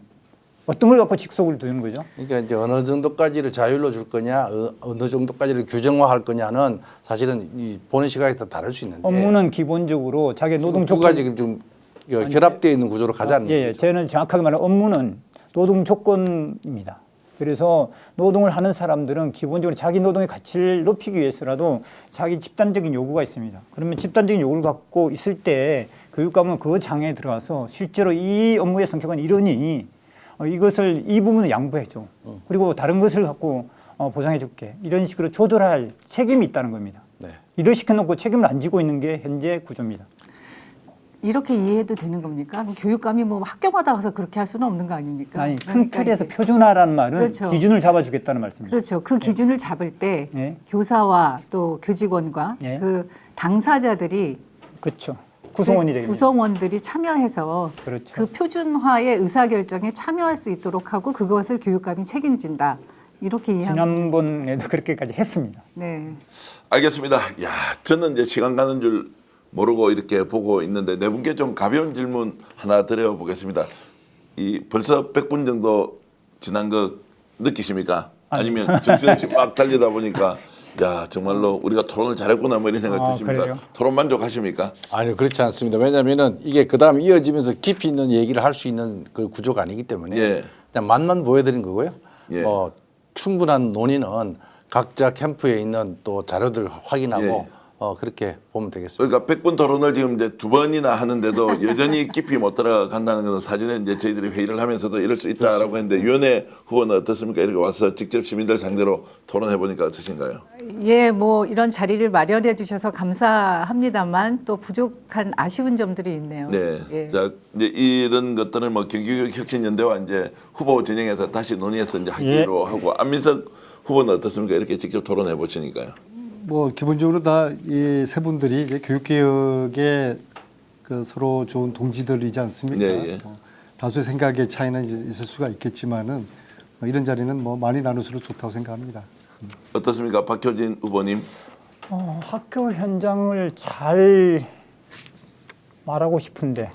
어떤 걸 갖고 직속을 두는 거죠? 그러니까 이제 어느 정도까지를 자율로 줄 거냐, 어느 정도까지를 규정화할 거냐는 사실은 이 보는 시각에 따라 다를 수 있는데 업무는 기본적으로 자기 노동 두 조건 가지 좀 결합되어 있는 구조로 가자는 예, 거죠. 저는 정확하게 말하면 업무는 노동 조건입니다. 그래서 노동을 하는 사람들은 기본적으로 자기 노동의 가치를 높이기 위해서라도 자기 집단적인 요구가 있습니다. 그러면 집단적인 요구를 갖고 있을 때 교육감은 그 장에 들어가서 실제로 이 업무의 성격은 이러니 이것을 이 부분을 양보해줘. 그리고 다른 것을 갖고 보상해줄게. 이런 식으로 조절할 책임이 있다는 겁니다. 네. 일을 시켜놓고 책임을 안 지고 있는 게 현재 구조입니다. 이렇게 이해해도 되는 겁니까? 교육감이 뭐 학교마다 가서 그렇게 할 수는 없는 거 아닙니까? 아니 큰 그러니까 틀에서 이제 표준화라는 말은 그렇죠. 기준을 잡아주겠다는 말씀입니다. 그렇죠. 그 기준을 잡을 때 네. 교사와 또 교직원과 네. 그 당사자들이 그렇죠. 구성원이 그 되겠네요. 구성원들이 참여해서 그렇죠. 그 표준화의 의사결정에 참여할 수 있도록 하고 그것을 교육감이 책임진다. 이렇게 이해합니다. 지난번에도 그렇게까지 했습니다. 네. 알겠습니다. 야, 저는 이제 시간 가는 줄 모르고 이렇게 보고 있는데 네 분께 좀 가벼운 질문 하나 드려보겠습니다. 이 벌써 100분 정도 지난 거 느끼십니까? 아니면 정신없이 막 달리다 보니까 야 정말로 우리가 토론을 잘했구나 뭐 이런 생각 드십니까? 그래요? 토론 만족하십니까? 아니요, 그렇지 않습니다. 왜냐하면은 이게 그 다음 이어지면서 깊이 있는 얘기를 할 수 있는 그 구조가 아니기 때문에 예. 그냥 맛만 보여드린 거고요. 예. 충분한 논의는 각자 캠프에 있는 또 자료들 확인하고 예. 그렇게 보면 되겠습니다. 그러니까 100분 토론을 지금 이제 2번이나 하는데도 여전히 깊이 못 들어간다는 것은 사전에 이제 저희들이 회의를 하면서도 이럴 수 있다라고 했는데 위원회 후보는 어떻습니까? 이렇게 와서 직접 시민들 상대로 토론해 보니까 어떠신가요? 예, 뭐 이런 자리를 마련해 주셔서 감사합니다만 또 부족한 아쉬운 점들이 있네요. 네. 예. 자, 이제 이런 것들은 뭐 경기교육혁신연대와 이제 후보 진영에서 다시 논의해서 이제 하기로 하고 안민석 후보는 어떻습니까? 이렇게 직접 토론해 보시니까요. 뭐 기본적으로 다 이 세 분들이 이제 교육개혁에 그 서로 좋은 동지들이지 않습니까? 네, 예. 다수의 생각의 차이는 이제 있을 수가 있겠지만은 이런 자리는 뭐 많이 나눌수록 좋다고 생각합니다. 어떻습니까? 박효진 후보님. 학교 현장을 잘 말하고 싶은데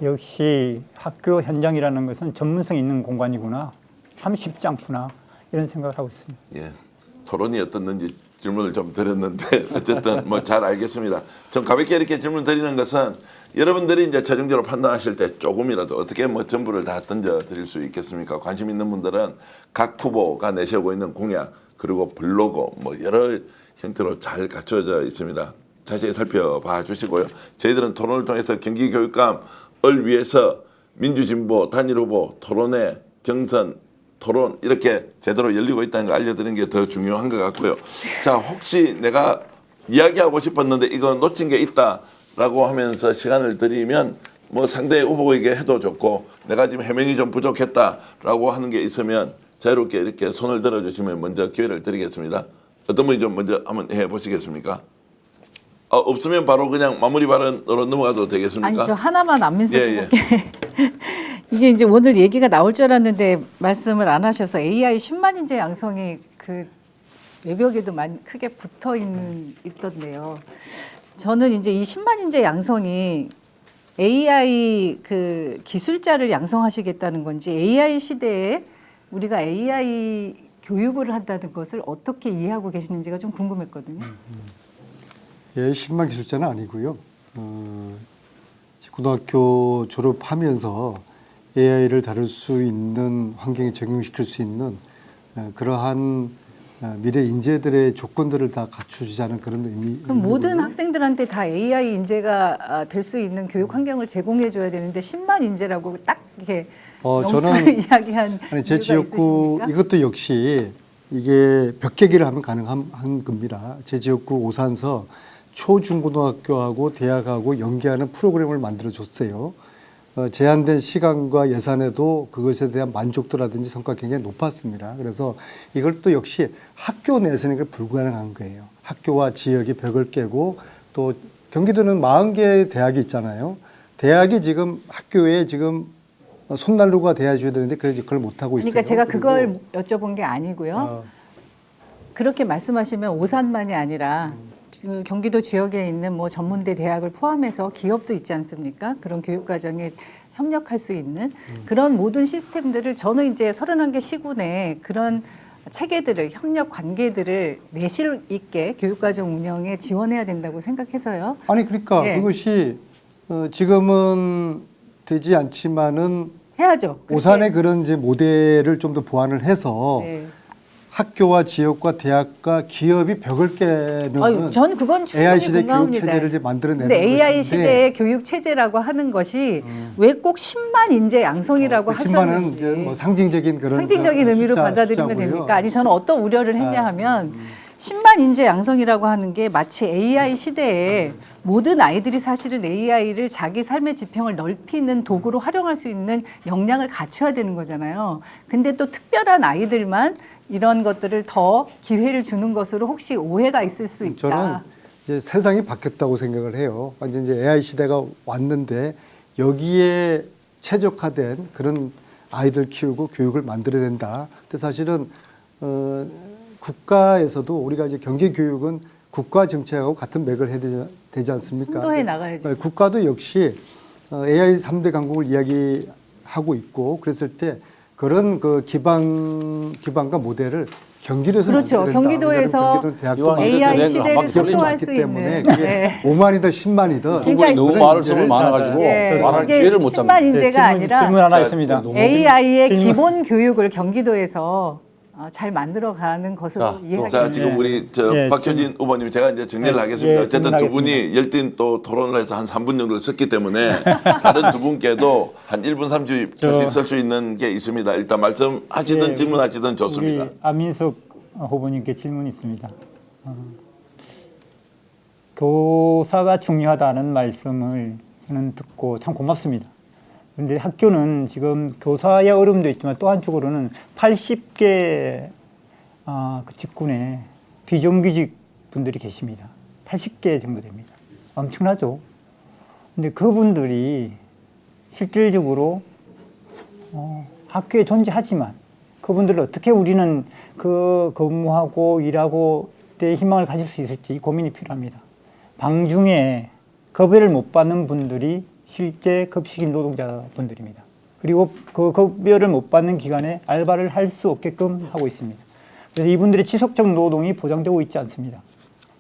역시 학교 현장이라는 것은 전문성 있는 공간이구나. 참 쉽지 않구나. 이런 생각을 하고 있습니다. 예. 토론이 어떻는지 질문을 좀 드렸는데 어쨌든 뭐 잘 알겠습니다. 좀 가볍게 이렇게 질문 드리는 것은 여러분들이 이제 최종적으로 판단하실 때 조금이라도 어떻게 뭐 전부를 다 던져 드릴 수 있겠습니까? 관심 있는 분들은 각 후보가 내세우고 있는 공약 그리고 블로그 뭐 여러 형태로 잘 갖춰져 있습니다. 자세히 살펴봐 주시고요. 저희들은 토론을 통해서 경기교육감을 위해서 민주진보 단일 후보 토론회 경선 토론 이렇게 제대로 열리고 있다는 거 알려드리는 게 더 중요한 것 같고요. 자, 혹시 내가 이야기하고 싶었는데 이거 놓친 게 있다라고 하면서 시간을 드리면 뭐 상대 후보에게 해도 좋고 내가 지금 해명이 좀 부족했다라고 하는 게 있으면 자유롭게 이렇게 손을 들어주시면 먼저 기회를 드리겠습니다. 어떤 분이 좀 먼저 한번 해보시겠습니까? 없으면 바로 그냥 마무리 발언으로 넘어가도 되겠습니까? 아니 저 하나만 안민석 예, 예. 후보께 이게 이제 오늘 얘기가 나올 줄 알았는데 말씀을 안 하셔서 AI 10만 인재 양성이 그 외벽에도 많이 크게 붙어 있던데요. 저는 이제 이 10만 인재 양성이 AI 그 기술자를 양성하시겠다는 건지 AI 시대에 우리가 AI 교육을 한다는 것을 어떻게 이해하고 계시는지가 좀 궁금했거든요. 예, 10만 기술자는 아니고요. 고등학교 졸업하면서 AI를 다룰 수 있는 환경에 적용시킬 수 있는 그러한 미래 인재들의 조건들을 다 갖추자는 그런 의미. 그럼 모든 학생들한테 다 AI 인재가 될 수 있는 교육 환경을 제공해 줘야 되는데 10만 인재라고 딱 이렇게 명수를 저는 이야기한 아니, 제 이유가 지역구 있으십니까? 이것도 역시 이게 벽계기를 하면 가능한 겁니다. 제 지역구 오산서 초중고등학교하고 대학하고 연계하는 프로그램을 만들어 줬어요. 제한된 시간과 예산에도 그것에 대한 만족도라든지 성과가 굉장히 높았습니다. 그래서 이걸 또 역시 학교 내에서는 불가능한 거예요. 학교와 지역의 벽을 깨고 또 경기도는 40개 대학이 있잖아요. 대학이 지금 학교에 지금 손난로가 돼야줘야 되는데 그걸 못하고 있어요. 그러니까 제가 그걸 그리고, 여쭤본 게 아니고요. 그렇게 말씀하시면 오산만이 아니라 그 경기도 지역에 있는 뭐 전문대 대학을 포함해서 기업도 있지 않습니까? 그런 교육 과정에 협력할 수 있는 그런 모든 시스템들을 저는 이제 31개 시군 내 그런 체계들을 협력 관계들을 내실 있게 교육 과정 운영에 지원해야 된다고 생각해서요. 아니 그러니까 예. 그것이 지금은 되지 않지만은 해야죠. 그렇게. 오산의 그런 이제 모델을 좀 더 보완을 해서 네. 학교와 지역과 대학과 기업이 벽을 깨는 전 그건 충분히 AI 시대 교육 공감합니다. 체제를 이제 만들어내는 근데 AI 것인데 시대의 교육 체제라고 하는 것이 왜 꼭 10만 인재 양성이라고 그 10만은 하셨는지 이제 뭐 상징적인 그런 상징적인 의미로 받아들이면 숫자고요. 됩니까? 아니 저는 어떤 우려를 했냐 하면 10만 인재 양성이라고 하는 게 마치 AI 시대에 모든 아이들이 사실은 AI를 자기 삶의 지평을 넓히는 도구로 활용할 수 있는 역량을 갖춰야 되는 거잖아요. 근데 또 특별한 아이들만 이런 것들을 더 기회를 주는 것으로 혹시 오해가 있을 수 있다. 저는 이제 세상이 바뀌었다고 생각을 해요. 완전 이제 AI 시대가 왔는데 여기에 최적화된 그런 아이들 키우고 교육을 만들어야 된다. 근데 사실은 국가에서도 우리가 이제 경기 교육은 국가 정책하고 같은 맥을 해야 되지 않습니까? 선도해 나가야죠. 국가도 역시 AI 3대 강국을 이야기하고 있고 그랬을 때 그런 그 기반과 모델을 경기도에서 그렇죠. 만들어야 된다. 경기도에서 경기도는 대학도 이왕 만들어야 AI 이렇게 시대를 막 선도할 있기 수 때문에 있는. 그게 네. 5만이든 10만이든 두 그러니까 분이 너무 그런 말을 좀 인재를 많아가지고 예, 말할 이게 기회를 못 10만 잡는. 인재가 아니라 질문 하나 자, 있습니다. 너무 AI의 질문. 기본 교육을 경기도에서 잘 만들어가는 것으로 자, 이해하기 자, 지금 우리 저 박효진 후보님 제가 이제 정리를 네, 하겠습니다. 예, 어쨌든 두 분이 질문하겠습니다. 열띤 또 토론을 해서 한 3분 정도를 썼기 때문에 다른 두 분께도 한 1분 30초씩 쓸 수 있는 게 있습니다. 일단 말씀하시든 예, 질문하시든 좋습니다. 우리 안민석 후보님께 질문이 있습니다. 교사가 중요하다는 말씀을 저는 듣고 참 고맙습니다. 그런데 학교는 지금 교사의 어려움도 있지만 또 한쪽으로는 80개 그 직군에 비정규직 분들이 계십니다. 80개 정도 됩니다. 엄청나죠? 근데 그분들이 실질적으로 학교에 존재하지만 그분들을 어떻게 우리는 그 근무하고 일하고 때 희망을 가질 수 있을지 고민이 필요합니다. 방중에 급여를 못 받는 분들이 실제 급식인 노동자분들입니다. 그리고 그 급여를 못 받는 기간에 알바를 할 수 없게끔 하고 있습니다. 그래서 이분들의 지속적 노동이 보장되고 있지 않습니다.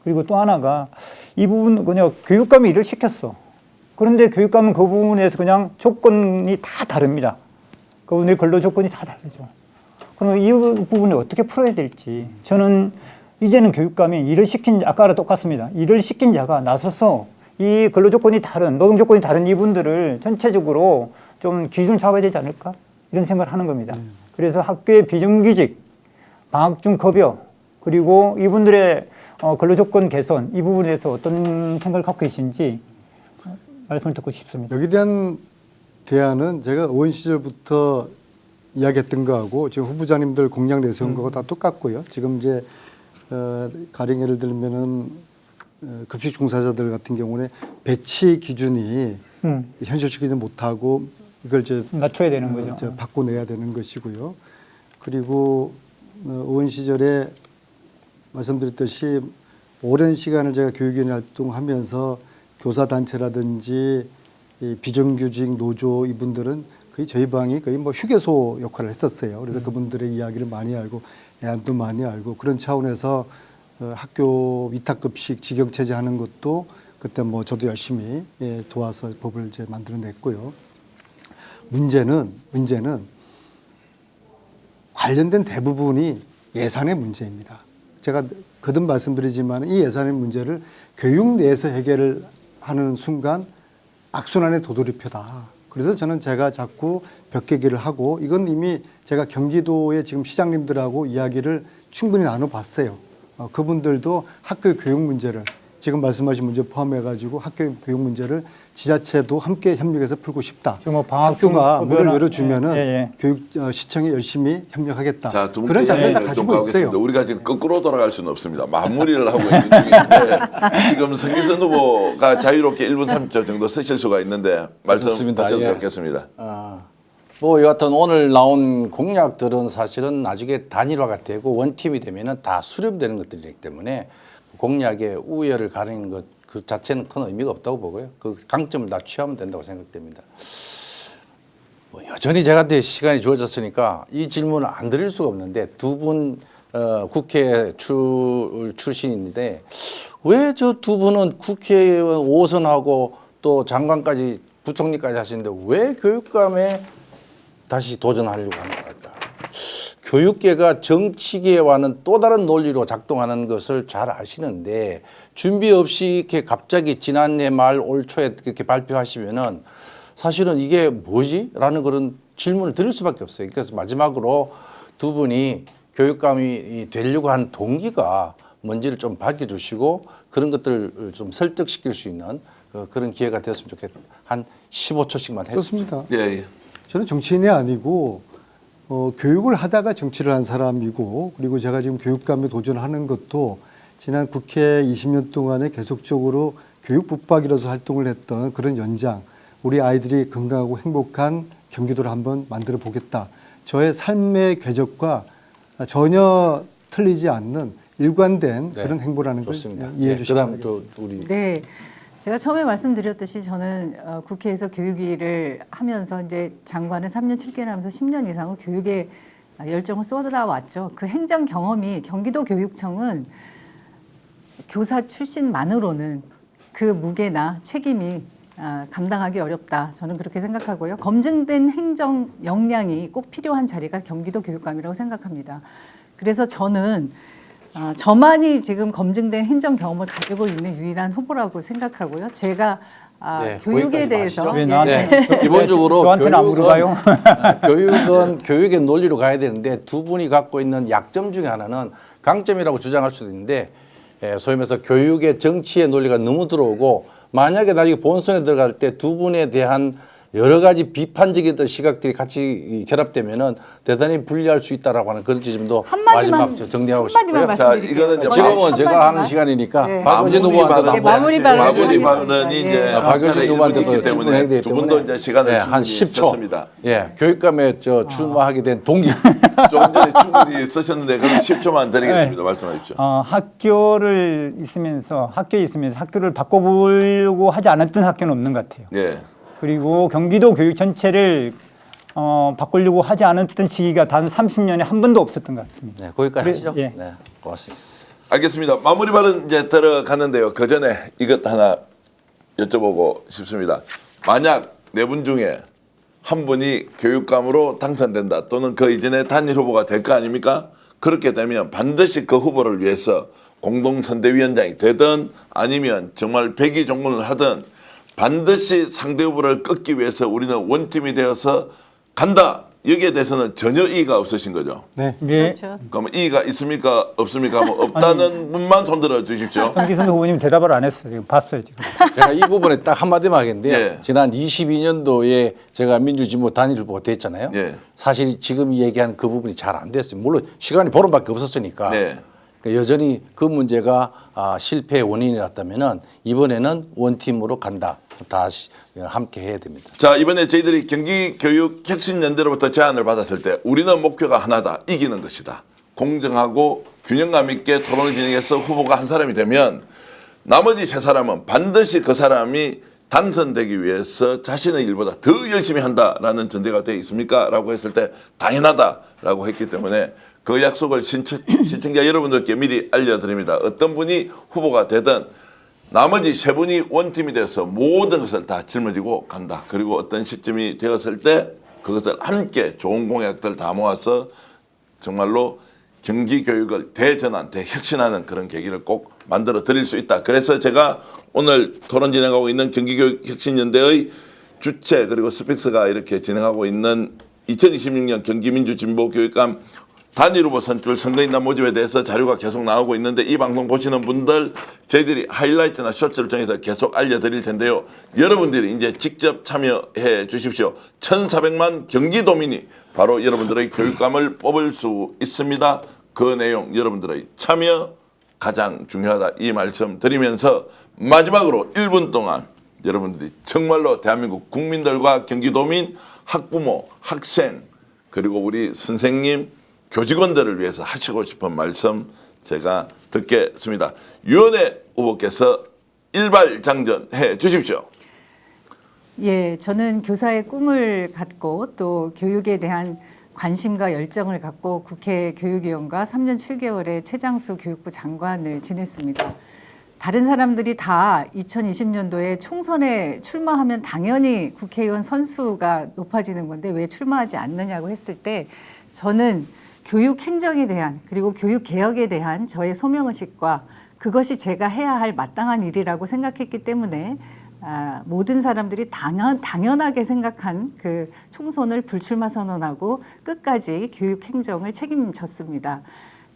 그리고 또 하나가 이 부분 그냥 교육감이 일을 시켰어. 그런데 교육감은 그 부분에서 그냥 조건이 다 다릅니다. 그분의 근로 조건이 다 다르죠. 그럼 이 부분을 어떻게 풀어야 될지 저는 이제는 교육감이 일을 시킨 아까랑 똑같습니다. 일을 시킨 자가 나서서 이 근로 조건이 다른 노동 조건이 다른 이분들을 전체적으로 좀 기준을 잡아야 되지 않을까 이런 생각을 하는 겁니다. 그래서 학교의 비정규직, 방학 중 급여 그리고 이분들의 근로 조건 개선 이 부분에 대해서 어떤 생각을 갖고 계신지 말씀을 듣고 싶습니다. 여기에 대한 대안은 제가 의원 시절부터 이야기했던 거하고 지금 후보자님들 공약 내세운 거하고 다 똑같고요. 지금 이제 가령 예를 들면은 급식 종사자들 같은 경우는 배치 기준이 현실시키지 못하고 이걸 이제 낮춰야 되는 거죠. 바꿔내야 되는 것이고요. 그리고 의원 시절에 말씀드렸듯이 오랜 시간을 제가 교육위원 활동하면서 교사단체라든지 이 비정규직 노조 이분들은 거의 저희 방이 거의 뭐 휴게소 역할을 했었어요. 그래서 그분들의 이야기를 많이 알고 애안도 많이 알고 그런 차원에서 학교 위탁급식 직영체제 하는 것도 그때 뭐 저도 열심히 도와서 법을 이제 만들어냈고요. 문제는 관련된 대부분이 예산의 문제입니다. 제가 거듭 말씀드리지만 이 예산의 문제를 교육 내에서 해결을 하는 순간 악순환의 도돌이표다. 그래서 저는 제가 자꾸 벽계기를 하고 이건 이미 제가 경기도의 지금 시장님들하고 이야기를 충분히 나눠봤어요. 그분들도 학교 교육 문제를 지금 말씀하신 문제 포함해가지고 학교 교육 문제를 지자체도 함께 협력해서 풀고 싶다. 지금 뭐 방학 학교가 중 문을 열어주면은 예. 교육 시청이 열심히 협력하겠다. 자, 두 그런 번째 자세를 다 얘기를 좀 가지고 가보겠습니다. 있어요. 우리가 지금 거꾸로 돌아갈 수는 없습니다. 마무리를 하고 있는 중인데 지금 성기선 후보가 자유롭게 1분 30초 정도 쓰실 수가 있는데 말씀 좋습니다. 받쳐도 예. 좋겠습니다. 뭐 여하튼 오늘 나온 공약들은 사실은 나중에 단일화가 되고 원팀이 되면은 다 수렴되는 것들이기 때문에 공약에 우열을 가리는 것 그 자체는 큰 의미가 없다고 보고요. 그 강점을 다 취하면 된다고 생각됩니다. 뭐 여전히 제한테 시간이 주어졌으니까 이 질문을 안 드릴 수가 없는데 두 분 국회 출신인데 왜 저 두 분은 국회의원 5선하고 또 장관까지 부총리까지 하시는데 왜 교육감에 다시 도전하려고 하는 걸까? 교육계가 정치계와는 또 다른 논리로 작동하는 것을 잘 아시는데 준비 없이 이렇게 갑자기 지난해 말 올 초에 그렇게 발표하시면은 사실은 이게 뭐지? 라는 그런 질문을 드릴 수밖에 없어요. 그래서 마지막으로 두 분이 교육감이 되려고 한 동기가 뭔지를 좀 밝혀주시고 그런 것들을 좀 설득시킬 수 있는 그런 기회가 되었으면 좋겠다. 한 15초씩만 해주세요. 그렇습니다. 예. 저는 정치인이 아니고 교육을 하다가 정치를 한 사람이고 그리고 제가 지금 교육감에 도전하는 것도 지난 국회 20년 동안에 계속적으로 교육 붙박이로서 활동을 했던 그런 연장 우리 아이들이 건강하고 행복한 경기도를 한번 만들어 보겠다. 저의 삶의 궤적과 전혀 틀리지 않는 일관된 네, 그런 행보라는 걸 좋습니다. 이해해 주시기 그다음 바라겠습니다. 또 우리 네. 제가 처음에 말씀드렸듯이 저는 국회에서 교육위를 하면서 이제 장관을 3년 7개월 하면서 10년 이상을 교육에 열정을 쏟아왔죠. 그 행정 경험이 경기도 교육청은 교사 출신만으로는 그 무게나 책임이 감당하기 어렵다. 저는 그렇게 생각하고요. 검증된 행정 역량이 꼭 필요한 자리가 경기도 교육감이라고 생각합니다. 그래서 저는 저만이 지금 검증된 행정 경험을 가지고 있는 유일한 후보라고 생각하고요. 제가 네, 교육에 거기까지 대해서 마시죠. 왜 나한테 기본적으로 저한테는 안 물어봐요? 교육은 교육의 논리로 가야 되는데 두 분이 갖고 있는 약점 중에 하나는 강점이라고 주장할 수도 있는데 소위 말해서 교육의 정치의 논리가 너무 들어오고 만약에 나중에 본선에 들어갈 때 두 분에 대한 여러 가지 비판적인 시각들이 같이 결합되면은 대단히 불리할 수 있다라고 하는 그런 지점도 마지막 정리하고 한마디만 싶고요. 말씀드릴게요. 이거는 이제 지금은 제가 한마디만. 하는 시간이니까 네. 박용진 후보한테 마무리 발언. 마무리 하겠습니다. 발언이 이제 예. 박용진 후보한테 있기 질문해야 때문에 되기 두 분도 이제 시간을 한 충분히 10초. 썼습니다. 예, 교육감에 출마하게 된 동기. 조금 전에 충분히 쓰셨는데 그럼 10초만 드리겠습니다. 말씀해 주십시오. 학교에 있으면서 학교를 바꿔보려고 하지 않았던 학교는 없는 것 같아요. 예. 그리고 경기도 교육 전체를 바꾸려고 하지 않았던 시기가 단 30년에 한 번도 없었던 것 같습니다. 네, 거기까지 그래, 하시죠. 예. 네, 고맙습니다. 알겠습니다. 마무리 발언 이제 들어가는데요. 그 전에 이것 하나 여쭤보고 싶습니다. 만약 네 분 중에 한 분이 교육감으로 당선된다 또는 그 이전에 단일 후보가 될 거 아닙니까? 그렇게 되면 반드시 그 후보를 위해서 공동선대위원장이 되든 아니면 정말 백의종군을 하든 반드시 상대 후보를 끊기 위해서 우리는 원팀이 되어서 간다. 여기에 대해서는 전혀 이의가 없으신 거죠. 네. 예. 그렇죠. 그럼 이의가 있습니까? 없습니까? 뭐 없다는 분만 손들어 주십시오. 성기순 후보님 대답을 안 했어요. 이거 봤어요 지금. 제가 이 부분에 딱 한마디만 하겠는데요. 예. 지난 22년도에 제가 민주진보 단일 후보가 됐잖아요. 예. 사실 지금 얘기한 그 부분이 잘 안 됐어요. 물론 시간이 보름밖에 없었으니까. 네. 그러니까 여전히 그 문제가 실패의 원인이었다면은 이번에는 원팀으로 간다. 다시 함께 해야 됩니다. 자, 이번에 저희들이 경기교육혁신연대로부터 제안을 받았을 때 우리는 목표가 하나다. 이기는 것이다. 공정하고 균형감 있게 토론을 진행해서 후보가 한 사람이 되면 나머지 세 사람은 반드시 그 사람이 당선되기 위해서 자신의 일보다 더 열심히 한다라는 전제가 되어 있습니까? 라고 했을 때 당연하다라고 했기 때문에 그 약속을 시청자 여러분들께 미리 알려드립니다. 어떤 분이 후보가 되든 나머지 세 분이 원팀이 돼서 모든 것을 다 짊어지고 간다. 그리고 어떤 시점이 되었을 때 그것을 함께 좋은 공약들 다 모아서 정말로 경기교육을 대전환, 대혁신하는 그런 계기를 꼭 만들어 드릴 수 있다. 그래서 제가 오늘 토론 진행하고 있는 경기교육혁신연대의 주체 그리고 스픽스가 이렇게 진행하고 있는 2026년 경기민주진보교육감 단일 후보 선출 선거인단 모집에 대해서 자료가 계속 나오고 있는데 이 방송 보시는 분들 저희들이 하이라이트나 쇼츠를 통해서 계속 알려드릴 텐데요. 여러분들이 이제 직접 참여해 주십시오. 1,400만 경기도민이 바로 여러분들의 교육감을 뽑을 수 있습니다. 그 내용 여러분들의 참여 가장 중요하다 이 말씀 드리면서 마지막으로 1분 동안 여러분들이 정말로 대한민국 국민들과 경기도민, 학부모, 학생 그리고 우리 선생님 교직원들을 위해서 하시고 싶은 말씀 제가 듣겠습니다. 유은혜 후보께서 일발장전해 주십시오. 예, 저는 교사의 꿈을 갖고 또 교육에 대한 관심과 열정을 갖고 국회 교육위원과 3년 7개월의 최장수 교육부 장관을 지냈습니다. 다른 사람들이 다 2020년도에 총선에 출마하면 당연히 국회의원 선수가 높아지는 건데 왜 출마하지 않느냐고 했을 때 저는 교육 행정에 대한 그리고 교육 개혁에 대한 저의 소명의식과 그것이 제가 해야 할 마땅한 일이라고 생각했기 때문에 모든 사람들이 당연하게 생각한 그 총선을 불출마 선언하고 끝까지 교육 행정을 책임졌습니다.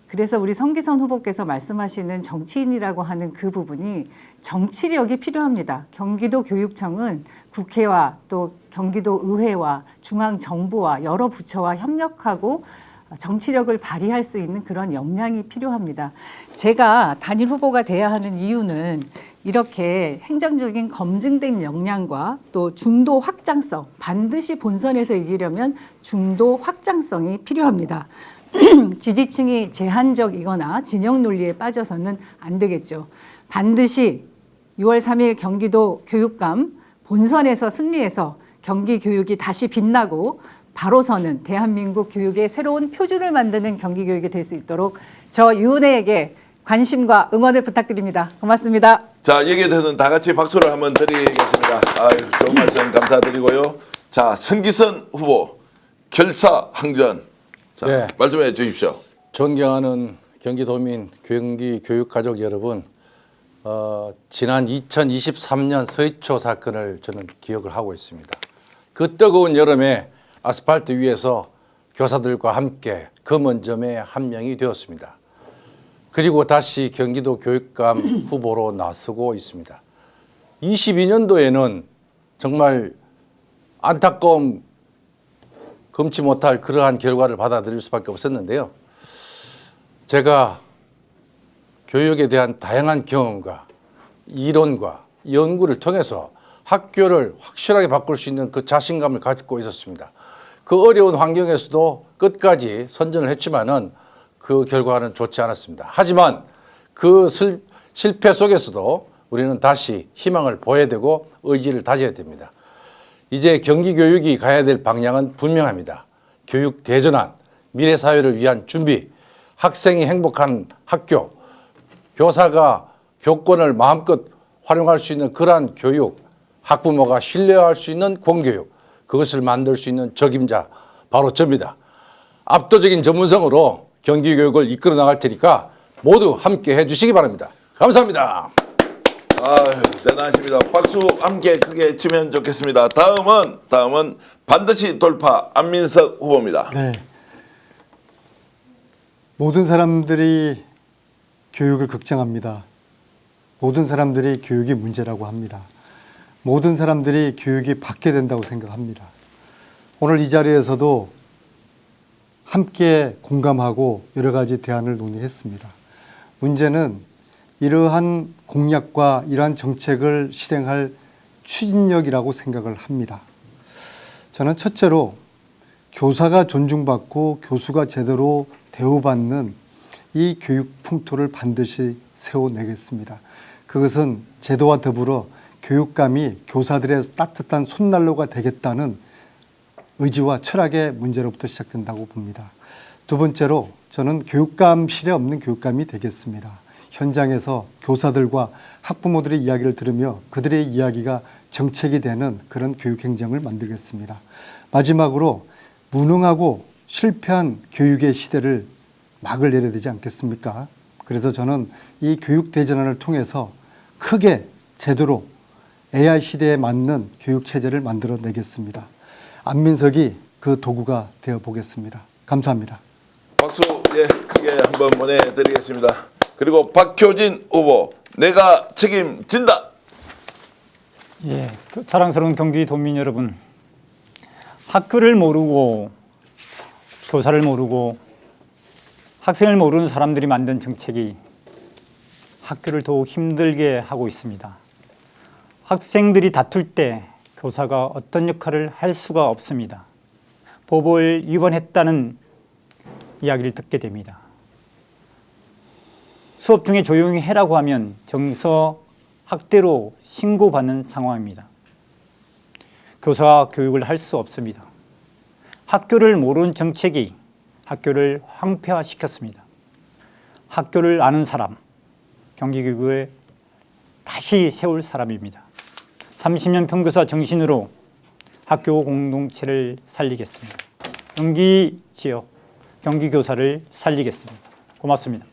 그래서 우리 성기선 후보께서 말씀하시는 정치인이라고 하는 그 부분이 정치력이 필요합니다. 경기도 교육청은 국회와 또 경기도 의회와 중앙정부와 여러 부처와 협력하고 정치력을 발휘할 수 있는 그런 역량이 필요합니다. 제가 단일 후보가 돼야 하는 이유는 이렇게 행정적인 검증된 역량과 또 중도 확장성, 반드시 본선에서 이기려면 중도 확장성이 필요합니다. 지지층이 제한적이거나 진영 논리에 빠져서는 안 되겠죠. 반드시 6월 3일 경기도 교육감 본선에서 승리해서 경기 교육이 다시 빛나고 바로 서는 대한민국 교육의 새로운 표준을 만드는 경기 교육이 될 수 있도록 저 유은혜에게 관심과 응원을 부탁드립니다. 고맙습니다. 자, 여기에 대해서는 다 같이 박수를 한번 드리겠습니다. 아유, 좋은 말씀 감사드리고요. 자, 성기선 후보 결사항전. 자, 네. 말씀해 주십시오. 존경하는 경기도민, 경기 교육가족 여러분, 지난 2023년 서희초 사건을 저는 기억을 하고 있습니다. 그 뜨거운 여름에 아스팔트 위에서 교사들과 함께 검은 점에 한 명이 되었습니다. 그리고 다시 경기도 교육감 후보로 나서고 있습니다. 22년도에는 정말 안타까움 금치 못할 그러한 결과를 받아들일 수밖에 없었는데요. 제가 교육에 대한 다양한 경험과 이론과 연구를 통해서 학교를 확실하게 바꿀 수 있는 그 자신감을 가지고 있었습니다. 그 어려운 환경에서도 끝까지 선전을 했지만은 그 결과는 좋지 않았습니다. 하지만 그 실패 속에서도 우리는 다시 희망을 보여야 되고 의지를 다져야 됩니다. 이제 경기 교육이 가야 될 방향은 분명합니다. 교육 대전환, 미래 사회를 위한 준비, 학생이 행복한 학교, 교사가 교권을 마음껏 활용할 수 있는 그러한 교육, 학부모가 신뢰할 수 있는 공교육, 그것을 만들 수 있는 적임자 바로 저입니다. 압도적인 전문성으로 경기 교육을 이끌어 나갈 테니까 모두 함께 해주시기 바랍니다. 감사합니다. 대단하십니다. 박수 함께 크게 치면 좋겠습니다. 다음은 반드시 돌파 안민석 후보입니다. 네. 모든 사람들이 교육을 걱정합니다. 모든 사람들이 교육이 문제라고 합니다. 모든 사람들이 교육이 받게 된다고 생각합니다. 오늘 이 자리에서도 함께 공감하고 여러 가지 대안을 논의했습니다. 문제는 이러한 공약과 이러한 정책을 실행할 추진력이라고 생각을 합니다. 저는 첫째로 교사가 존중받고 교수가 제대로 대우받는 이 교육 풍토를 반드시 세워내겠습니다. 그것은 제도와 더불어 교육감이 교사들의 따뜻한 손난로가 되겠다는 의지와 철학의 문제로부터 시작된다고 봅니다. 두 번째로 저는 교육감실에 없는 교육감이 되겠습니다. 현장에서 교사들과 학부모들의 이야기를 들으며 그들의 이야기가 정책이 되는 그런 교육행정을 만들겠습니다. 마지막으로 무능하고 실패한 교육의 시대를 막을 내려야 되지 않겠습니까? 그래서 저는 이 교육 대전환을 통해서 크게 제대로 AI 시대에 맞는 교육 체제를 만들어내겠습니다. 안민석이 그 도구가 되어 보겠습니다. 감사합니다. 박수 크게 한번 보내드리겠습니다. 그리고 박효진 후보, 내가 책임진다. 예, 자랑스러운 경기도민 여러분, 학교를 모르고 교사를 모르고 학생을 모르는 사람들이 만든 정책이 학교를 더욱 힘들게 하고 있습니다. 학생들이 다툴 때 교사가 어떤 역할을 할 수가 없습니다. 법을 위반했다는 이야기를 듣게 됩니다. 수업 중에 조용히 해라고 하면 정서 학대로 신고받는 상황입니다. 교사가 교육을 할 수 없습니다. 학교를 모르는 정책이 학교를 황폐화시켰습니다. 학교를 아는 사람, 경기교육을 다시 세울 사람입니다. 30년 평교사 정신으로 학교 공동체를 살리겠습니다. 경기 지역, 경기교사를 살리겠습니다. 고맙습니다.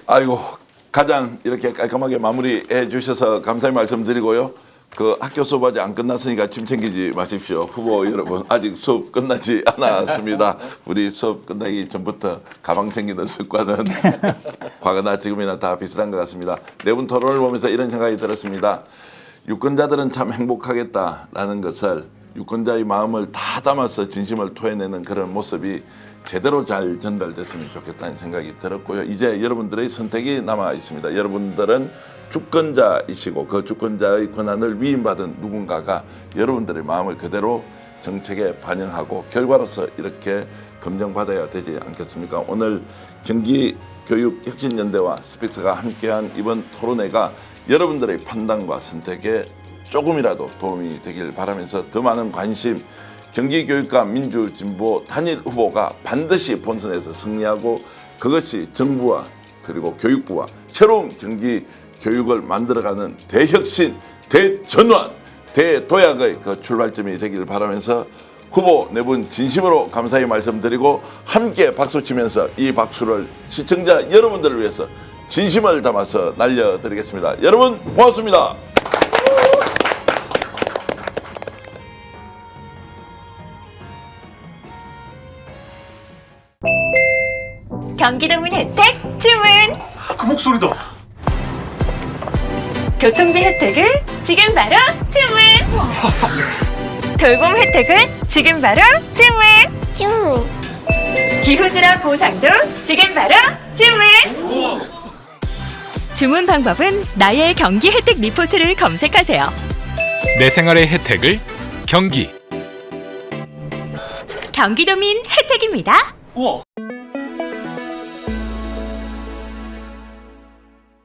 아이고, 가장 이렇게 깔끔하게 마무리해 주셔서 감사의 말씀드리고요. 그 학교 수업 아직 안 끝났으니까 짐 챙기지 마십시오. 후보 여러분, 아직 수업 끝나지 않았습니다. 우리 수업 끝나기 전부터 가방 챙기는 습관은 과거나 지금이나 다 비슷한 것 같습니다. 네 분 토론을 보면서 이런 생각이 들었습니다. 유권자들은 참 행복하겠다라는 것을 유권자의 마음을 다 담아서 진심을 토해내는 그런 모습이 제대로 잘 전달됐으면 좋겠다는 생각이 들었고요. 이제 여러분들의 선택이 남아 있습니다. 여러분들은 주권자이시고 그 주권자의 권한을 위임받은 누군가가 여러분들의 마음을 그대로 정책에 반영하고 결과로서 이렇게 검증받아야 되지 않겠습니까? 오늘 경기교육혁신연대와 스픽스가 함께한 이번 토론회가 여러분들의 판단과 선택에 조금이라도 도움이 되길 바라면서 더 많은 관심, 경기교육감 민주진보 단일 후보가 반드시 본선에서 승리하고 그것이 정부와 그리고 교육부와 새로운 경기 교육을 만들어가는 대혁신, 대전환, 대도약의 그 출발점이 되길 바라면서 후보 네 분 진심으로 감사히 말씀드리고 함께 박수치면서 이 박수를 시청자 여러분들을 위해서 진심을 담아서 날려드리겠습니다. 여러분 고맙습니다. 경기도민 혜택 주문. 그 목소리다. 교통비 혜택을 지금 바로 주문. 돌봄 혜택을 지금 바로 주문. 기후질환 보상도 지금 바로 주문. 주문 방법은 나의 경기 혜택 리포트를 검색하세요. 내 생활의 혜택을 경기도민 혜택입니다. 우와.